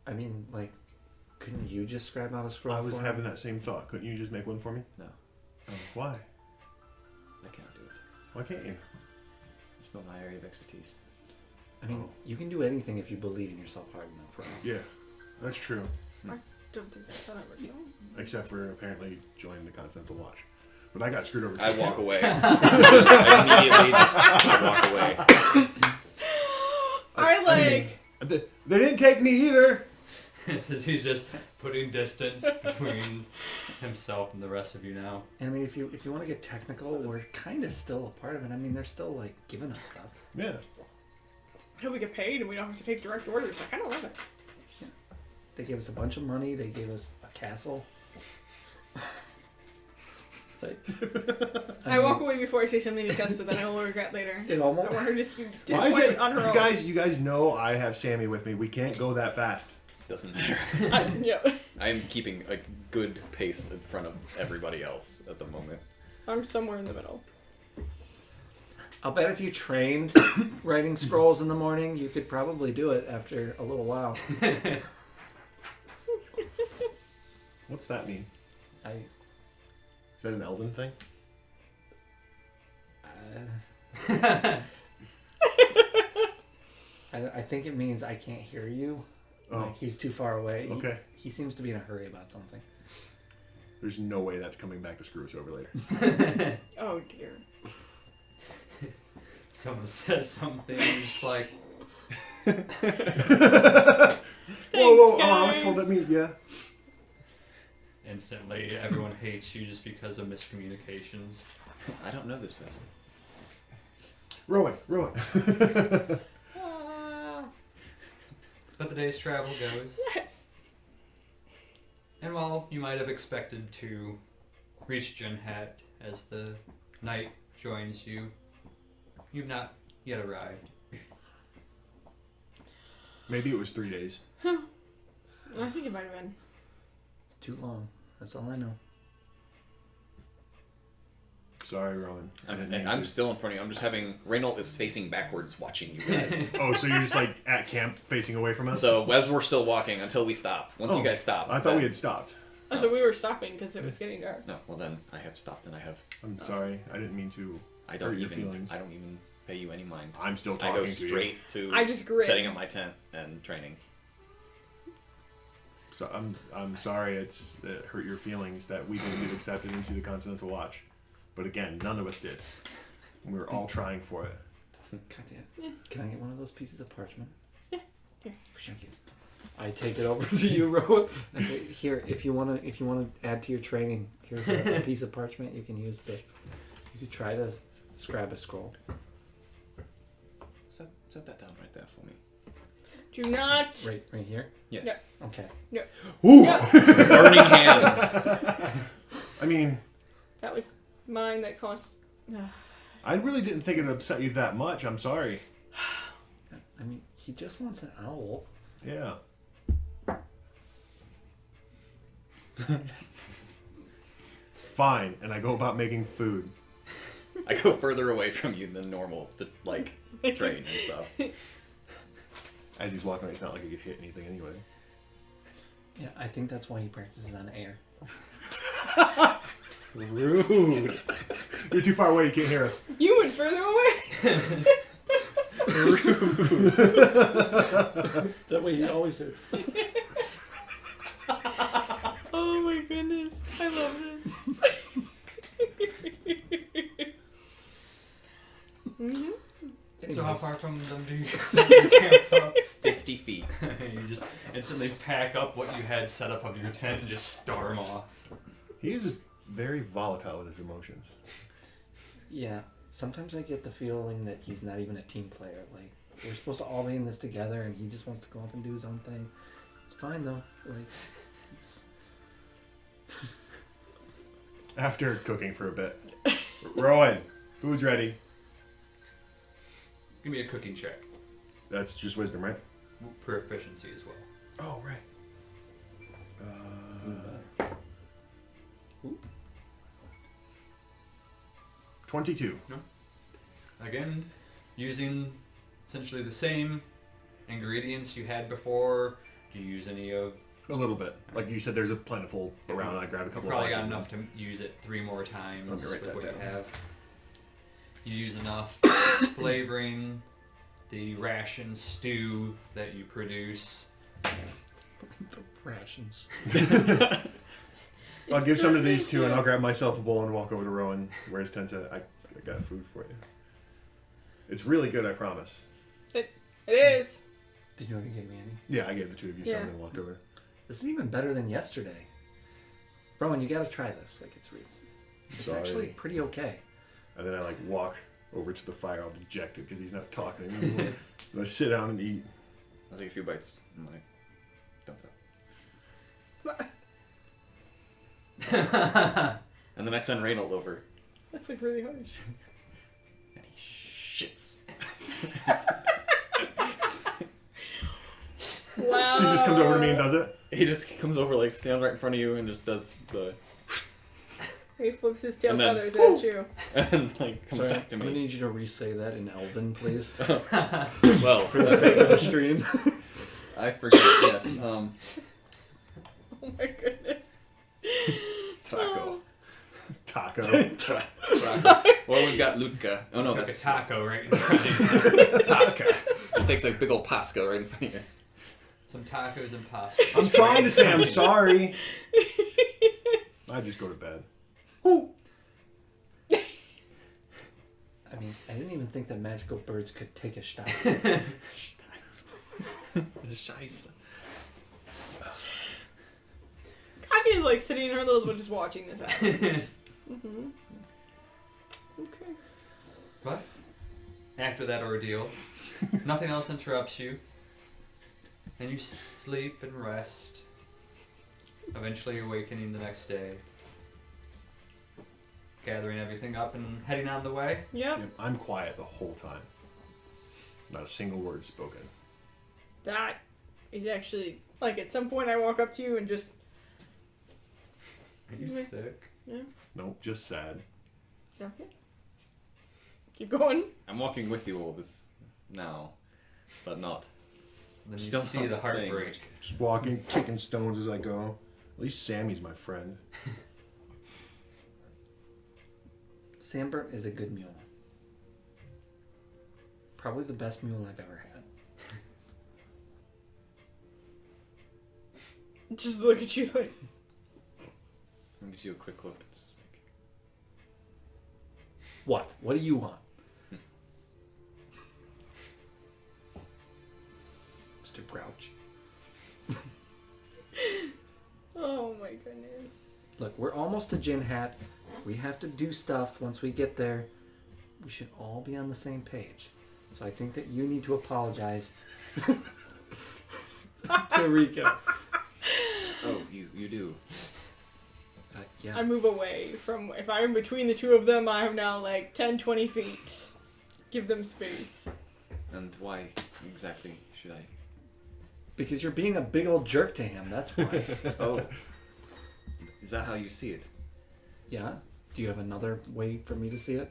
Speaker 5: I mean, like, couldn't you just scribe out a scroll?
Speaker 4: I was
Speaker 5: for
Speaker 4: having
Speaker 5: him?
Speaker 4: that same thought. Couldn't you just make one for me?
Speaker 2: No,
Speaker 4: Oh, why?
Speaker 2: I can't do it.
Speaker 4: Why can't you?
Speaker 2: It's not my area of expertise.
Speaker 5: I mean,
Speaker 4: Oh.
Speaker 5: you can do anything if you believe in yourself hard enough, right?
Speaker 4: Yeah, that's true.
Speaker 3: I don't think that's how that works.
Speaker 4: Except for apparently joining the Continental Watch. But I got screwed over.
Speaker 2: I
Speaker 4: too.
Speaker 2: walk away. I walk away.
Speaker 4: They didn't take me either.
Speaker 1: Since he's just putting distance between himself and the rest of you now.
Speaker 5: And I mean, if you want to get technical, we're kind of still a part of it. I mean, they're still like giving us stuff.
Speaker 4: Yeah.
Speaker 3: I hope we get paid and we don't have to take direct orders. I kind of love it.
Speaker 5: Yeah. They gave us a bunch of money. They gave us a castle.
Speaker 3: I walk away before I say something to Kesta that I will regret later.
Speaker 5: It almost.
Speaker 3: I want her to be
Speaker 4: Why is
Speaker 3: disappointed
Speaker 4: it,
Speaker 3: on her own.
Speaker 4: you guys know I have Sammy with me. We can't go that fast.
Speaker 2: Doesn't matter.
Speaker 3: Yeah.
Speaker 2: I'm keeping a good pace in front of everybody else at the moment.
Speaker 3: I'm somewhere in the middle.
Speaker 5: I'll bet if you trained writing scrolls in the morning, you could probably do it after a little while.
Speaker 4: What's that mean? Is that an Elven thing?
Speaker 5: I think it means I can't hear you.
Speaker 4: Oh.
Speaker 5: Like he's too far away.
Speaker 4: Okay.
Speaker 5: He seems to be in a hurry about something.
Speaker 4: There's no way that's coming back to screw us over later.
Speaker 3: Oh dear.
Speaker 1: Someone says something, you're just like,
Speaker 4: Whoa,
Speaker 3: Thanks,
Speaker 4: oh, I was
Speaker 3: guys.
Speaker 4: told that me, yeah.
Speaker 1: instantly everyone hates you just because of miscommunications.
Speaker 2: I don't know this person.
Speaker 4: Rowan.
Speaker 1: But the day's travel goes.
Speaker 3: Yes.
Speaker 1: And while you might have expected to reach Ginhat as the night joins you, you've not yet arrived.
Speaker 4: Maybe it was 3 days.
Speaker 3: I think it might have been.
Speaker 5: Too long. That's all I know.
Speaker 4: Sorry, Rowan. I didn't mean
Speaker 2: I'm
Speaker 4: to.
Speaker 2: still in front of you. I'm just having... Reynold is facing backwards watching you guys.
Speaker 4: Oh, so you're just like at camp facing away from us?
Speaker 2: So as we're still walking until we stop. Once you guys stop.
Speaker 4: I thought we had stopped.
Speaker 3: Oh, so we were stopping because it was getting dark.
Speaker 2: No, well then I have stopped and I have...
Speaker 4: I'm sorry. I didn't mean to
Speaker 2: I don't
Speaker 4: hurt your
Speaker 2: even...
Speaker 4: feelings.
Speaker 2: I don't even pay you any mind.
Speaker 4: I'm still
Speaker 2: I
Speaker 4: talking
Speaker 2: go
Speaker 4: to
Speaker 2: straight to
Speaker 3: I just grin.
Speaker 2: setting up my tent and training.
Speaker 4: you. So I'm sorry it hurt your feelings that we didn't get accepted into the Continental Watch. But again, none of us did. We were all trying for it.
Speaker 5: Katya, can I get one of those pieces of parchment? Yeah. Here. Thank you. I take it over to you, Rowan. I say, here, if you wanna add to your training, here's a piece of parchment you can use to. You could try to scribe a scroll.
Speaker 2: Set that down right there for me.
Speaker 3: Do not.
Speaker 5: Right here.
Speaker 2: Yes.
Speaker 3: Yeah.
Speaker 5: Okay.
Speaker 4: Ooh!
Speaker 2: Burning hands.
Speaker 4: I mean,
Speaker 3: That was mine that cost.
Speaker 4: I really didn't think it would upset you that much. I'm sorry.
Speaker 5: I mean, he just wants an owl.
Speaker 4: Yeah. Fine, and I go about making food.
Speaker 2: I go further away from you than normal to like train and stuff.
Speaker 4: As he's walking away, it's not like he could hit anything anyway.
Speaker 5: Yeah, I think that's why he practices on air.
Speaker 4: Rude. You're too far away, you can't hear us.
Speaker 3: You went further away.
Speaker 5: That way he always hits.
Speaker 3: Oh my goodness. I love this. Mm-hmm.
Speaker 1: So how far from them do you set your camp up?
Speaker 2: 50 feet.
Speaker 1: You just instantly pack up what you had set up of your tent and just storm off.
Speaker 4: He is very volatile with his emotions.
Speaker 5: Yeah, sometimes I get the feeling that he's not even a team player. Like, we're supposed to all be in this together, and he just wants to go off and do his own thing. It's fine, though. Like, it's...
Speaker 4: After cooking for a bit. Rowan, food's ready.
Speaker 1: Give me a cooking check.
Speaker 4: That's just wisdom, right?
Speaker 1: Proficiency as well.
Speaker 4: Oh, right. 22.
Speaker 1: Again, using essentially the same ingredients you had before. Do you use any of...
Speaker 4: A little bit. Like you said, there's a plentiful around. I grabbed a
Speaker 1: You
Speaker 4: couple
Speaker 1: probably
Speaker 4: of
Speaker 1: got
Speaker 4: boxes.
Speaker 1: enough to use it 3 more times
Speaker 4: Let me write
Speaker 1: with
Speaker 4: that
Speaker 1: what you
Speaker 4: down.
Speaker 1: have. You use enough flavoring, the ration stew that you produce.
Speaker 5: The rations.
Speaker 4: I'll give some to these two, and I'll grab myself a bowl and walk over to Rowan, where his tent's at. I got food for you. It's really good, I promise.
Speaker 3: It is.
Speaker 5: Did you already give me any?
Speaker 4: Yeah, I gave the two of you some and walked over.
Speaker 5: This is even better than yesterday. Rowan, you gotta try this. Like, it's actually pretty okay.
Speaker 4: And then I like walk over to the fire, all dejected because he's not talking anymore. And I sit down and eat.
Speaker 2: I'll take a few bites and like dump it up. And then I send Reynold over.
Speaker 3: That's like really harsh.
Speaker 2: And he shits.
Speaker 3: Wow.
Speaker 4: She just comes over to me and does it.
Speaker 2: He just comes over, like, stands right in front of you and just does the...
Speaker 3: He flips his tail
Speaker 2: And then-
Speaker 3: feathers at you.
Speaker 2: and, like, comes
Speaker 5: Sorry,
Speaker 2: back to
Speaker 5: I'm gonna
Speaker 2: me.
Speaker 5: need you to re-say that in Elven, please.
Speaker 2: Well,
Speaker 5: For the sake of the stream.
Speaker 2: I forget, yes.
Speaker 3: Oh my goodness.
Speaker 2: Taco.
Speaker 4: Taco.
Speaker 2: Or we've got Lutka. Oh, no,
Speaker 1: Took
Speaker 2: that's...
Speaker 1: a taco right in front of you.
Speaker 2: Pasca. He takes a big old Pasca right in front of you.
Speaker 1: Some tacos and pasta.
Speaker 4: I'm trying to say I'm sorry. I just go to bed.
Speaker 5: I mean, I didn't even think that magical birds could take a shot.
Speaker 2: Scheiße.
Speaker 3: Katya's like sitting in her little spot just watching this happen. Okay.
Speaker 1: But after that ordeal, nothing else interrupts you, and you sleep and rest, eventually awakening the next day, gathering everything up and heading on the way.
Speaker 3: Yep.
Speaker 4: I'm quiet the whole time. Not a single word spoken.
Speaker 3: That is actually like at some point I walk up to you and just
Speaker 1: Are you
Speaker 3: Okay.
Speaker 1: sick?
Speaker 4: Nope, just sad.
Speaker 3: okay. Keep going.
Speaker 2: I'm walking with you all this now, but not.
Speaker 1: So then you
Speaker 2: Still
Speaker 1: see
Speaker 2: not
Speaker 1: the
Speaker 2: saying
Speaker 1: heartbreak.
Speaker 4: Just walking, kicking stones as I go. At least Sammy's my friend.
Speaker 5: Sambert is a good mule. Probably the best mule I've ever had.
Speaker 3: Just look at you like
Speaker 2: I'll give you a quick look. It's like,
Speaker 5: What? What do you want? Mr. Grouch.
Speaker 3: oh my goodness.
Speaker 5: Look, we're almost to Ginhat. We have to do stuff once we get there. We should all be on the same page. So I think that you need to apologize to Rico.
Speaker 2: oh, you do.
Speaker 5: Yeah.
Speaker 3: I move away from if I'm between the two of them, I have now like 10, 20 feet. Give them space.
Speaker 2: And why exactly should I?
Speaker 5: Because you're being a big old jerk to him, that's why.
Speaker 2: Oh. Is that how you see it?
Speaker 5: Yeah? Do you have another way for me to see it?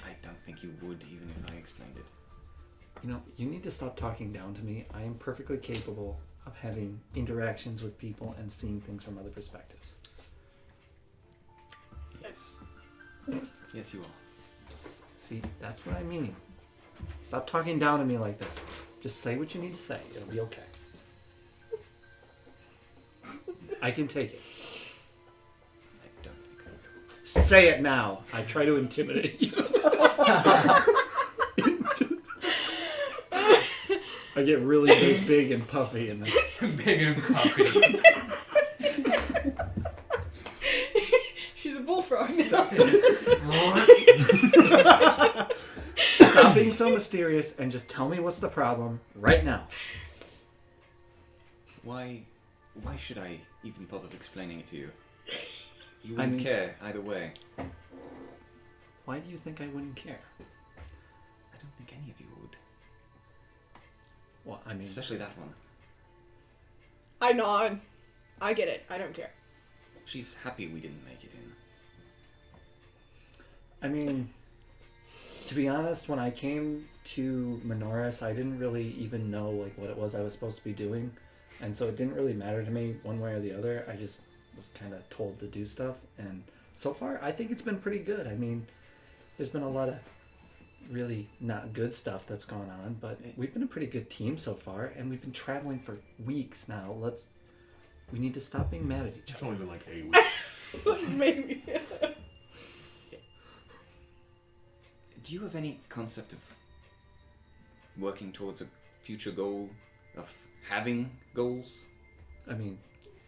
Speaker 2: I don't think you would, even if I explained it.
Speaker 5: You know, you need to stop talking down to me. I am perfectly capable of having interactions with people and seeing things from other perspectives.
Speaker 2: Yes. Yes, you are.
Speaker 5: See, that's what I mean. Stop talking down to me like that. Just say what you need to say. It'll be okay. I can take it.
Speaker 2: I don't think I would.
Speaker 5: Say it now. I try to intimidate you. I get really big and puffy and then
Speaker 1: Big and puffy.
Speaker 3: She's a bullfrog now.
Speaker 5: stop being so mysterious and just tell me what's the problem right now.
Speaker 2: Why should I even bother explaining it to you? You
Speaker 5: I
Speaker 2: wouldn't
Speaker 5: mean-
Speaker 2: care either way.
Speaker 5: Why do you think I wouldn't care?
Speaker 2: I don't think any of you would.
Speaker 5: Well, I mean,
Speaker 2: Especially that one.
Speaker 3: I nod. I get it. I don't care.
Speaker 2: She's happy we didn't make it in.
Speaker 5: I mean, to be honest, when I came to Maanoris, I didn't really even know like what it was I was supposed to be doing, and so it didn't really matter to me one way or the other. I just was kind of told to do stuff, and so far I think it's been pretty good. I mean, there's been a lot of really not good stuff that's gone on, but we've been a pretty good team so far, and we've been traveling for weeks now. We need to stop being mad at each
Speaker 4: It's
Speaker 5: other.
Speaker 4: only been like 8 weeks.
Speaker 3: Maybe.
Speaker 2: Do you have any concept of working towards a future goal, of having goals,
Speaker 5: I mean,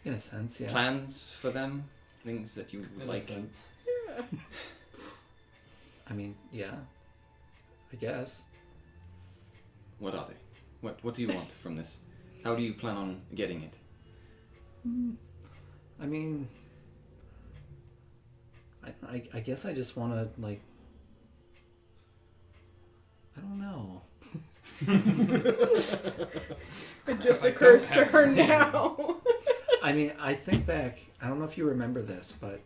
Speaker 5: in a sense, yeah.
Speaker 2: plans for them, things that you would
Speaker 1: In a
Speaker 2: like?
Speaker 1: sense.
Speaker 5: I mean, yeah. I guess.
Speaker 2: What are they? What do you want from this? How do you plan on getting it?
Speaker 5: I mean, I guess I just want to, like, I don't know.
Speaker 3: It just
Speaker 1: I
Speaker 3: occurs
Speaker 1: don't
Speaker 3: to her
Speaker 1: have names.
Speaker 3: now.
Speaker 5: I mean, I think back, I don't know if you remember this, but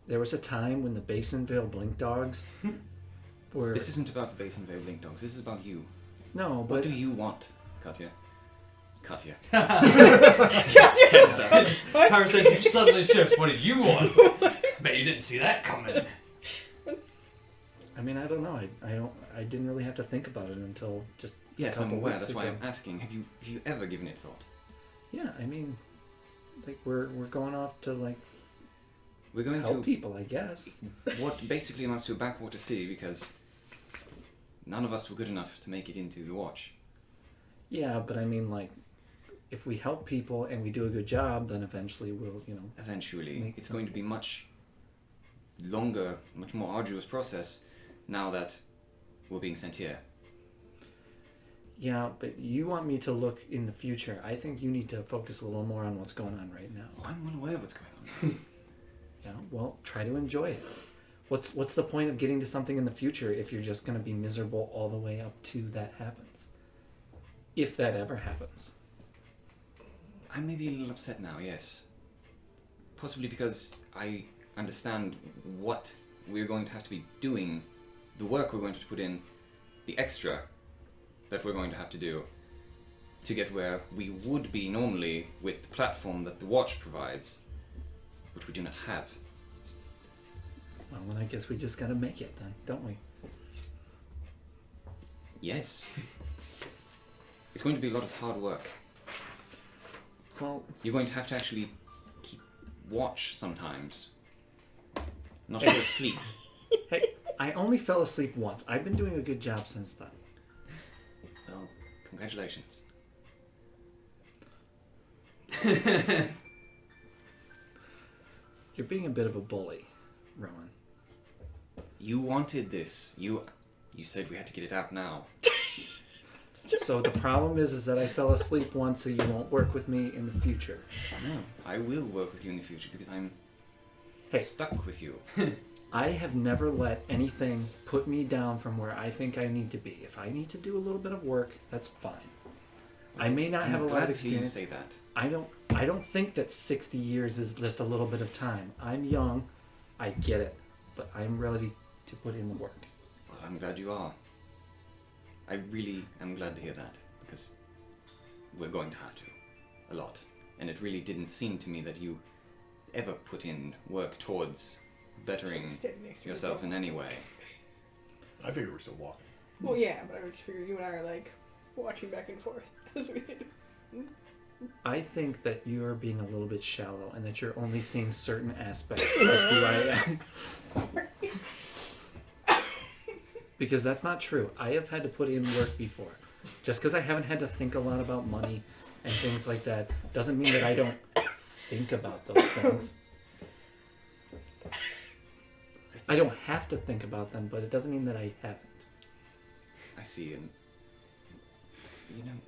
Speaker 5: there was a time when the Basinville Blink Dogs were...
Speaker 2: This isn't about the Basin Vale Link Dogs. This is about you.
Speaker 5: No,
Speaker 2: What
Speaker 5: but...
Speaker 2: do you want, Katya? Katya.
Speaker 1: Conversation suddenly shifts. What do you want? Bet you didn't see that coming.
Speaker 5: I mean, I don't know. I didn't really have to think about it until just
Speaker 2: Yes,
Speaker 5: a
Speaker 2: I'm
Speaker 5: couple
Speaker 2: aware.
Speaker 5: weeks
Speaker 2: That's why
Speaker 5: ago.
Speaker 2: I'm asking. Have you ever given it thought?
Speaker 5: Yeah, I mean, like, we're going off to, like,
Speaker 2: We're going
Speaker 5: help
Speaker 2: to
Speaker 5: people, I guess.
Speaker 2: what basically amounts to a backwater city because none of us were good enough to make it into the Watch.
Speaker 5: Yeah, but I mean, like, if we help people and we do a good job, then eventually we'll,
Speaker 2: Eventually,
Speaker 5: Make
Speaker 2: it's
Speaker 5: some-
Speaker 2: going to be much longer, much more arduous process now that we're being sent here.
Speaker 5: Yeah, but you want me to look in the future. I think you need to focus a little more on what's going on right now.
Speaker 2: Oh, I'm well aware of what's going on.
Speaker 5: Yeah, well, try to enjoy it. What's the point of getting to something in the future if you're just going to be miserable all the way up to that happens? If that ever happens.
Speaker 2: I'm maybe a little upset now, yes. Possibly because I understand what we're going to have to be doing, the work we're going to put in, the extra that we're going to have to do to get where we would be normally with the platform that the Watch provides, which we do not have.
Speaker 5: Well, then I guess we just got to make it then, don't we?
Speaker 2: Yes. It's going to be a lot of hard work.
Speaker 5: Well,
Speaker 2: You're going to have to actually keep watch sometimes. Not fall asleep.
Speaker 5: hey, I only fell asleep once. I've been doing a good job since then.
Speaker 2: Well, congratulations.
Speaker 5: You're being a bit of a bully, Rowan.
Speaker 2: You wanted this. You said we had to get it out now.
Speaker 5: So the problem is that I fell asleep once, so you won't work with me in the future.
Speaker 2: No, I will work with you in the future because I'm
Speaker 5: Hey.
Speaker 2: stuck with you.
Speaker 5: I have never let anything put me down from where I think I need to be. If I need to do a little bit of work, that's fine. I may not have a lot of
Speaker 2: glad to hear you
Speaker 5: experience.
Speaker 2: say that.
Speaker 5: I don't think that 60 years is just a little bit of time. I'm young, I get it, but I'm ready to put in the work.
Speaker 2: Well, I'm glad you are. I really am glad to hear that because we're going to have to. A lot. And it really didn't seem to me that you ever put in work towards bettering
Speaker 3: Standing next to me,
Speaker 2: yourself
Speaker 3: though.
Speaker 2: in any way.
Speaker 4: I figure we're still walking.
Speaker 3: Well, yeah, but I would just figure you and I are like watching back and forth as we did.
Speaker 5: I think that you're being a little bit shallow and that you're only seeing certain aspects of who I am. Because that's not true. I have had to put in work before. Just because I haven't had to think a lot about money and things like that doesn't mean that I don't think about those things. I don't have to think about them, but it doesn't mean that I haven't.
Speaker 2: I see, and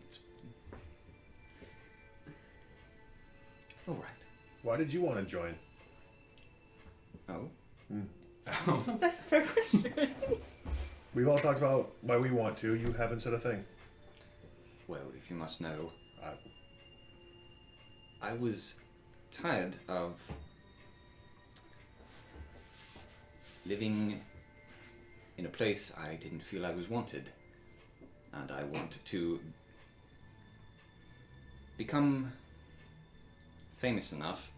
Speaker 2: it's all right.
Speaker 4: Why did you want to join?
Speaker 2: Oh,
Speaker 3: That's a fair question.
Speaker 4: We've all talked about why we want to. You haven't said a thing.
Speaker 2: well, if you must know,
Speaker 4: I,
Speaker 2: I was tired of living in a place I didn't feel I was wanted, and I wanted to become famous enough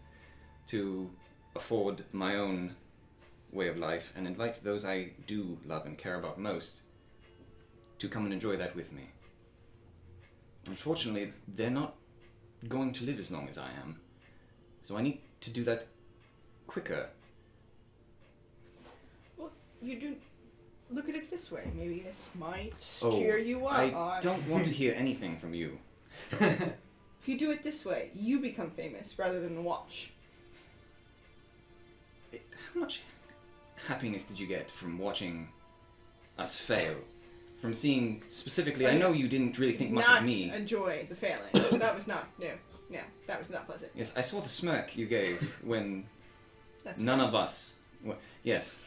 Speaker 2: to afford my own way of life and invite those I do love and care about most to come and enjoy that with me. Unfortunately, they're not going to live as long as I am, so I need to do that quicker.
Speaker 3: Well, you do look at it this way. Maybe this might
Speaker 2: Oh,
Speaker 3: cheer you up.
Speaker 2: I don't want to hear anything from you.
Speaker 3: If you do it this way, you become famous rather than the watch.
Speaker 2: How much happiness did you get from watching us fail? From seeing specifically, I know you didn't really think much
Speaker 3: not
Speaker 2: of me.
Speaker 3: enjoy the failing. That was not that was not pleasant.
Speaker 2: Yes, I saw the smirk you gave when
Speaker 3: That's
Speaker 2: none
Speaker 3: fine.
Speaker 2: of us. Yes.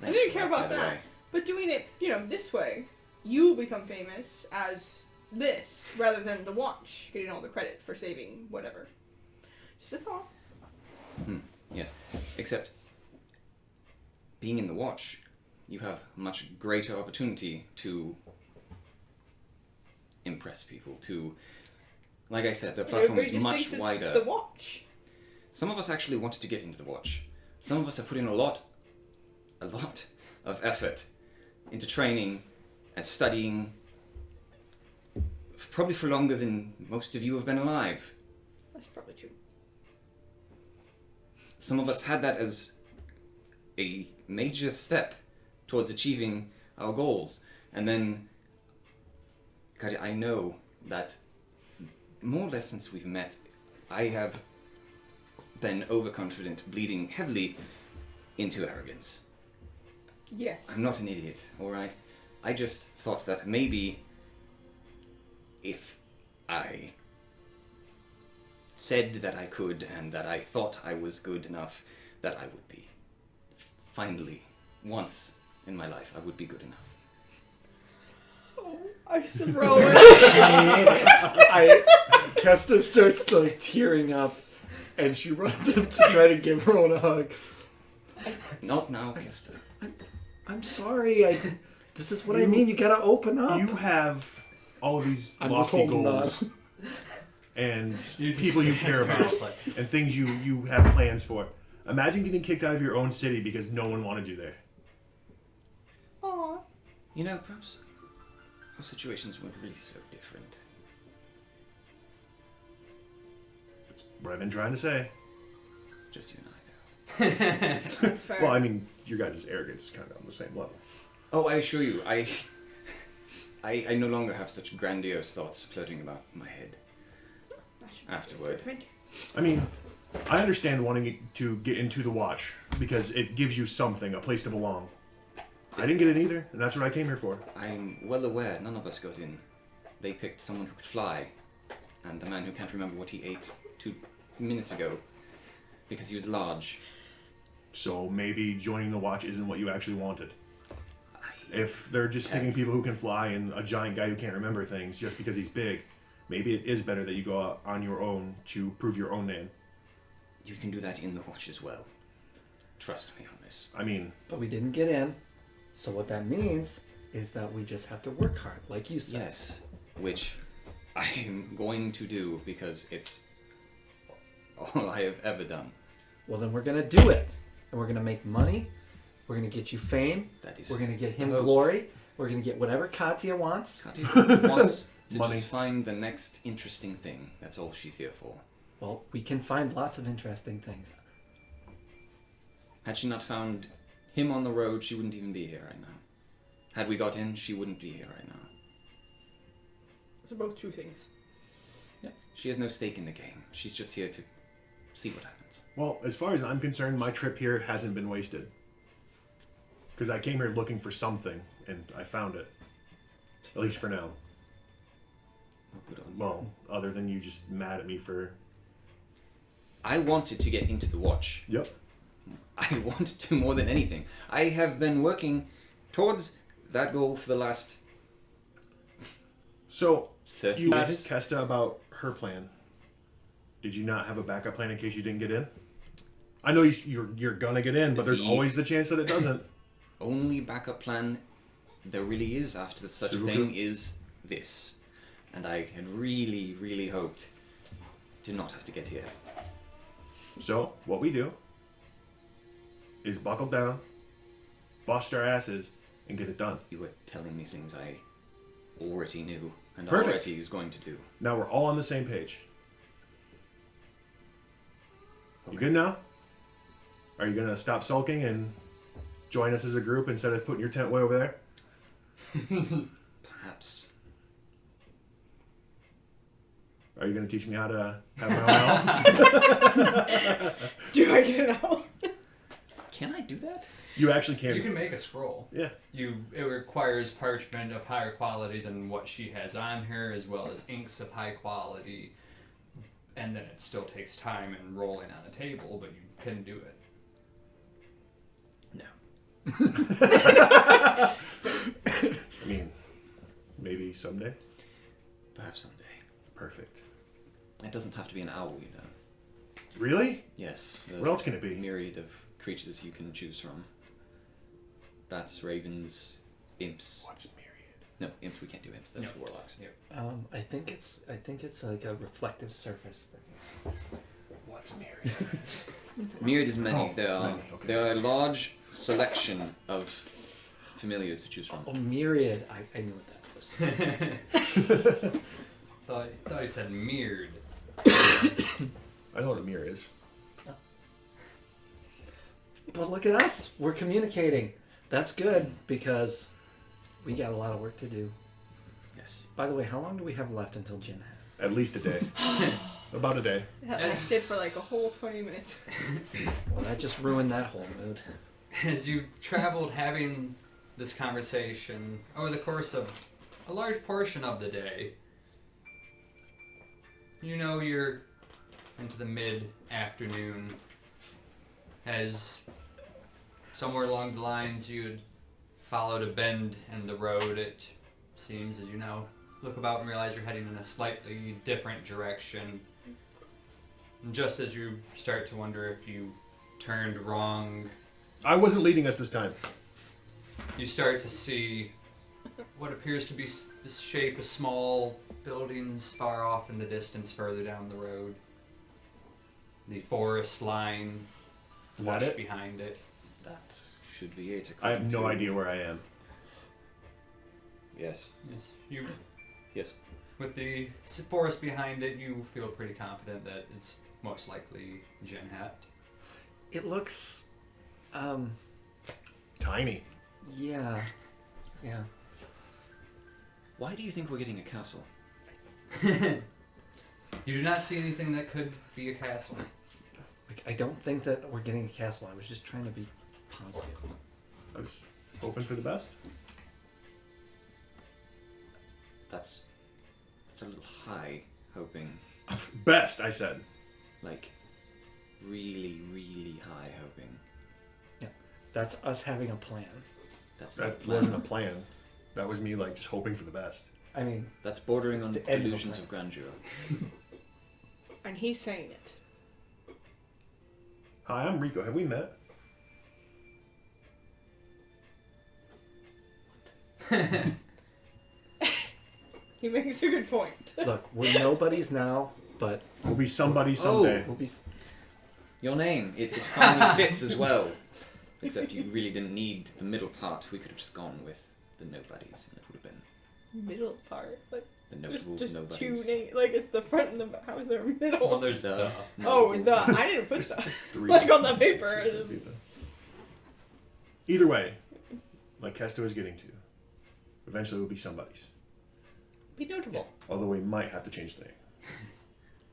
Speaker 3: I
Speaker 2: Thanks
Speaker 3: didn't
Speaker 2: for
Speaker 3: care
Speaker 2: that,
Speaker 3: about
Speaker 2: by the
Speaker 3: that.
Speaker 2: way.
Speaker 3: But doing it, this way, you will become famous as this rather than the watch getting all the credit for saving whatever. Just a thought.
Speaker 2: Yes, except being in the watch, you have much greater opportunity to impress people. To, like I said, the platform
Speaker 3: Everybody
Speaker 2: is
Speaker 3: just
Speaker 2: much
Speaker 3: thinks it's
Speaker 2: wider.
Speaker 3: the watch.
Speaker 2: Some of us actually wanted to get into the watch. Some of us have put in a lot of effort into training and studying, probably for longer than most of you have been alive.
Speaker 3: That's probably true.
Speaker 2: Some of us had that as a major step towards achieving our goals. And then, Katya, I know that more or less since we've met, I have been overconfident, bleeding heavily into arrogance.
Speaker 3: Yes.
Speaker 2: I'm not an idiot, alright? I just thought that maybe if I said that I could and that I thought I was good enough, that I would be. Finally, once in my life, I would be good enough.
Speaker 3: I should roll.
Speaker 5: Kesta starts like tearing up, and she runs up to try to give Rowan a hug.
Speaker 2: Not now, Kista.
Speaker 5: I'm sorry. This is what I mean. You gotta open up.
Speaker 4: You have all of these
Speaker 5: I'm just
Speaker 4: lofty
Speaker 5: holding
Speaker 4: goals and people you care about
Speaker 1: Like,
Speaker 4: and things you have plans for. Imagine getting kicked out of your own city because no one wanted you there.
Speaker 3: Aw.
Speaker 2: You know, perhaps our situations weren't really so different.
Speaker 4: That's what I've been trying to say.
Speaker 2: Just you and I, though.
Speaker 3: That's fair.
Speaker 4: Well, I mean, your guys' arrogance is kind of on the same level.
Speaker 2: Oh, I assure you, I no longer have such grandiose thoughts floating about my head.
Speaker 3: That should be
Speaker 2: afterward.
Speaker 3: improvement.
Speaker 4: I mean, I understand wanting to get into the watch because it gives you something, a place to belong. I didn't get in either, and that's what I came here for.
Speaker 2: I'm well aware none of us got in. They picked someone who could fly, and a man who can't remember what he ate 2 minutes ago because he was large.
Speaker 4: So maybe joining the watch isn't what you actually wanted. If they're just picking people who can fly and a giant guy who can't remember things just because he's big, maybe it is better that you go out on your own to prove your own name.
Speaker 2: You can do that in the watch as well. Trust me on this.
Speaker 4: I mean,
Speaker 5: But we didn't get in. So what that means is that we just have to work hard, like you said.
Speaker 2: Yes, which I am going to do because it's all I have ever done.
Speaker 5: Well, then we're gonna do it, and we're gonna make money. We're gonna get you fame.
Speaker 2: That is.
Speaker 5: We're gonna get him
Speaker 2: Oh.
Speaker 5: glory. We're gonna get whatever Katya wants.
Speaker 2: Katya wants to
Speaker 4: Money.
Speaker 2: just find the next interesting thing. That's all she's here for.
Speaker 5: Well, we can find lots of interesting things.
Speaker 2: Had she not found him on the road, she wouldn't even be here right now. Had we got in, she wouldn't be here right now.
Speaker 3: Those are both true things.
Speaker 2: She has no stake in the game. She's just here to see what happens.
Speaker 4: well, as far as I'm concerned, my trip here hasn't been wasted. Because I came here looking for something, and I found it. At least for now.
Speaker 2: Oh, good on you.
Speaker 4: Well, other than you just mad at me for...
Speaker 2: I wanted to get into the watch.
Speaker 4: Yep.
Speaker 2: I wanted to more than anything. I have been working towards that goal for the last
Speaker 4: So,
Speaker 2: 30
Speaker 4: you
Speaker 2: years.
Speaker 4: asked Kesta about her plan. Did you not have a backup plan in case you didn't get in? I know you're gonna get in, but there's
Speaker 2: The-
Speaker 4: always the chance that it doesn't.
Speaker 2: Only backup plan there really is after such a
Speaker 4: Super
Speaker 2: thing
Speaker 4: good.
Speaker 2: is this. And I had really, really hoped to not have to get here.
Speaker 4: So, what we do is buckle down, bust our asses, and get it done.
Speaker 2: You were telling me things I already knew and
Speaker 4: Perfect.
Speaker 2: already is going to do.
Speaker 4: Now we're all on the same page. You good now? Are you gonna stop sulking and join us as a group instead of putting your tent way over there?
Speaker 2: Perhaps.
Speaker 4: Are you gonna teach me how to have my own elf?
Speaker 3: Do I get it all?
Speaker 2: Can I do that?
Speaker 4: You actually can.
Speaker 1: You can make a scroll.
Speaker 4: Yeah.
Speaker 1: It requires parchment of higher quality than what she has on her, as well as inks of high quality, and then it still takes time and rolling on a table, but you can do it.
Speaker 2: No.
Speaker 4: I mean, maybe someday.
Speaker 2: Perhaps someday.
Speaker 4: Perfect.
Speaker 2: It doesn't have to be an owl, you know.
Speaker 4: Really?
Speaker 2: Yes.
Speaker 4: What else can it be?
Speaker 2: A myriad of creatures you can choose from. Bats, ravens, imps.
Speaker 4: What's myriad?
Speaker 2: No, imps we can't do imps. That's
Speaker 1: No.
Speaker 2: warlocks.
Speaker 1: Yep.
Speaker 5: I think it's like a reflective surface thing.
Speaker 4: What's myriad?
Speaker 2: Myriad is many.
Speaker 4: Oh,
Speaker 2: there are
Speaker 4: many, okay.
Speaker 2: there are a large selection of familiars to choose from.
Speaker 5: Oh, myriad. I knew what that was.
Speaker 1: Thought he said mirrored.
Speaker 4: I know what a mirror is.
Speaker 5: But look at us. We're communicating. That's good because we got a lot of work to do.
Speaker 2: Yes.
Speaker 5: By the way, how long do we have left until Ginhat?
Speaker 4: At least a day. About a day.
Speaker 3: That lasted for like a whole 20 minutes.
Speaker 5: Well, that just ruined that whole mood.
Speaker 1: As you traveled having this conversation over the course of a large portion of the day, you know you're into the mid-afternoon as somewhere along the lines you had followed a bend in the road, it seems, as you now look about and realize you're heading in a slightly different direction. And just as you start to wonder if you turned wrong,
Speaker 4: I wasn't leading us this time.
Speaker 1: you start to see what appears to be the shape of small buildings far off in the distance further down the road. The forest line
Speaker 4: Is that
Speaker 1: lush
Speaker 4: it?
Speaker 1: behind it.
Speaker 2: That should be it.
Speaker 4: I have
Speaker 2: according
Speaker 4: no
Speaker 2: to-
Speaker 4: idea where I am.
Speaker 2: Yes.
Speaker 1: Yes, you.
Speaker 2: Yes.
Speaker 1: With the forest behind it, you feel pretty confident that it's most likely Ginhat.
Speaker 5: It looks,
Speaker 4: Tiny.
Speaker 5: yeah.
Speaker 2: Why do you think we're getting a castle?
Speaker 1: You do not see anything that could be a castle.
Speaker 5: Like, I don't think that we're getting a castle. I was just trying to be positive.
Speaker 4: I was hoping for the best.
Speaker 2: That's a little high, hoping.
Speaker 4: Best, I said.
Speaker 2: Like, really, really high hoping.
Speaker 5: That's us having a plan.
Speaker 2: That's not a
Speaker 4: That
Speaker 2: plan.
Speaker 4: wasn't a plan. That was me, like, just hoping for the best.
Speaker 5: I mean,
Speaker 2: That's bordering
Speaker 5: It's
Speaker 2: on
Speaker 5: the end of a
Speaker 2: delusions
Speaker 5: plan.
Speaker 2: of grandeur.
Speaker 3: And he's saying it.
Speaker 4: Hi, I'm Rico. Have we met?
Speaker 3: He makes a good point.
Speaker 5: look, we're nobodies now, but
Speaker 4: We'll be somebody someday.
Speaker 5: we'll be.
Speaker 2: Your name, it finally fits as well. Except you really didn't need the middle part. We could have just gone with the nobodies, and it would have been
Speaker 3: Middle part. Like,
Speaker 2: the
Speaker 3: there's
Speaker 2: notable
Speaker 3: just
Speaker 2: nobodies.
Speaker 3: two names. Like, it's the front and the back. How is there a middle?
Speaker 1: Well, there's the.
Speaker 3: Oh, the. I didn't put stuff.
Speaker 4: Three.
Speaker 3: Like on the paper.
Speaker 4: Either way, like Kesta was getting to, eventually we'll be somebody's.
Speaker 3: Be notable.
Speaker 4: Although we might have to change the name.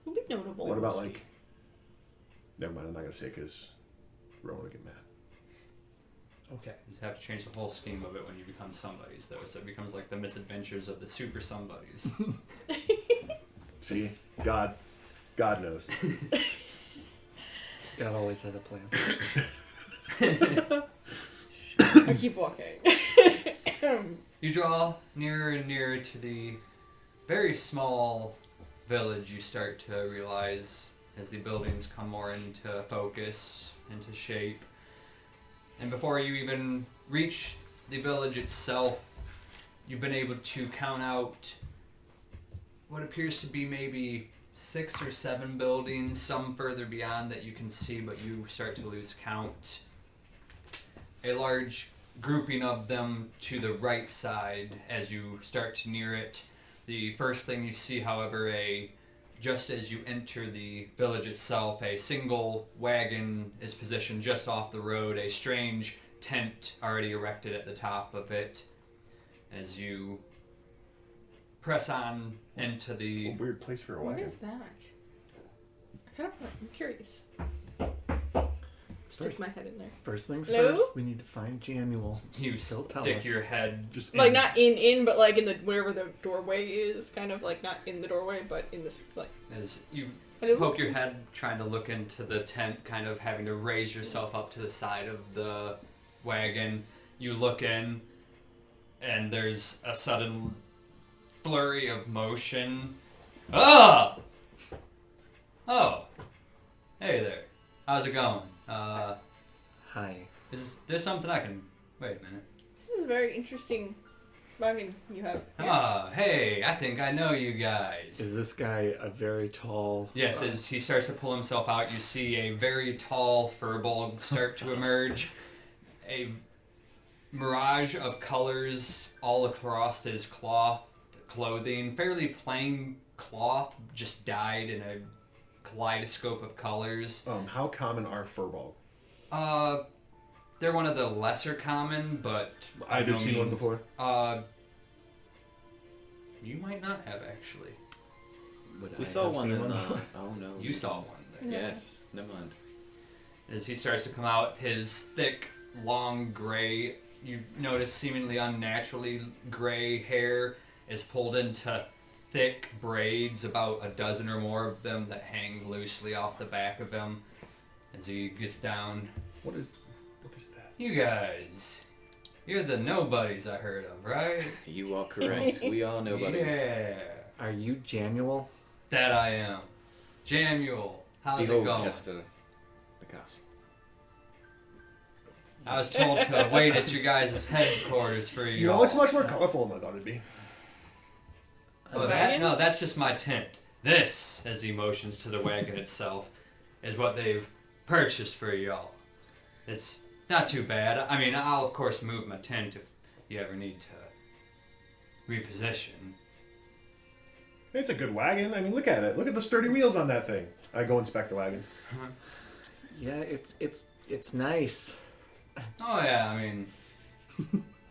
Speaker 3: We'll be notable.
Speaker 4: What about, like... Never mind, I'm not going to say it because Rowan will get mad.
Speaker 5: Okay.
Speaker 1: You just have to change the whole scheme of it when you become somebody's, though, so it becomes like the Misadventures of the super somebodies.
Speaker 4: See? God knows.
Speaker 5: God always had a plan.
Speaker 3: I keep walking.
Speaker 1: You draw nearer and nearer to the very small village. You start to realize as the buildings come more into focus, into shape. And before you even reach the village itself, you've been able to count out what appears to be maybe 6 or 7 buildings, some further beyond that you can see, but you start to lose count. A large grouping of them to the right side as you start to near it. The first thing you see, however, just as you enter the village itself, a single wagon is positioned just off the road, a strange tent already erected at the top of it. As you press on into the...
Speaker 4: A weird place for a
Speaker 3: What
Speaker 4: wagon.
Speaker 3: is that? I'm curious. Stick
Speaker 5: First,
Speaker 3: my head in there.
Speaker 5: first things
Speaker 3: Hello?
Speaker 5: first, we need to find Januel.
Speaker 1: You
Speaker 5: He'll tell
Speaker 1: stick
Speaker 5: us.
Speaker 1: your head
Speaker 4: Just
Speaker 3: Like not in, but like in the wherever the doorway is, kind of like not in the doorway, but in this like.
Speaker 1: as you
Speaker 3: Hello?
Speaker 1: poke your head trying to look into the tent, kind of having to raise yourself up to the side of the wagon. You look in, and there's a sudden flurry of motion. Ah! Oh. Hey there. How's it going?
Speaker 5: Hi.
Speaker 1: Is there something I can... Wait a minute.
Speaker 3: This is a very interesting wagon you have. here.
Speaker 1: Ah, hey, I think I know you guys.
Speaker 5: Is this guy a very tall...
Speaker 1: Yes, as he starts to pull himself out, you see a very tall furball start to emerge. A mirage of colors all across his clothing. Fairly plain cloth, just dyed in a kaleidoscope of colors.
Speaker 4: How common are furball?
Speaker 1: They're one of the lesser common, but...
Speaker 4: I've
Speaker 1: no
Speaker 4: just seen one
Speaker 1: means-
Speaker 4: before.
Speaker 1: You might not have, actually.
Speaker 2: We
Speaker 5: I
Speaker 2: saw
Speaker 5: have
Speaker 2: one
Speaker 5: seen
Speaker 2: in.
Speaker 5: one.
Speaker 2: Oh no.
Speaker 1: You saw one there.
Speaker 2: Yes. Never mind.
Speaker 1: As he starts to come out, his thick, long gray, you notice seemingly unnaturally gray hair is pulled into thick braids, about a dozen or more of them that hang loosely off the back of him. As he gets down,
Speaker 4: What is that?
Speaker 1: you guys, you're the Nobodies I heard of, right?
Speaker 2: You are correct. We are nobodies.
Speaker 1: Yeah,
Speaker 5: Are you Januel?
Speaker 1: that I am. Jamuel, how's
Speaker 2: Behold,
Speaker 1: it going?
Speaker 2: Kester, the castle.
Speaker 1: I was told to wait at your guys' headquarters for you.
Speaker 4: You know, it's much more colorful than I thought it'd be.
Speaker 1: Oh, that? No, that's just my tent. This, as he motions to the wagon itself, is what they've purchased for y'all. It's not too bad. I mean, I'll of course move my tent if you ever need to reposition.
Speaker 4: It's a good wagon. I mean, look at it. Look at the sturdy wheels on that thing. I go inspect the wagon.
Speaker 5: Yeah, it's nice.
Speaker 1: Oh yeah, I mean,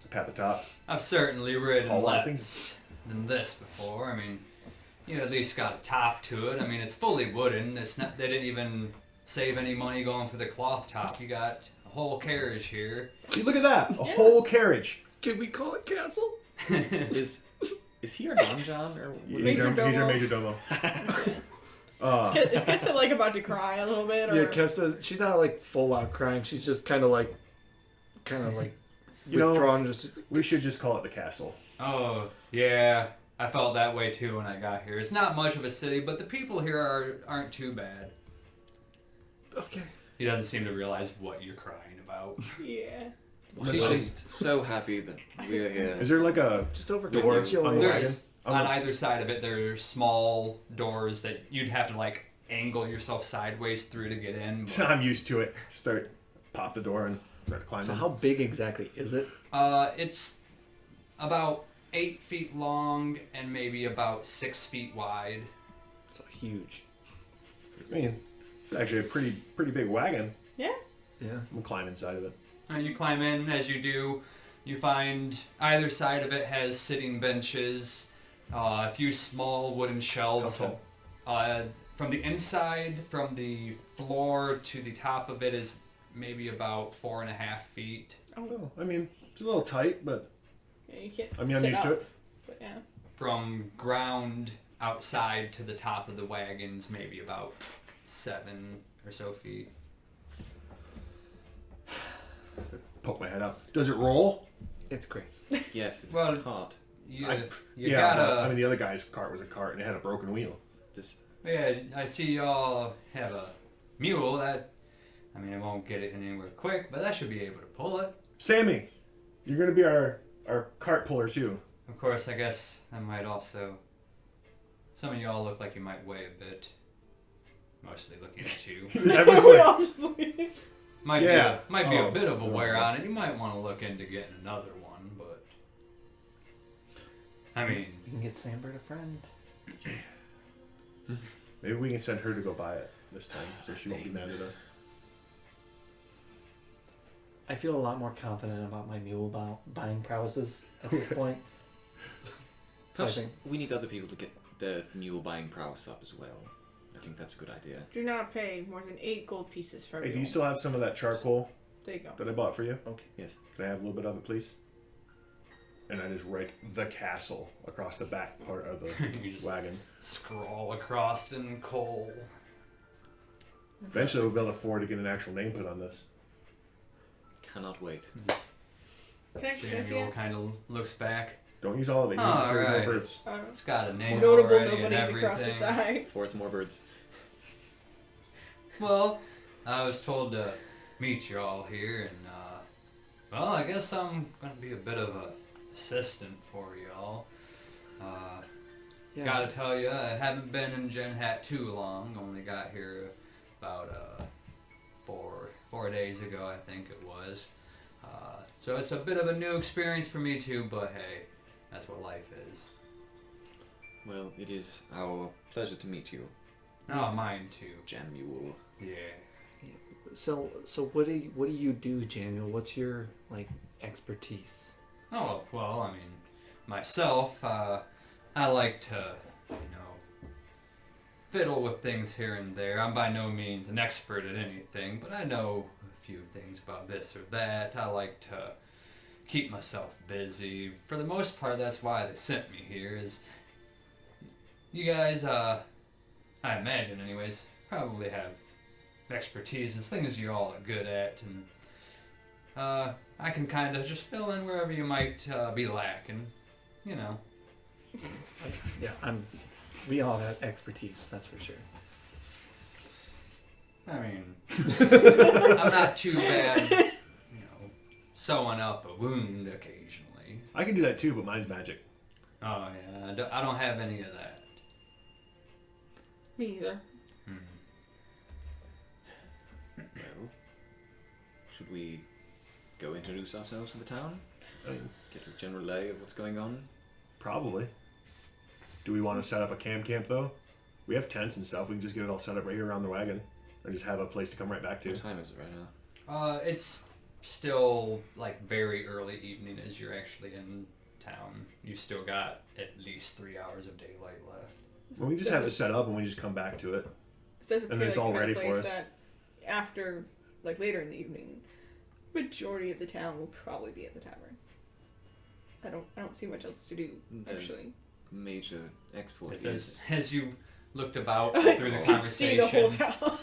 Speaker 4: Pat the top.
Speaker 1: I've certainly ridden
Speaker 4: All
Speaker 1: less
Speaker 4: things.
Speaker 1: than this before. I mean, you at least got a top to it. I mean, it's fully wooden. It's not. They didn't even save any money going for the cloth top. You got a whole carriage here.
Speaker 4: See, look at that. A whole carriage.
Speaker 5: Can we call it castle?
Speaker 2: Is he our Don John or?
Speaker 4: He's our major domo.
Speaker 3: Is Kista like about to cry a little bit? Or...
Speaker 5: Yeah, Kesta, she's not like full out crying. She's just kind of like
Speaker 4: You know,
Speaker 5: withdrawn. Just
Speaker 4: we should just call it the castle.
Speaker 1: Oh, yeah. I felt that way too when I got here. It's not much of a city, but the people here aren't too bad.
Speaker 5: okay.
Speaker 1: He doesn't seem to realize what you're crying about.
Speaker 3: Yeah.
Speaker 2: She's just so happy that we are here.
Speaker 4: Is there like a
Speaker 5: Just over
Speaker 4: door on the
Speaker 5: wagon.
Speaker 1: There
Speaker 4: wagon?
Speaker 1: is, on either side of it, there are small doors that you'd have to like angle yourself sideways through to get in. but-
Speaker 4: I'm used to it. Start, pop the door and start climbing.
Speaker 5: So how big exactly is it?
Speaker 1: It's about 8 feet long and maybe about 6 feet wide.
Speaker 5: It's huge.
Speaker 4: I mean, it's actually a pretty big wagon.
Speaker 3: Yeah.
Speaker 5: Yeah.
Speaker 4: I'm gonna climb inside of it.
Speaker 1: You climb in. As you do, you find either side of it has sitting benches, a few small wooden shelves.
Speaker 4: How tall?
Speaker 1: From the inside, from the floor to the top of it is maybe about 4.5 feet.
Speaker 4: Oh, I mean, it's a little tight, but
Speaker 3: Yeah, you can't.
Speaker 4: I'm
Speaker 3: sit
Speaker 4: used to
Speaker 3: up,
Speaker 4: it.
Speaker 3: But yeah.
Speaker 1: From ground outside to the top of the wagons, maybe about 7 or so feet.
Speaker 4: Poke my head up. Does it roll?
Speaker 5: It's great.
Speaker 2: Yes, it's
Speaker 1: Well-
Speaker 2: a cart.
Speaker 1: You
Speaker 4: Yeah.
Speaker 1: gotta.
Speaker 4: I mean, the other guy's cart was a cart and it had a broken wheel.
Speaker 2: This
Speaker 1: Yeah, I see y'all have a mule that. I mean, it won't get it anywhere quick, but that should be able to pull it.
Speaker 4: Sammy, you're gonna be our cart puller too.
Speaker 1: Of course, I guess I might also. Some of y'all look like you might weigh a bit. Mostly looking at you.
Speaker 4: That was like,
Speaker 3: Honestly.
Speaker 1: Might
Speaker 4: Yeah.
Speaker 1: be a
Speaker 4: Oh,
Speaker 1: bit of a wear
Speaker 4: okay.
Speaker 1: on it. You might want to look into getting another one, but I mean,
Speaker 5: You can get Sambert a friend.
Speaker 4: Maybe we can send her to go buy it this time, so she won't be mad at us.
Speaker 5: I feel a lot more confident about my mule buying prowesses at this point. So I
Speaker 2: Perhaps
Speaker 5: think
Speaker 2: we need other people to get the mule buying prowess up as well. I think that's a good idea.
Speaker 3: Do not pay more than 8 gold pieces for
Speaker 4: Hey,
Speaker 3: me.
Speaker 4: do you still have some of that charcoal
Speaker 3: There you go.
Speaker 4: that I bought for you?
Speaker 2: Okay. Yes.
Speaker 4: Can I have a little bit of it, please? And I just write the castle across the back part of the
Speaker 1: you just
Speaker 4: wagon.
Speaker 1: scrawl across in coal.
Speaker 4: Eventually, we'll be able to afford to get an actual name put on this.
Speaker 2: Cannot wait.
Speaker 1: Just
Speaker 3: Can I see
Speaker 1: Daniel
Speaker 3: it?
Speaker 1: kind of looks back.
Speaker 4: Don't use all of it. Use it for
Speaker 1: Alright.
Speaker 4: more birds.
Speaker 1: It's got a name
Speaker 3: Notable
Speaker 1: already and
Speaker 3: nobodies
Speaker 1: everything.
Speaker 3: across the side.
Speaker 2: For it's more birds.
Speaker 1: Well, I was told to meet you all here, and well, I guess I'm gonna be a bit of a assistant for y'all.
Speaker 5: yeah.
Speaker 1: Gotta tell you, I haven't been in Ginhat too long. Only got here about 4 days ago, I think it was. So it's a bit of a new experience for me too. But hey, that's what life is.
Speaker 2: Well, it is our pleasure to meet you,
Speaker 1: Oh, mine too.
Speaker 2: Jam Mule.
Speaker 1: Yeah.
Speaker 5: So what do you do, Daniel? What's your expertise?
Speaker 1: Oh, well, I mean, myself, I like to, fiddle with things here and there. I'm by no means an expert at anything, but I know a few things about this or that. I like to keep myself busy. For the most part, that's why they sent me here, is you guys, I imagine anyways, probably have expertise in things you all are good at, and I can kind of just fill in wherever you might be lacking,
Speaker 5: Yeah, we all have expertise, that's for sure.
Speaker 1: I mean, I'm not too bad, sewing up a wound occasionally.
Speaker 4: I can do that too, but mine's magic.
Speaker 1: Oh yeah, I don't have any of that.
Speaker 3: Me either.
Speaker 2: Well, should we go introduce ourselves to the town?
Speaker 4: I mean,
Speaker 2: Get a general lay of what's going on?
Speaker 4: probably. Do we want to set up a camp though? We have tents and stuff. We can just get it all set up right here around the wagon, and just have a place to come right back to.
Speaker 2: What time is it right now?
Speaker 1: It's still very early evening as you're actually in town. You've still got at least 3 hours of daylight left.
Speaker 4: Well, we just have it set up, and we just come back to it.
Speaker 3: This doesn't
Speaker 4: And
Speaker 3: feel
Speaker 4: it's
Speaker 3: like
Speaker 4: all
Speaker 3: the kind of
Speaker 4: ready for
Speaker 3: place
Speaker 4: us.
Speaker 3: that after, later in the evening, majority of the town will probably be at the tavern. I don't see much else to do,
Speaker 2: The
Speaker 3: actually.
Speaker 2: major export
Speaker 1: It
Speaker 2: is...
Speaker 1: says, as you looked about through the
Speaker 3: You can see the whole
Speaker 1: conversation,
Speaker 3: town.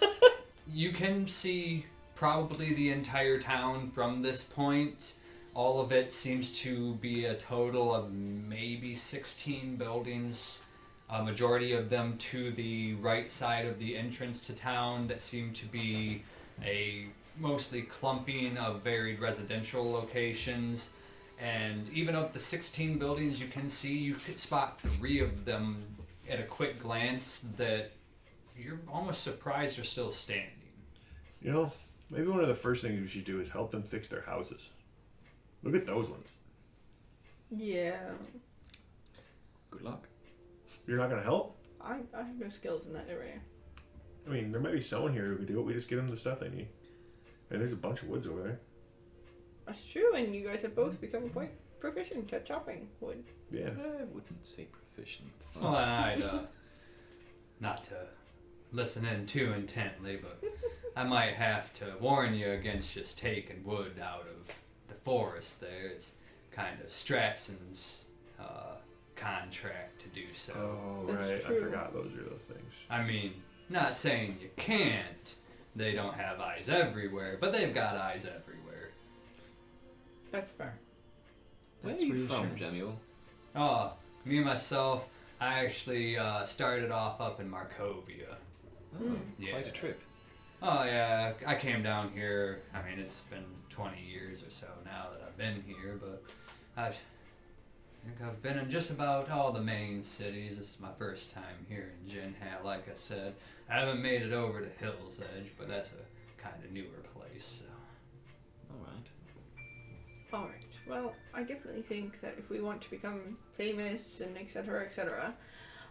Speaker 1: you can see probably the entire town from this point. All of it seems to be a total of maybe 16 buildings, a majority of them to the right side of the entrance to town that seem to be a mostly clumping of varied residential locations. And even of the 16 buildings you can see, you could spot 3 of them at a quick glance that you're almost surprised are still standing.
Speaker 4: Maybe one of the first things we should do is help them fix their houses. Look at those ones.
Speaker 3: Yeah.
Speaker 2: Good luck.
Speaker 4: You're not going to help?
Speaker 3: I have no skills in that area.
Speaker 4: I mean, there might be someone here who could do it. We just get them the stuff they need. And there's a bunch of woods over there.
Speaker 3: That's true, and you guys have both become quite proficient at chopping wood.
Speaker 4: Yeah.
Speaker 2: I wouldn't say proficient.
Speaker 1: Well, and I'd, not to listen in too intently, but I might have to warn you against just taking wood out of the forest there. It's kind of Stratson's contract to do so.
Speaker 4: Oh,
Speaker 3: That's
Speaker 4: right.
Speaker 3: true.
Speaker 4: I forgot those are those things.
Speaker 1: I mean, not saying you can't. They don't have eyes everywhere, but they've got eyes everywhere.
Speaker 3: That's fair.
Speaker 2: Where
Speaker 5: That's
Speaker 2: are you from,
Speaker 5: reassuring.
Speaker 2: Jamuel?
Speaker 1: Oh, me myself, I actually started off up in Markovia.
Speaker 2: Oh,
Speaker 1: Yeah.
Speaker 2: quite a trip.
Speaker 1: Oh yeah, I came down here. I mean, it's been 20 years or so now that I've been here, but I think I've been in just about all the main cities. This is my first time here in Ginhat, like I said. I haven't made it over to Hill's Edge, but that's a kind of newer place. So.
Speaker 2: All right.
Speaker 3: Alright, well, I definitely think that if we want to become famous and etc.,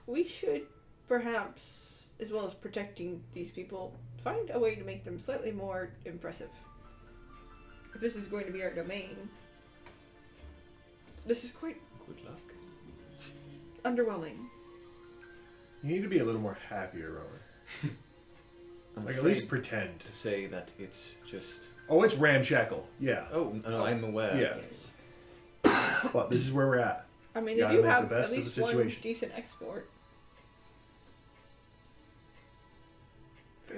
Speaker 3: we should perhaps, as well as protecting these people, find a way to make them slightly more impressive. If this is going to be our domain, this is quite
Speaker 2: Good luck.
Speaker 3: underwhelming.
Speaker 4: You need to be a little more happier, Rowan.
Speaker 2: I'm
Speaker 4: Like, at
Speaker 2: afraid
Speaker 4: least pretend.
Speaker 2: to say that it's just.
Speaker 4: Oh, it's ramshackle. Yeah.
Speaker 2: Oh no, I'm aware.
Speaker 4: Yeah.
Speaker 3: Yes.
Speaker 4: But this is where we're at.
Speaker 3: I mean,
Speaker 4: Gotta
Speaker 3: they do
Speaker 4: make the
Speaker 3: have
Speaker 4: best
Speaker 3: at
Speaker 4: of the
Speaker 3: least one
Speaker 4: situation.
Speaker 3: decent export.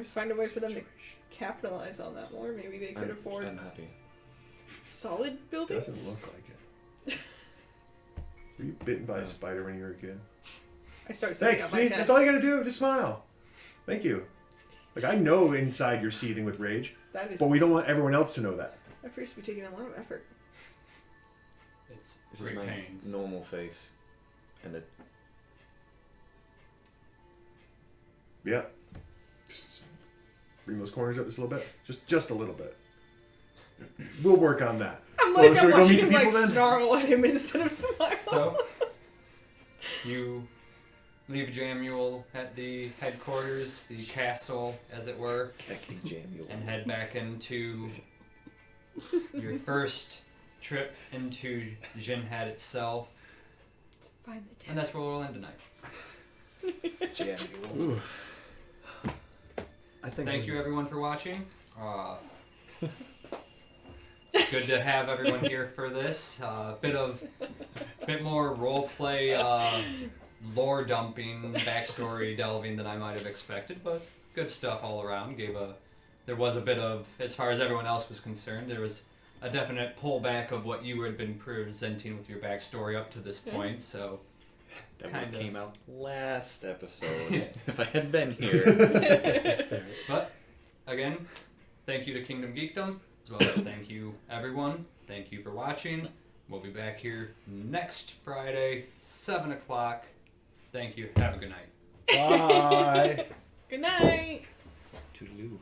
Speaker 3: Find a way for them to capitalize on that more. Maybe they could afford
Speaker 2: I'm happy.
Speaker 3: solid buildings.
Speaker 4: Doesn't look like it. Were you bitten by a spider when you were a kid?
Speaker 3: I start setting
Speaker 4: Thanks.
Speaker 3: up my
Speaker 4: See,
Speaker 3: tent.
Speaker 4: that's all you gotta do. Just smile. Thank you. Like, I know inside you're seething with rage,
Speaker 3: That is.
Speaker 4: but we don't want everyone else to know that.
Speaker 3: That appears to be taking a lot of effort.
Speaker 1: It's
Speaker 2: This is
Speaker 1: great
Speaker 2: my
Speaker 1: pains.
Speaker 2: normal face, and it.
Speaker 4: Yeah. Just bring those corners up just a little bit. Just a little bit. We'll work on that.
Speaker 3: I'm
Speaker 4: So,
Speaker 3: like,
Speaker 4: should
Speaker 3: I'm
Speaker 4: we go
Speaker 3: watching
Speaker 4: meet
Speaker 3: him
Speaker 4: the
Speaker 3: like
Speaker 4: people then?
Speaker 3: snarl at him instead of smile.
Speaker 1: So, you leave Jamuel at the headquarters, the castle, as it were,
Speaker 2: Connecting Jamuel.
Speaker 1: and head back into your first trip into Ginhat itself.
Speaker 3: Find the
Speaker 1: And
Speaker 3: tent.
Speaker 1: that's where we'll end tonight.
Speaker 2: Jamuel.
Speaker 5: Ooh. I think.
Speaker 1: Thank you, everyone, for watching. It's good to have everyone here for this. Bit more role play, lore dumping, backstory delving than I might have expected, but good stuff all around. There was a bit of, as far as everyone else was concerned, there was a definite pullback of what you had been presenting with your backstory up to this point. So
Speaker 2: That
Speaker 1: Kind
Speaker 2: one
Speaker 1: of.
Speaker 2: came out last episode.
Speaker 1: Yeah.
Speaker 2: If I had been here.
Speaker 5: That's fair.
Speaker 1: But, again, thank you to Kingdom Geekdom, as well as thank you, everyone. Thank you for watching. We'll be back here next Friday, 7 o'clock. Thank you. Have a good night.
Speaker 4: Bye.
Speaker 3: Good night.
Speaker 2: Toodaloo.